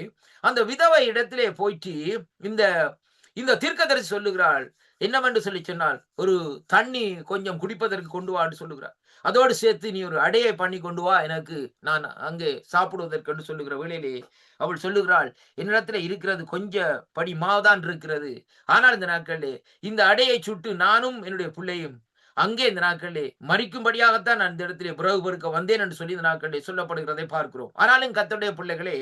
அந்த விதவை இடத்திலே போயிட்டு இந்த தீர்க்கதரிசி சொல்லுகிறாள், என்னவென்று சொல்லி சொன்னால், ஒரு தண்ணி கொஞ்சம் குடிப்பதற்கு கொண்டு வா என்று சொல்லுகிறார். அதோடு சேர்த்து நீ ஒரு அடையை பண்ணி கொண்டு வா, எனக்கு நான் அங்கே சாப்பிடுவதற்கு என்று சொல்லுகிற வேளையிலே அவள் சொல்லுகிறாள், என்னிடத்துல இருக்கிறது கொஞ்ச படி மாவுதான் இருக்கிறது. ஆனால் இந்த நாட்களிலே இந்த அடையை சுட்டு நானும் என்னுடைய பிள்ளையும் அங்கே இந்த நாட்களிலே மறிக்கும்படியாகத்தான் நான் இந்த இடத்திலே பிறகு பொறுக்க வந்தேன் என்று சொல்லி இந்த நாட்களிலே சொல்லப்படுகிறதை பார்க்கிறோம். ஆனாலும் கர்த்தருடைய பிள்ளைகளே,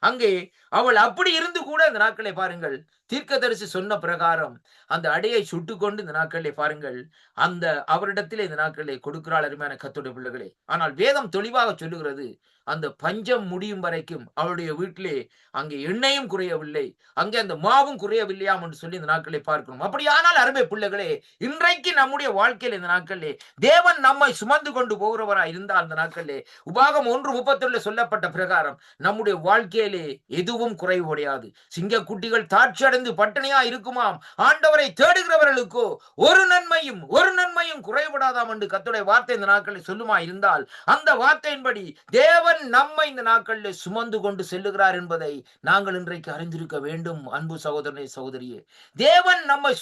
அங்கே அவள் அப்படி இருந்து கூட இந்த நாட்களை பாருங்கள், தீர்க்கதரிசி சொன்ன பிரகாரம் அந்த அடையை சுட்டு கொண்டு இந்த நாட்களிலே பாருங்கள் அந்த அவரிடத்திலே இந்த நாட்களிலே கொடுக்கிறாள். அருமையான கர்த்தருடைய பிள்ளைகளே, ஆனால் வேதம் தெளிவாக சொல்லுகிறது, அந்த பஞ்சம் முடியும் வரைக்கும் அவளுடைய வீட்டிலே அங்கே எண்ணெயும் குறையவில்லை, அங்கே அந்த மாவும் குறையவில்லையாம் என்று சொல்லி இந்த நாட்களை பார்க்கணும். அப்படியானால் அருமை பிள்ளைகளே, இன்றைக்கு நம்முடைய வாழ்க்கையில் இந்த நாட்களிலே தேவன் நம்மை சுமந்து கொண்டு போகிறவராய் இருந்தால் இந்த நாட்களிலே உபாகம் 1:37 சொல்லப்பட்ட பிரகாரம் நம்முடைய வாழ்க்கையிலே எதுவும் குறைவுடையாது. சிங்கக்குட்டிகள் தாட்சி அடைந்து பட்டினியா இருக்குமாம், ஆண்டவரை தேடுகிறவர்களுக்கோ ஒரு நன்மையும் குறைபடாதாம் என்று கர்த்தருடைய வார்த்தை இந்த நாட்களில் சொல்லுமா இருந்தால், அந்த வார்த்தையின்படி தேவன் நம்மை இந்த நாட்களில் சுமந்து கொண்டு செல்லுகிறார் என்பதை நாங்கள் இன்றைக்கு அறிந்திருக்க வேண்டும். அன்பு சகோதரனே, சகோதரியே, தேவன் நம்மை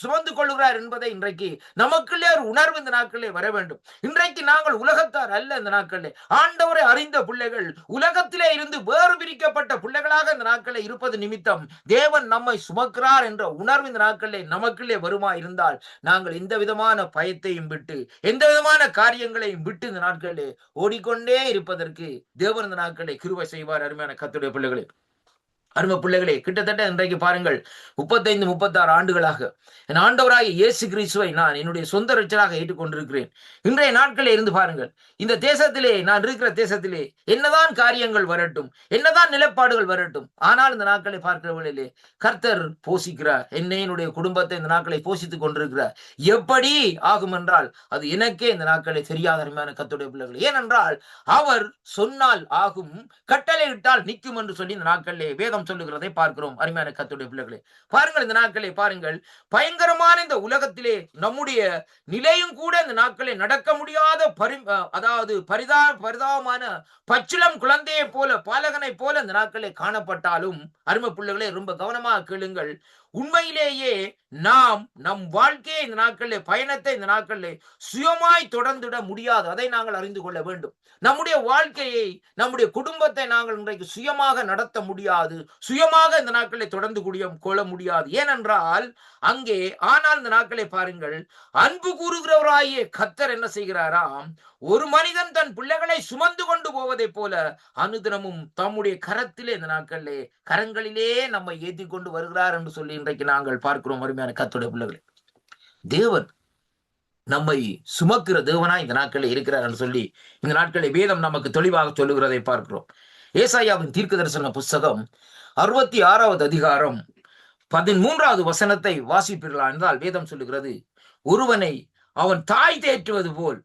சுமந்து கொள்ளுகிறார் என்பதை இன்றைக்கு நமக்குள்ளே ஒரு உணர்வு இந்த நாட்களிலே வர வேண்டும். இன்றைக்கு நாங்கள் உலகத்தார் அல்ல. இந்த நாட்களிலே ஆண்டவரை அறிந்த பிள்ளைகள், உலகத்திலே இருந்து வேறு பிரிக்கப்பட்ட பிள்ளைகளாக இந்த நாட்களில் இருப்பது நிமித்தம் தேவன் நம்மை சுமக்கிறார் என்ற உணர்வு இந்த நாட்களிலே நமக்குள்ளே வருமா இருந்தால், நாங்கள் எந்த விதமான பயத்தையும் விட்டு, எந்த விதமான காரியங்களையும் விட்டு இந்த நாட்களிலே ஓடிக்கொண்டே இருப்பதற்கு தேவன் இந்த நாட்களை கிருபை செய்வார். அருமையான கர்த்தருடைய பிள்ளைகளே, அருமை பிள்ளைகளே, கிட்டத்தட்ட இன்றைக்கு பாருங்கள் 35-36 ஆண்டுகளாக என் ஆண்டவராகிய இயேசு கிறிஸ்துவை நான் என்னுடைய சொந்த ரட்சகராக ஏற்றுக்கொண்டிருக்கிறேன். இன்றைய நாட்களில் இருந்து பாருங்கள், இந்த தேசத்திலே, நான் இருக்கிற தேசத்திலே என்னதான் காரியங்கள் வரட்டும், என்னதான் நிலைப்பாடுகள் வரட்டும், ஆனால் இந்த நாட்களை பார்க்கிற வேளையிலே கர்த்தர் போஷிக்கிறார். என்னுடைய குடும்பத்தை இந்த நாட்களை போஷித்துக் கொண்டிருக்கிறார். எப்படி ஆகும் என்றால் அது எனக்கே இந்த நாட்களை தெரியாத அருமையான கர்த்தருடைய பிள்ளைகள். ஏனென்றால் அவர் சொன்னால் ஆகும், கட்டளை இட்டால் நிற்கும் என்று சொல்லி இந்த நாட்களிலே வேதம் சொல்லுகிறதை பார்க்கிறோம். அருமையான கர்த்தருடைய பிள்ளைகளே, பாருங்கள், இந்த நாட்களை பாருங்கள், பயங்கரமான இந்த உலகத்திலே நம்முடைய நிலையும் கூட இந்த நாட்களை நடக்க முடியாத பரிதாபமான பச்சிளம் குழந்தையை போல, பாலகனை போல இந்த நாட்களை காணப்பட்டாலும், அருமை பிள்ளைகளே, ரொம்ப கவனமாக கேளுங்கள், உண்மையிலேயே நாம் நம் வாழ்க்கையை இந்த நாட்களிலே, பயணத்தை இந்த நாட்களிலே சுயமாய் தொடர்ந்துட முடியாது. அதை நாங்கள் அறிந்து கொள்ள வேண்டும். நம்முடைய வாழ்க்கையை, நம்முடைய குடும்பத்தை நாங்கள் இன்றைக்கு சுயமாக நடத்த முடியாது, சுயமாக இந்த நாட்களை தொடர்ந்து கொள்ள முடியாது. ஏனென்றால் அங்கே, ஆனால் இந்த நாட்களை பாருங்கள், அன்பு கூறுகிறவராகிய கர்த்தர் என்ன செய்கிறாராம், ஒரு மனிதன் தன் பிள்ளைகளை சுமந்து கொண்டு போவதை போல அனுதினமும் தம்முடைய கரத்திலே இந்த நாட்களிலே, கரங்களிலே நம்மை ஏற்றி கொண்டு வருகிறார் என்று சொல்லி இன்றைக்கு நாங்கள் பார்க்கிறோம். அருமையான கர்த்தருடைய பிள்ளைகளே, தேவன் நம்மை சுமக்கிற தேவனா இந்த நாட்களில் இருக்கிறார் என்று சொல்லி இந்த நாட்களை வேதம் நமக்கு தெளிவாக சொல்லுகிறதை பார்க்கிறோம். ஏசாயாவின் தீர்க்கதரிசன புஸ்தகம் 66வது அதிகாரம் 13வது வசனத்தை வாசிப்பீர்களா என்றால் வேதம் சொல்லுகிறது, ஒருவனை அவன் தாய் தேற்றுவது போல்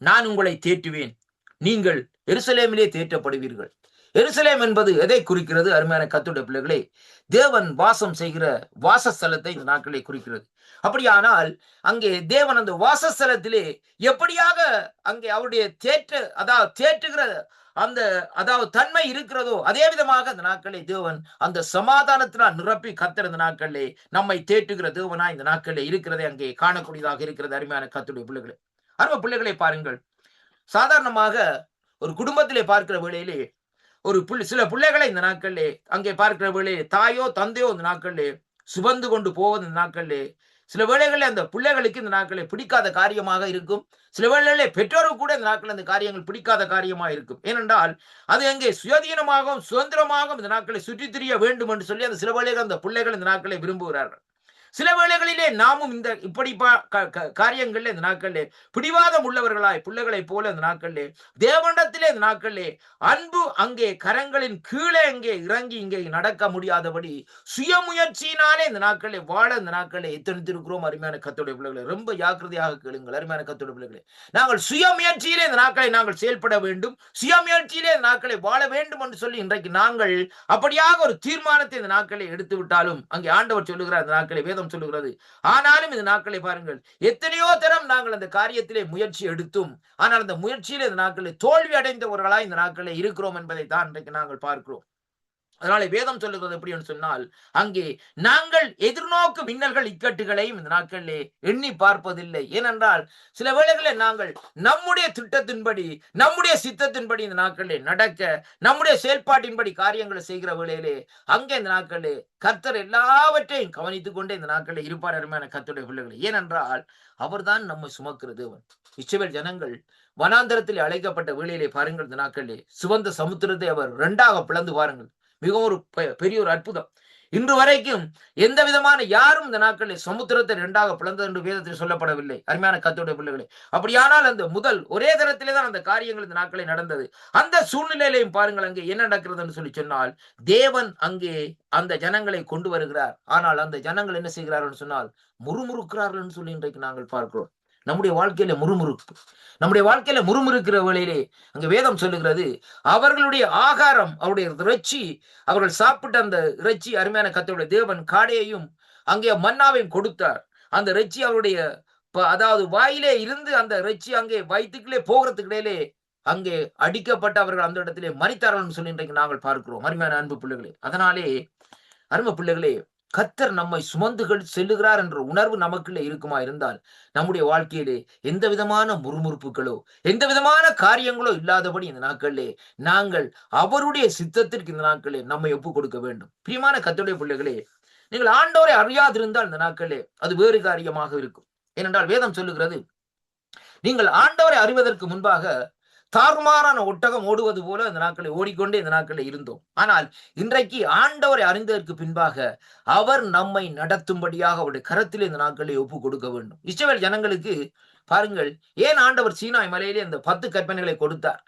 நான் உங்களை தேற்றுவேன், நீங்கள் எருசலேமிலே தேற்றப்படுவீர்கள். எருசலேம் என்பது எதை குறிக்கிறது? அருமையான கர்த்தருடைய பிள்ளைகளே, தேவன் வாசம் செய்கிற வாசஸ்தலத்தை இந்த நாட்களை குறிக்கிறது. அப்படியானால் அங்கே தேவன் அந்த வாசஸ்தலத்திலே எப்படியாக அங்கே அவருடைய தேற்றுகிற அந்த தன்மை இருக்கிறதோ அதே விதமாக அந்த நாட்களே தேவன் அந்த சமாதானத்தினால் நிரப்பி கர்த்தர் இந்த நாட்களிலே நம்மை தேற்றுகிற தேவனா இந்த நாட்களிலே இருக்கிறதை அங்கே காணக்கூடியதாக இருக்கிறது. அருமையான கர்த்தருடைய பிள்ளைகளே, அருமை பிள்ளைகளை பாருங்கள். சாதாரணமாக ஒரு குடும்பத்திலே பார்க்கிற வேளையிலே சில பிள்ளைகளை இந்த நாட்களிலே அங்கே பார்க்கிற வேளையிலே தாயோ தந்தையோ இந்த நாட்களிலே சுமந்து கொண்டு போவது இந்த நாட்களிலே சில வேளைகளில் அந்த பிள்ளைகளுக்கு இந்த நாட்களை பிடிக்காத காரியமாக இருக்கும். சில வேளைகளிலே பெற்றோருக்கு கூட இந்த நாட்கள் அந்த காரியங்கள் பிடிக்காத காரியமாக இருக்கும். ஏனென்றால் அது அங்கே சுயாதீனமாகவும் சுதந்திரமாகவும் இந்த நாட்களை சுற்றித் திரிய வேண்டும் என்று சொல்லி அந்த சில வேளைகள் அந்த பிள்ளைகள் இந்த நாட்களை விரும்புகிறார்கள். சில வேளைகளிலே நாமும் இந்த இப்படி காரியங்கள்ல இந்த நாட்களிலே பிடிவாதம் உள்ளவர்களாய் பிள்ளைகளை போல இந்த நாட்களிலே தேவனிடத்திலே இந்த நாட்களிலே அன்பு அங்கே கரங்களின் கீழே அங்கே இறங்கி இங்கே நடக்க முடியாதபடி சுயமுயற்சியினாலே இந்த நாட்களிலே வாழ இந்த நாட்களிலே எத்தனித்திருக்கிறோம். அருமையான கர்த்தருடைய பிள்ளைகளை ரொம்ப ஜாக்கிரதையாக கேளுங்கள். அருமையான கர்த்தருடைய பிள்ளைகளே, நாங்கள் சுயமுயற்சியிலே இந்த நாட்களை நாங்கள் செயல்பட வேண்டும், சுயமுயற்சியிலே இந்த நாட்களை வாழ வேண்டும் என்று சொல்லி இன்றைக்கு நாங்கள் அப்படியாக ஒரு தீர்மானத்தை இந்த நாட்களை எடுத்து விட்டாலும் அங்கே ஆண்டவர் சொல்லுகிறார், இந்த நாட்களை வேதம் சொல்லுகிறது. ஆனாலும் இந்த நாட்களை பாருங்கள், எத்தனையோ தரம் நாங்கள் அந்த காரியத்திலே முயற்சி எடுத்தும் ஆனால் அந்த முயற்சியிலே இந்த நாட்களை தோல்வி அடைந்தவர்களாய் இந்த நாட்களை இருக்கிறோம் என்பதை தான் இன்றைக்கு நாங்கள் பார்க்கிறோம். அதனால வேதம் சொல்லுகிறது எப்படி என்று சொன்னால், அங்கே நாங்கள் எதிர்நோக்கு மின்னல்கள் இக்கட்டுகளையும் இந்த நாட்களிலே எண்ணி பார்ப்பதில்லை. ஏனென்றால் சில வேளைகளில் நாங்கள் நம்முடைய திட்டத்தின்படி நம்முடைய சித்தத்தின்படி இந்த நாட்களிலே நடக்க நம்முடைய செயல்பாட்டின்படி காரியங்களை செய்கிற வேளையிலே அங்கே இந்த நாட்களிலே கர்த்தர் எல்லாவற்றையும் கவனித்துக் கொண்டே இந்த நாட்களில் இருப்பார். அருமையான கர்த்தருடைய பிள்ளைகளை, ஏனென்றால் அவர்தான் நம்மை சுமக்கிற தேவன். இஸ்ரவேல் ஜனங்கள் வனாந்தரத்தில் அழைக்கப்பட்ட வேளையிலே பாருங்கள், இந்த நாட்களிலே சிவந்த சமுத்திரத்தை அவர் 2ஆக பிளந்து பாருங்கள். மிகவும் ஒரு பெரிய ஒரு அற்புதம். இன்று வரைக்கும் எந்த விதமான யாரும் இந்த நாட்களில் சமுத்திரத்தை 2ஆக பிளந்தது என்று வேதத்தில் சொல்லப்படவில்லை. அருமையான கர்த்தருடைய பிள்ளைகளே, அப்படியானால் அந்த முதல் ஒரே தரத்திலே தான் அந்த காரியங்கள் இந்த நாட்களில் நடந்தது. அந்த சூழ்நிலையிலையும் பாருங்கள் அங்கே என்ன நடக்கிறது என்று சொல்லி சொன்னால், தேவன் அங்கே அந்த ஜனங்களை கொண்டு வருகிறார். ஆனால் அந்த ஜனங்கள் என்ன செய்கிறார்கள் சொன்னால் முறுமுறுக்கிறார்கள் என்று சொல்லி இன்றைக்கு நாங்கள் பார்க்கிறோம். நம்முடைய வாழ்க்கையில முறுமுறுக்கிற வேளையிலே அங்க வேதம் சொல்லுகிறது, அவர்களுடைய ஆகாரம் அவருடைய இறைச்சி, அவர்கள் சாப்பிட்ட அந்த இறைச்சி, அருமையான கர்த்தருடைய தேவன் காடையையும் அங்கே மன்னாவையும் கொடுத்தார். அந்த இறைச்சி அவருடைய வாயிலே இருந்து அந்த இறைச்சி அங்கே வயிற்றுக்குள்ளே போகிறதுக்கு இடையிலே அங்கே அடிக்கப்பட்ட அவர்கள் அந்த இடத்திலே மரித்தார்கள் சொல்லி இன்றைக்கு நாங்கள் பார்க்கிறோம். அருமையான அன்பு பிள்ளைகளே, அதனாலே அருமை பிள்ளைகளே, கர்த்தர் நம்மை சுமந்துகள் செல்லுகிறார் என்ற உணர்வு நமக்குள்ளே இருக்குமா இருந்தால் நம்முடைய வாழ்க்கையிலே எந்த விதமான முறுமுறுப்புகளோ எந்த விதமான காரியங்களோ இல்லாதபடி இந்த நாட்களிலே நாங்கள் அவருடைய சித்தத்திற்கு இந்த நாட்களிலே நம்மை ஒப்புக் கொடுக்க வேண்டும். பிரியமான கர்த்தருடைய பிள்ளைகளே, நீங்கள் ஆண்டவரை அறியாதிருந்தால் இந்த நாட்களிலே அது வேறு காரியமாக இருக்கும். ஏனென்றால் வேதம் சொல்லுகிறது, நீங்கள் ஆண்டவரை அறிவதற்கு முன்பாக தாறுமாறான ஒட்டகம் ஓடுவது போல இந்த நாட்களை ஓடிக்கொண்டே இந்த நாட்களில் இருந்தோம். ஆனால் இன்றைக்கு ஆண்டவரை அறிந்ததற்கு பின்பாக அவர் நம்மை நடத்தும்படியாக அவருடைய கரத்திலே இந்த நாட்களை ஒப்பு கொடுக்க வேண்டும். இஸ்ரவேல் ஜனங்களுக்கு பாருங்கள், ஏன் ஆண்டவர் சீனாய் மலையிலே அந்த 10 கற்பனைகளை கொடுத்தார்?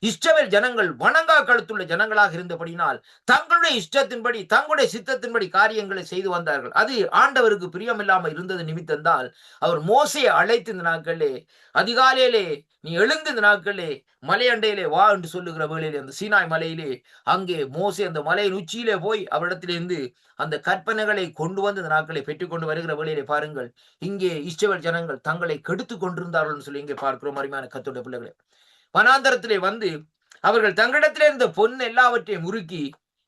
இஸ்ரவேல் ஜனங்கள் வணங்கா கழுத்துள்ள ஜனங்களாக இருந்தபடினால் தங்களுடைய இஷ்டத்தின்படி தங்களுடைய சித்தத்தின்படி காரியங்களை செய்து வந்தார்கள். அது ஆண்டவருக்கு பிரியமில்லாமல் இருந்தது நிமித்தந்தால் அவர் மோசையை அழைத்து இந்த நாட்களிலே அதிகாலையிலே நீ எழுந்து இந்த நாட்களிலே மலையண்டையிலே வா என்று சொல்லுகிற வேளையிலே அந்த சீனாய் மலையிலே அங்கே மோசே அந்த மலையின் உச்சியிலே போய் அவரிடத்திலிருந்து அந்த கற்பனைகளை கொண்டு வந்து இந்த நாட்களை பெற்றுக்கொண்டு வருகிற வேளையிலே பாருங்கள், இங்கே இஸ்ரவேல் ஜனங்கள் தங்களை கெடுத்து கொண்டிருந்தார்கள் சொல்லி இங்கே பார்க்கிறோம். அருமையான கர்த்தருடைய பிள்ளைகளே, வனாந்தரத்திலே வந்து அவர்கள் தங்களிடத்திலே இருந்த பொன் எல்லாவற்றையும் முறுக்கி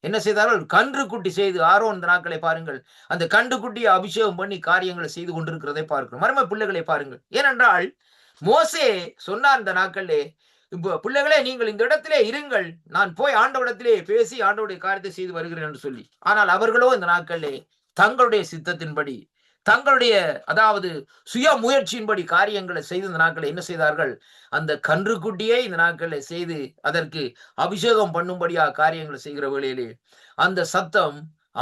என்ன செய்தார்கள்? கன்று குட்டி செய்து ஆரோன் இந்த நாட்களை பாருங்கள், அந்த கன்று குட்டியை அபிஷேகம் பண்ணி காரியங்களை செய்து கொண்டிருக்கிறதை பார்க்கிறோம். மர்ம பிள்ளைகளை பாருங்கள், ஏனென்றால் மோசே சொன்னார் இந்த நாட்களிலே, இப்ப பிள்ளைகளே நீங்கள் இந்த இடத்திலே இருங்கள், நான் போய் ஆண்டவரிடத்திலே பேசி ஆண்டவருடைய காரியத்தை செய்து வருகிறேன் என்று சொல்லி. ஆனால் அவர்களோ இந்த நாட்களிலே தங்களுடைய சித்தத்தின்படி தங்களுடைய சுய முயற்சியின்படி காரியங்களை செய்து இந்த நாட்களை என்ன செய்தார்கள்? அந்த கன்றுக்குட்டியை இந்த நாட்களை செய்து அதற்கு அபிஷேகம் பண்ணும்படியாக காரியங்களை செய்கிற வேளையிலே அந்த சத்தம்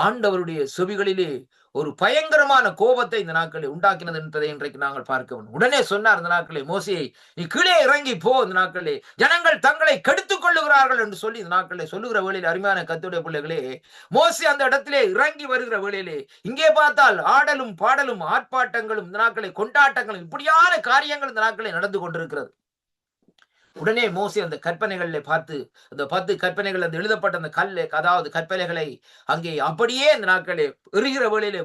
ஆண்டவருடைய செவிகளிலே ஒரு பயங்கரமான கோபத்தை இந்த நாட்களை உண்டாக்கினது என்பதை இன்றைக்கு நாங்கள் பார்க்க வேண்டும். உடனே சொன்னார் இந்த நாட்களை, மோசேயை நீ கீழே இறங்கி போ, இந்த நாட்களே ஜனங்கள் தங்களை கெடுத்துக் கொள்ளுகிறார்கள் என்று சொல்லி இந்த நாட்களை சொல்லுகிற வேளையில் அருமையான கர்த்தருடைய பிள்ளைகளே, மோசே அந்த இடத்திலே இறங்கி வருகிற வேளையிலே இங்கே பார்த்தால் ஆடலும் பாடலும் ஆர்ப்பாட்டங்களும் இந்த நாட்களை கொண்டாட்டங்களும் இப்படியான காரியங்கள் இந்த நாட்களை நடந்து கொண்டிருக்கிறது. உடனே மோசே அந்த கற்பனைகளை பார்த்து அந்த 10 கற்பனைகள் அந்த எழுதப்பட்ட அந்த அதாவது கற்பனைகளை அங்கே அப்படியே இந்த நாட்களே எறிகிற வேளையிலே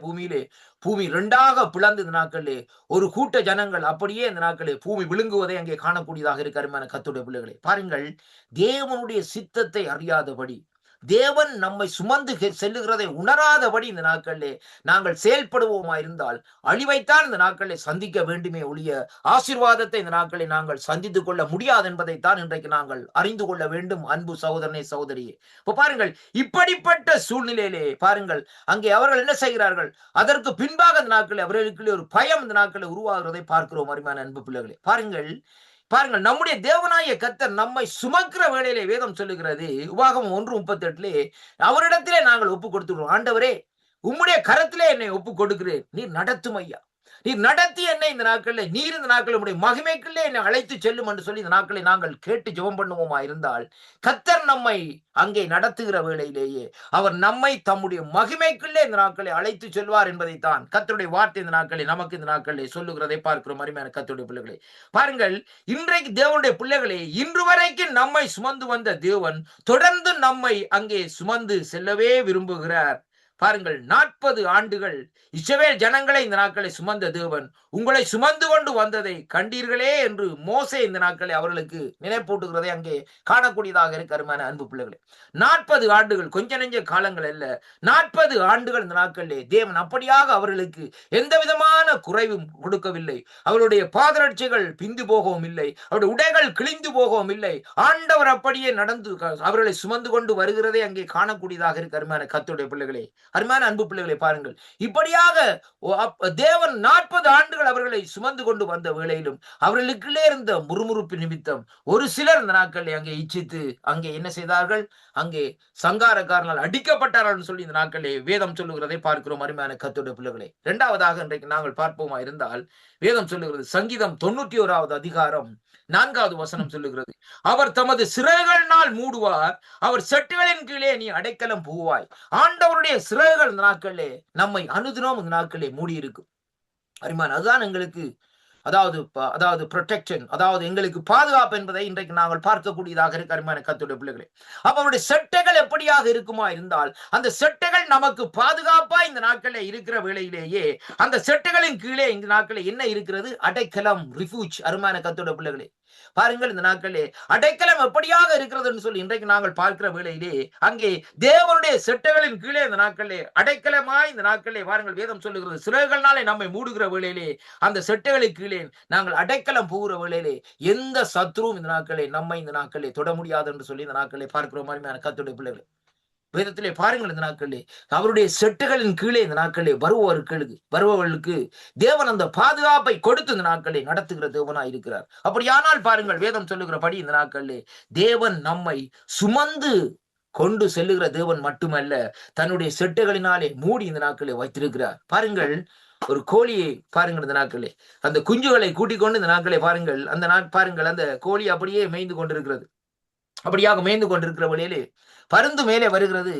பூமி 2ஆக பிளந்து இந்த நாட்களே ஒரு கூட்ட ஜனங்கள் அப்படியே இந்த நாட்களே பூமி விழுங்குவதை அங்கே காணக்கூடியதாக இருக்கிற கர்த்தருடைய பிள்ளைகளை பாருங்கள். தேவனுடைய சித்தத்தை அறியாதபடி, தேவன் நம்மை சுமந்து செல்லுகிறதை உணராதபடி இந்த நாட்களிலே நாங்கள் செயல்படுவோமா இருந்தால் அழிவைத்தான் இந்த நாட்களிலே சந்திக்க வேண்டுமே ஒழிய ஆசீர்வாதத்தை இந்த நாட்களை நாங்கள் சந்தித்துக் கொள்ள முடியாது என்பதைத்தான் இன்றைக்கு நாங்கள் அறிந்து கொள்ள வேண்டும். அன்பு சகோதரனே, சகோதரியே, இப்ப பாருங்கள், இப்படிப்பட்ட சூழ்நிலையிலே பாருங்கள் அங்கே அவர்கள் என்ன செய்கிறார்கள்? அதற்கு பின்பாக இந்த நாட்களில் அவர்களுக்குள்ளே ஒரு பயம் இந்த நாட்களில் உருவாகிறதை பார்க்கிறோம். அருமையான அன்பு பிள்ளைகளே, பாருங்கள் நம்முடைய தேவனாய கர்த்தர் நம்மை சுமக்கிற வேளையிலே வேதம் சொல்லுகிறது, உபாகமம் 1:38 அவரிடத்திலே நாங்கள் ஒப்பு கொடுத்துக்கிறோம். ஆண்டவரே, உம்முடைய கரத்திலே என்னை ஒப்பு கொடுக்கிறேன், நீர் நடத்தும் ஐயா, நீர் நடத்தி என்னை இந்த நாட்களில் நீர் இந்த நாட்கள் உடைய மகிமைக்குள்ளே என்னை அழைத்து செல்லும் என்று சொல்லி இந்த நாட்களை நாங்கள் கேட்டு ஜெபம் பண்ணுவோமா இருந்தால் கர்த்தர் நம்மை அங்கே நடத்துகிற வேளையிலேயே அவர் நம்மை தம்முடைய மகிமைக்குள்ளே இந்த நாட்களை அழைத்து செல்வார் என்பதைத்தான் கர்த்தருடைய வார்த்தை இந்த நாட்களை நமக்கு இந்த நாட்களில் சொல்லுகிறதை பார்க்கிறோம். அருமையான கர்த்தருடைய பிள்ளைகளை பாருங்கள், இன்றைக்கு தேவனுடைய பிள்ளைகளே, இன்று வரைக்கும் நம்மை சுமந்து வந்த தேவன் தொடர்ந்து நம்மை அங்கே சுமந்து செல்லவே விரும்புகிறார். பாருங்கள், 40 ஆண்டுகள் இஸ்ரவேல் ஜனங்களை இந்த நாட்களை சுமந்த தேவன் உங்களை சுமந்து கொண்டு வந்ததை கண்டீர்களே என்று மோசே இந்த நாட்களை அவர்களுக்கு நினைப்பூட்டுகிறதை அங்கே காணக்கூடியதாக இருக்கு. அருமையான அன்பு பிள்ளைகளே, 40 ஆண்டுகள் கொஞ்ச நெஞ்ச காலங்கள் அல்ல, 40 ஆண்டுகள் இந்த நாட்களிலே தேவன் அப்படியாக அவர்களுக்கு எந்த விதமான குறைவும் கொடுக்கவில்லை. அவருடைய பாதரட்சைகள் பிந்து போகவும் இல்லை, அவருடைய உடைகள் கிழிந்து போகவும் இல்லை. ஆண்டவர் அப்படியே நடந்து அவர்களை சுமந்து கொண்டு வருகிறதை அங்கே காணக்கூடியதாக இருக்கு. அருமையான கர்த்தருடைய பிள்ளைகளே, அருமையான அன்பு பிள்ளைகளை பாருங்கள், இப்படியாக தேவன் 40 ஆண்டுகள் அவர்களை சுமந்து கொண்டு வந்த வேளையிலும் அவர்களுக்குள்ளே இருந்த முறுமுறுப்பு நிமித்தம் ஒரு சிலர் இந்த நாட்களை அங்கே இச்சித்து அங்கே என்ன செய்தார்கள்? அங்கே சங்காரக்காரனால் அடிக்கப்பட்டார்கள் சொல்லி இந்த நாட்களே வேதம் சொல்லுகிறதை பார்க்கிறோம். அருமையான கர்த்தருடைய பிள்ளைகளை, இரண்டாவதாக இன்றைக்கு நாங்கள் பார்ப்போமா இருந்தால் வேதம் சொல்லுகிறது, சங்கீதம் 91வது அதிகாரம் 4வது வசனம் சொல்லுகிறது, அவர் தமது சிறகுகளினால் மூடுவார், அவர் செட்டுகளின் கீழே நீ அடைக்கலம் புகுவாய். ஆண்டவருடைய சிறகுகள் இந்த நாட்களே நம்மை அனுதினம் இந்த நாட்களே மூடி இருக்கும். அருமையான, அதுதான் எங்களுக்கு அதாவது ப்ரொடெக்ஷன், அதாவது எங்களுக்கு பாதுகாப்பு என்பதை இன்றைக்கு நாங்கள் பார்க்கக்கூடியதாக இருக்கு. அருமையான கர்த்தருடைய பிள்ளைகளே, அப்ப அவருடைய செட்டைகள் எப்படியாக இருக்குமா இருந்தால் அந்த செட்டைகள் நமக்கு பாதுகாப்பா இந்த நாட்களில் இருக்கிற வேளையிலேயே அந்த செட்டைகளின் கீழே இந்த நாட்களில் என்ன இருக்கிறது? அடைக்கலம், ரிஃப்யூஜ். அருமையான கர்த்தருடைய பிள்ளைகளே பாருங்கள், இந்த நாட்களே அடைக்கலம் எப்படியாக இருக்கிறது என்று சொல்லி இன்றைக்கு நாங்கள் பார்க்கிற வேளையிலே அங்கே தேவனுடைய செட்டைகளின் கீழே இந்த நாட்களே அடைக்கலமாய் இந்த நாட்களே பாருங்கள் வேதம் சொல்லுகிறது, சிறகுகளினாலே நம்மை மூடுகிற வேளையிலே அந்த செட்டைகளுக்கு கீழே நாங்கள் அடைக்கலம் போகிற வேளையிலே எந்த சத்ருவும் இந்த நாட்களே நம்மை இந்த நாட்களே தொட முடியாது என்று சொல்லி இந்த நாட்களே பார்க்கிறோம். அருமையான கர்த்தருடைய பிள்ளைகளே, வேதத்திலே பாருங்கள், இந்த நாட்களே அவருடைய செட்டுகளின் கீழே இந்த நாட்களே வருபவர்களுக்கு தேவன் அந்த பாதுகாப்பை கொடுத்து இந்த நாட்களை நடத்துகிற தேவனாய் இருக்கிறார். அப்படியானால் பாருங்கள், வேதம் சொல்லுகிறபடி இந்த நாட்களே தேவன் நம்மை சுமந்து கொண்டு செல்லுகிற தேவன் மட்டுமல்ல, தன்னுடைய செட்டுகளினாலே மூடி இந்த நாட்களை வைத்திருக்கிறார். பாருங்கள், ஒரு கோழியை பாருங்கள், இந்த நாட்களே அந்த குஞ்சுகளை கூட்டிக் கொண்டு இந்த நாட்களை பாருங்கள், பாருங்கள் அந்த கோழி அப்படியே மேய்ந்து கொண்டிருக்கிறது. அப்படியாக மேய்ந்து கொண்டிருக்கிற வழியிலே பருந்து மேலே வருகிறது.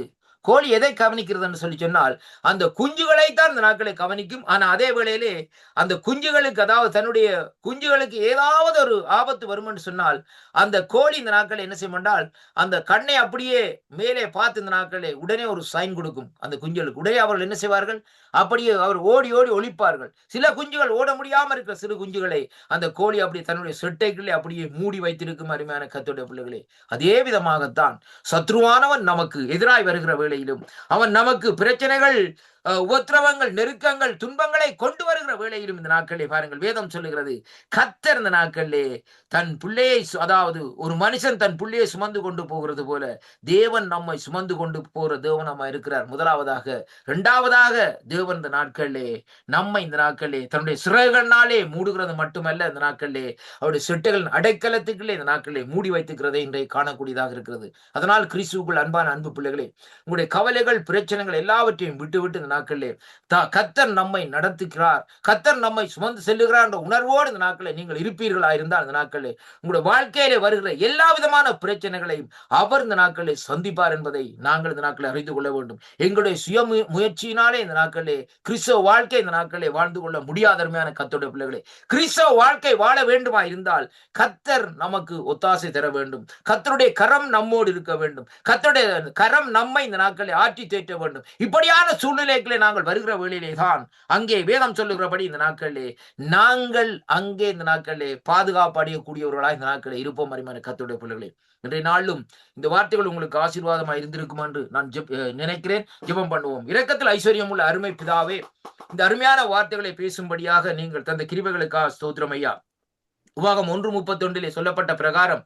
கோழி எதை கவனிக்கிறதுன்னு சொல்லி சொன்னால் அந்த குஞ்சுகளைத்தான் இந்த நாட்களை கவனிக்கும். ஆனா அதே வேளையிலே அந்த குஞ்சுகளுக்கு, அதாவது தன்னுடைய குஞ்சுகளுக்கு ஏதாவது ஒரு ஆபத்து வரும் என்று சொன்னால் அந்த கோழி இந்த நாட்களை என்ன செய்யும் என்றால் அந்த கண்ணை அப்படியே மேலே பார்த்து இந்த நாட்களே உடனே ஒரு சைன் கொடுக்கும் அந்த குஞ்சுகளுக்கு. உடனே அவர்கள் என்ன செய்வார்கள்? அப்படியே அவர் ஓடி ஓடி ஒளிப்பார்கள். சில குஞ்சுகள் ஓட முடியாம இருக்கிற சிறு குஞ்சுகளை அந்த கோழி அப்படி தன்னுடைய செட்டைக்குள்ளே அப்படியே மூடி வைத்திருக்கும். அருமையான கர்த்தருடைய பிள்ளைகளே, அதே விதமாகத்தான் சத்ருவானவன் நமக்கு எதிராய் வருகிற வேளையிலும் அவன் நமக்கு பிரச்சனைகள், உபத்திரவங்கள், நெருக்கங்கள், துன்பங்களை கொண்டு வருகிற வேளையிலும் இந்த நாட்களே பாருங்கள் வேதம் சொல்லுகிறது, கர்த்தர் இந்த நாட்களிலே தன் பிள்ளையை, அதாவது ஒரு மனுஷன் தன் பிள்ளையை சுமந்து கொண்டு போகிறது போல தேவன் நம்மை சுமந்து கொண்டு போகிற தேவன் நம்ம இருக்கிறார். முதலாவதாக. இரண்டாவதாக, தேவன் இந்த நாட்களிலே நம்மை இந்த நாட்களிலே தன்னுடைய சிறகுகளினாலே மூடுகிறது மட்டுமல்ல, இந்த நாட்களிலே அவருடைய செட்டைகளின் அடைக்கலத்துக்களே இந்த நாட்களிலே மூடி வைத்துக்கிறதை இன்றைக்கு காணக்கூடியதாக இருக்கிறது. அதனால் கிறிஸ்துவுக்குள் அன்பான அன்பு பிள்ளைகளே, உங்களுடைய கவலைகள், பிரச்சனைகள் எல்லாவற்றையும் விட்டு இந்த நாட்களிலே கர்த்தர் நம்மை நடத்துகிறார், கர்த்தர் நம்மை சுமந்து செல்லுகிறார் என்ற உணர்வோடு இந்த நாட்களில் நீங்கள் இருப்பீர்களா இருந்தால் இந்த நாட்களிலே உங்களுடைய வாழ்க்கையிலே வருகிற எல்லா விதமான பிரச்சனைகளையும் அவர் இந்த நாட்களில் சந்திப்பார் என்பதை நாங்கள் இந்த நாட்களில் அறிந்து கொள்ள வேண்டும். எங்களுடைய சுய முயற்சியினாலே இந்த நாட்களிலே கிறிஸ்தவ வாழ்க்கை இந்த நாட்களிலே வாழ்ந்து கொள்ள முடியாத அருமையான கர்த்தருடைய பிள்ளைகளே, கிறிஸ்தவ வாழ்க்கை வாழ வேண்டுமா இருந்தால் கர்த்தர் நமக்கு ஒத்தாசை தர வேண்டும், கர்த்தருடைய கரம் நம்மோடு இருக்க வேண்டும், கர்த்தருடைய கரம் நம்மை இந்த நாட்களில் ஆற்றி தேற்ற வேண்டும். இப்படியான சூழ்நிலைகளை நாங்கள் வருகிற வேளையிலே தான் அங்கே வேதம் சொல்லுகிறபடி இந்த நாட்களிலே நாங்கள் அங்கே இந்த நாட்களிலே பாதுகாப்பு அடையக்கூடியவர்களா இந்த நாட்களில் இருப்போம். அருமையான கர்த்தருடைய பிள்ளைகளே, இன்றைய நாளும் இந்த வார்த்தைகள் உங்களுக்கு ஆசீர்வாதமா இருந்திருக்கும் என்று நான் நினைக்கிறேன். ஜெபம் பண்ணுவோம். இரக்கத்தில் ஐஸ்வர்யம் உள்ள அருமை பிதாவே, இந்த அருமையான வார்த்தைகளை பேசும்படியாக நீங்கள் தந்த கிருபைகளுக்காக ஸ்தோத்திரம் ஐயா. உபாகம் 1:31 சொல்லப்பட்ட பிரகாரம்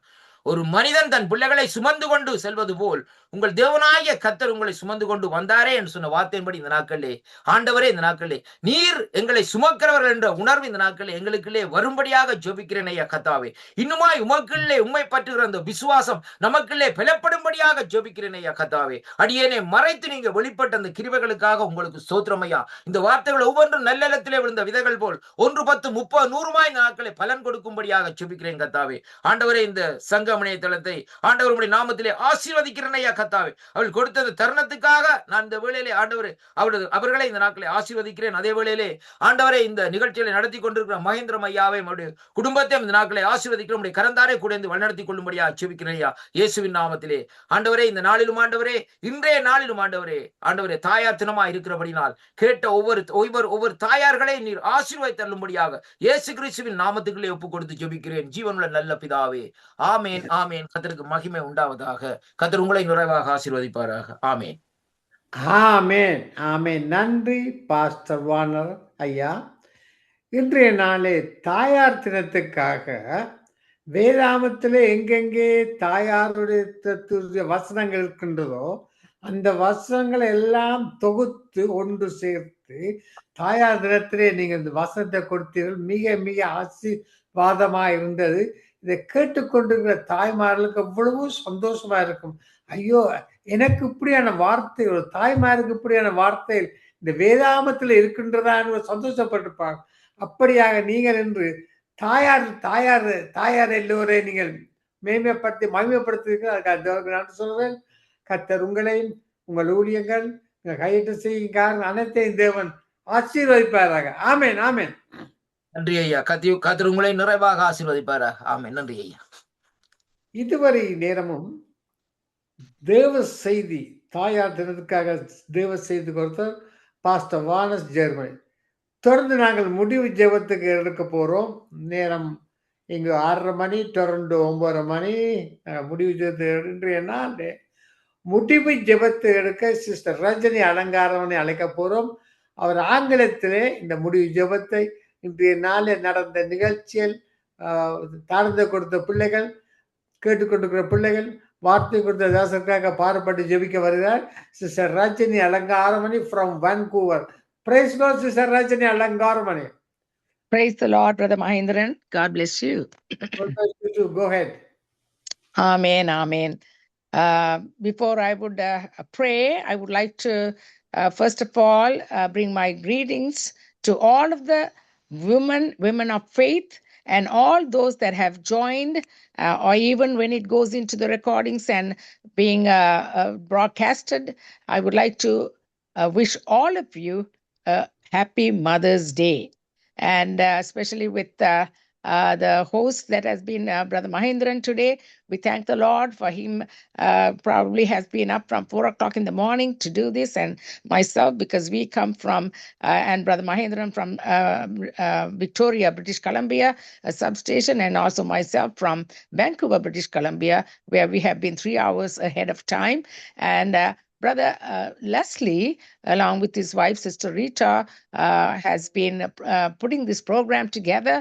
ஒரு மனிதன் தன் பிள்ளைகளை சுமந்து கொண்டு செல்வது போல் உங்கள் தேவனாகிய கர்த்தர் உங்களை சுமந்து கொண்டு வந்தாரே என்று சொன்ன வார்த்தையின்படி இந்த நாட்களிலே ஆண்டவரே, இந்த நாட்களிலே நீர் எங்களை சுமக்கிறவர்கள் என்ற உணர்வு இந்த நாட்களிலே எங்களுக்குள்ளே வரும்படியாக ஜெபிக்கிறேன் ஐயா கர்த்தாவே. இன்னுமாய் உமக்குள்ளே உம்மை பற்றுகிற அந்த விசுவாசம் நமக்குள்ளே பலப்படும்படியாக ஜெபிக்கிறேன் ஐயா கர்த்தாவே. அடியேனை மறைத்து நீங்க வெளிப்பட்ட அந்த கிருபைகளுக்காக உங்களுக்கு ஸ்தோத்திரம் ஐயா. இந்த வார்த்தைகள் ஒவ்வொன்றும் நல்லிடத்திலே விழுந்த விதைகள் போல் 1, 10, 30, 100 இந்த நாட்களை பலன் கொடுக்கும்படியாக ஜெபிக்கிறேன் கர்த்தாவே. ஆண்டவரே, இந்த சங்க தளத்தை ஆண்டவருடைய நாமத்திலே ஆசீர்வதிக்கிறேன் ஐயா கர்த்தாவே. அவள் கொடுத்த தருணத்துக்காக நான் இந்த வேளையிலே ஆண்டவரே அவர்களை இந்த நாட்களை ஆசீர்வதிக்கிறேன். அதே வேளையிலே ஆண்டவரே, இந்த நிகழ்ச்சிகளை நடத்தி கொண்டிருக்கிற மகேந்திரம் ஐயாவை குடும்பத்தையும் இந்த நாட்களை ஆசீர்வதிக்கிறோம். கரந்தாரே கூட வழிநடத்தி கொள்ளும்படியா ஜெபிக்கிறேன் ஐயா இயேசுவின் நாமத்திலே. ஆண்டவரே, இந்த நாளிலும் ஆண்டவரே, இன்றைய நாளிலும் ஆண்டவரே, ஆண்டவரே தாயார் தினமா இருக்கிறபடினால் கேட்ட ஒவ்வொரு தாயார்களை நீர் ஆசீர்வதித்தள்ளும்படியாக இயேசு கிறிஸ்துவின் நாமத்துக்குள்ளே ஒப்புக் கொடுத்து ஜெபிக்கிறேன் ஜீவனுள்ள நல்ல பிதாவே. ஆமேன், ஆமேன். கர்த்தருக்கு மகிமை உண்டாவதாக. கர்த்தர் உங்களை நிறைவாக ஆசீர்வதிப்பாராக. ஆமேன், ஆமேன், ஆமேன். நன்றி பாஸ்டர் வானர் ஐயா. இன்றைய நாளே தாயார் தினத்துக்காக வேதாமத்திலே எங்கெங்கே தாயாருடைய வசனங்கள் இருக்கின்றதோ அந்த வசனங்களை எல்லாம் தொகுத்து ஒன்று சேர்த்து தாயார் தினத்திலே நீங்கள் இந்த வசனத்தை கொடுத்தீர்கள். மிக மிக ஆசீர்வாதமா இருந்தது. இதை கேட்டுக்கொண்டிருக்கிற தாய்மார்களுக்கு எவ்வளவு சந்தோஷமா இருக்கும். ஐயோ, எனக்கு இப்படியான வார்த்தை, ஒரு தாய்மாருக்கு இப்படியான வார்த்தை இந்த வேதாமத்தில் இருக்கின்றதா என்று சந்தோஷப்பட்டிருப்பாங்க. அப்படியாக நீங்கள் என்று தாயார் எல்லோரை நீங்கள் மகிமைப்படுத்துவீர்கள். அதுக்கு நான் சொல்வேன், கர்த்தர் உங்களையும் உங்கள் ஊழியங்கள் கையிட்டு செய்யும் அனைத்தையும் தேவன் ஆசீர்வதிப்பாராக. ஆமேன், ஆமேன். நன்றி ஐயா. கர்த்தர் உங்களை நிறைவாக ஆசீர்வதிப்பாராக. ஆமென். நன்றி ஐயா. இதுவரை நேரமும் தேவ செய்தி தாயார் தினத்துக்காக தேவ செய்தி கொடுத்த பாஸ்டர் வானஸ் ஜெர்மனி. தொடர்ந்து நாங்கள் முடிவு ஜெபத்துக்கு எடுக்க போறோம். நேரம் இங்கு 6:30 மணி, டொரண்டோ 9:30 மணி. முடிவு ஜெபத்து முடிவு ஜெபத்தை எடுக்க சிஸ்டர் ரஜினி அலங்காரவனை அழைக்க போறோம். அவர் ஆங்கிலத்திலே இந்த முடிவு ஜெபத்தை இன்றைய நாளில் நடந்த நிகழ்ச்சியில் தாழ்ந்து கொடுத்த பிள்ளைகள், கேட்டுக்கொண்டிருக்கிற பிள்ளைகள், வார்த்தை கொடுத்த தாசருக்காக பாடுபட்டு ஜெபிக்க வருகிறார் sister Rajini Alangaramani from Vancouver. Praise God, Sister Rajani Alangaramani. Praise the Lord, Brother Mahindran. God bless you. God bless you too. Go ahead. Amen, amen. Before I would pray, I would like to, first of all, bring my greetings to all of the women of faith and all those that have joined, or even when it goes into the recordings and being broadcasted. I would like to wish all of you a happy Mother's Day, and especially with the host that has been Brother Mahindran today. We thank the Lord for him. Probably has been up from 4 o'clock in the morning to do this, and myself, because we come from and Brother Mahindran from Victoria, British Columbia, a substation, and also myself from Vancouver, British Columbia, where we have been 3 hours ahead of time. And Brother Leslie, along with his wife, Sister Rita, has been putting this program together.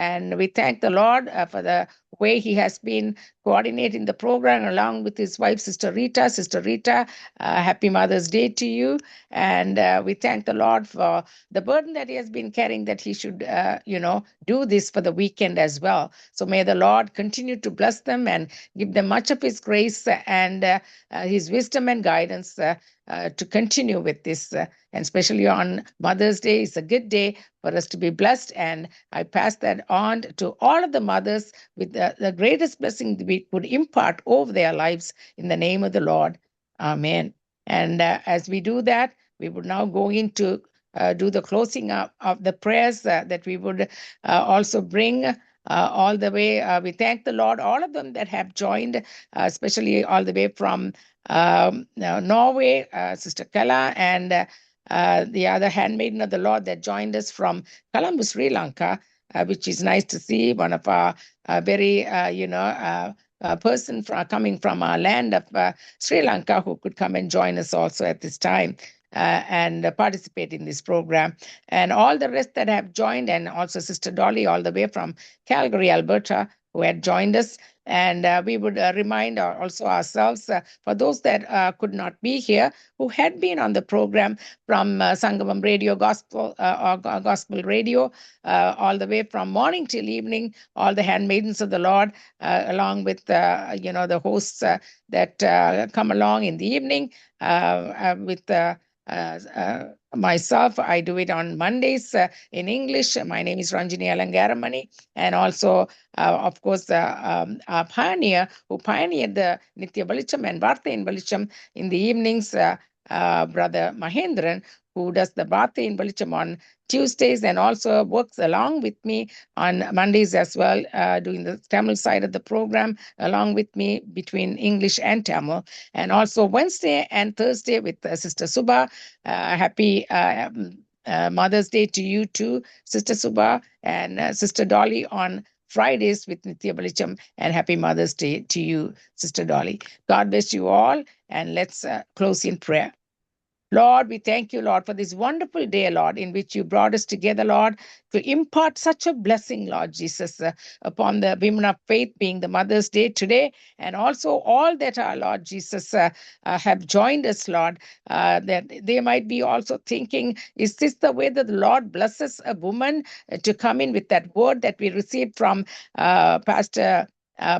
And we thank the Lord for the way he has been coordinating the program along with his wife, Sister Rita. Sister Rita, happy Mother's Day to you. And we thank the Lord for the burden that he has been carrying, that he should, do this for the weekend as well. So may the Lord continue to bless them and give them much of his grace and his wisdom and guidance to continue with this, and especially on Mother's Day. It's a good day for us to be blessed, and I pass that on to all of the mothers with the greatest blessing we could impart over their lives in the name of the Lord. Amen. And as we do that, we would now go into do the closing up of the prayers that we would also bring all the way. We thank the Lord, all of them that have joined, especially all the way from Norway, Sister Kala, and the other handmaiden of the Lord that joined us from Colombo, Sri Lanka, which is nice to see. One of our very, person coming from our land of Sri Lanka who could come and join us also at this time. And participate in this program, and all the rest that have joined, and also Sister Dolly all the way from Calgary, Alberta, who had joined us. And we would remind also ourselves, for those that could not be here, who had been on the program from Sangamam Radio Gospel or Gospel Radio, all the way from morning till evening, all the handmaidens of the Lord, along with the hosts that come along in the evening with myself. I do it on Mondays in English. My name is Ranjini Alangaramani, and also, of course, our pioneer who pioneered the Nitya Balicham and Vartha in Balicham in the evenings, Brother Mahendran, who does the Vartha in Balicham on Tuesdays and also works along with me on Mondays as well, doing the Tamil side of the program along with me between English and Tamil. And also Wednesday and Thursday with Sister Subha. Happy Mother's Day to you too, Sister Subha, and Sister Dolly on Fridays with Nitya Balicham, and happy Mother's Day to you, Sister Dolly. God bless you all, and let's close in prayer. Lord, we thank you, Lord, for this wonderful day, Lord, in which you brought us together, Lord, to impart such a blessing, Lord Jesus, upon the women of faith, being the Mother's Day today, and also all that are, Lord Jesus, have joined us, Lord, that they might be also thinking, is this the way that the Lord blesses a woman to come in with that word that we received from Pastor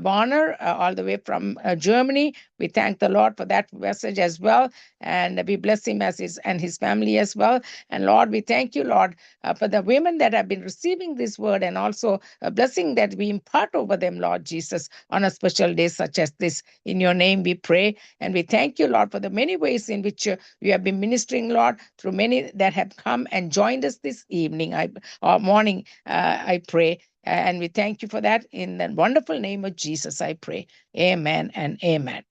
Bonner, all the way from Germany? We thank the Lord for that message as well, and we bless him as his family as well. And Lord, we thank you, Lord, for the women that have been receiving this word, and also a blessing that we impart over them, Lord Jesus, on a special day such as this. In your name we pray, and we thank you, Lord, for the many ways in which you have been ministering, Lord, through many that have come and joined us this evening or morning, I pray. And we thank you for that. In the wonderful name of Jesus, I pray. Amen and amen.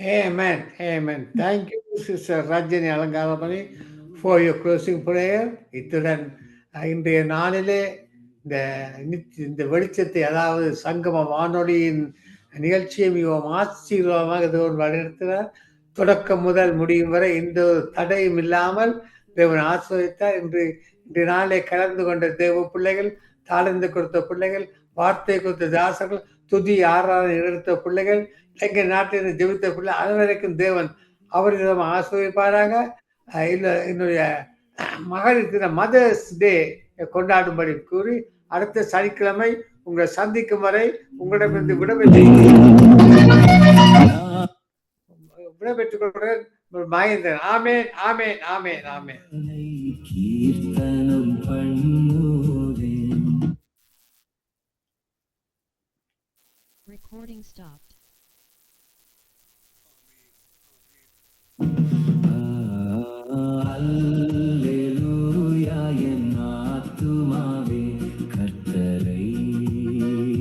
Amen. Amen. Thank you, Sister Ranjini Alangaramani, for your closing prayer. இத்துடன் இன்றைய நாளிலே இந்த வெளிச்சத்தை, அதாவது சங்கம வானொலியின் நிகழ்ச்சியை மிகவும் ஆசீர்வாதமாக தேவன் வழிநடத்தினார். தொடக்கம் முதல் முடியும் வரை எந்த தடையும் இல்லாமல் தேவன் ஆசீர்வதித்தார். இன்றைய நாளை கலந்து கொண்ட தேவ பிள்ளைகள், தாழ்ந்து கொடுத்த பிள்ளைகள், வார்த்தை கொடுத்த தாசர்கள், துதி ஆராதனை எடுத்த பிள்ளைகள், இலங்கை நாட்டில் ஜெபித்த பிள்ளை அனைவருக்கும் தேவன் அவர்களிடம் ஆசீர்வதிப்பாராக. என்னுடைய மகளிர் தின மதர்ஸ் டே கொண்டாடும்படி கூறி, அடுத்த சனிக்கிழமை உங்களை சந்திக்கும் வரை உங்களிடமிருந்து விடைபெற்றுக் கொள்கிறேன். மகேந்திரன். ஆமேன், ஆமேன், ஆமேன், ஆமேன். கீர்த்தனம் பண்ணுவேன். Recording stopped.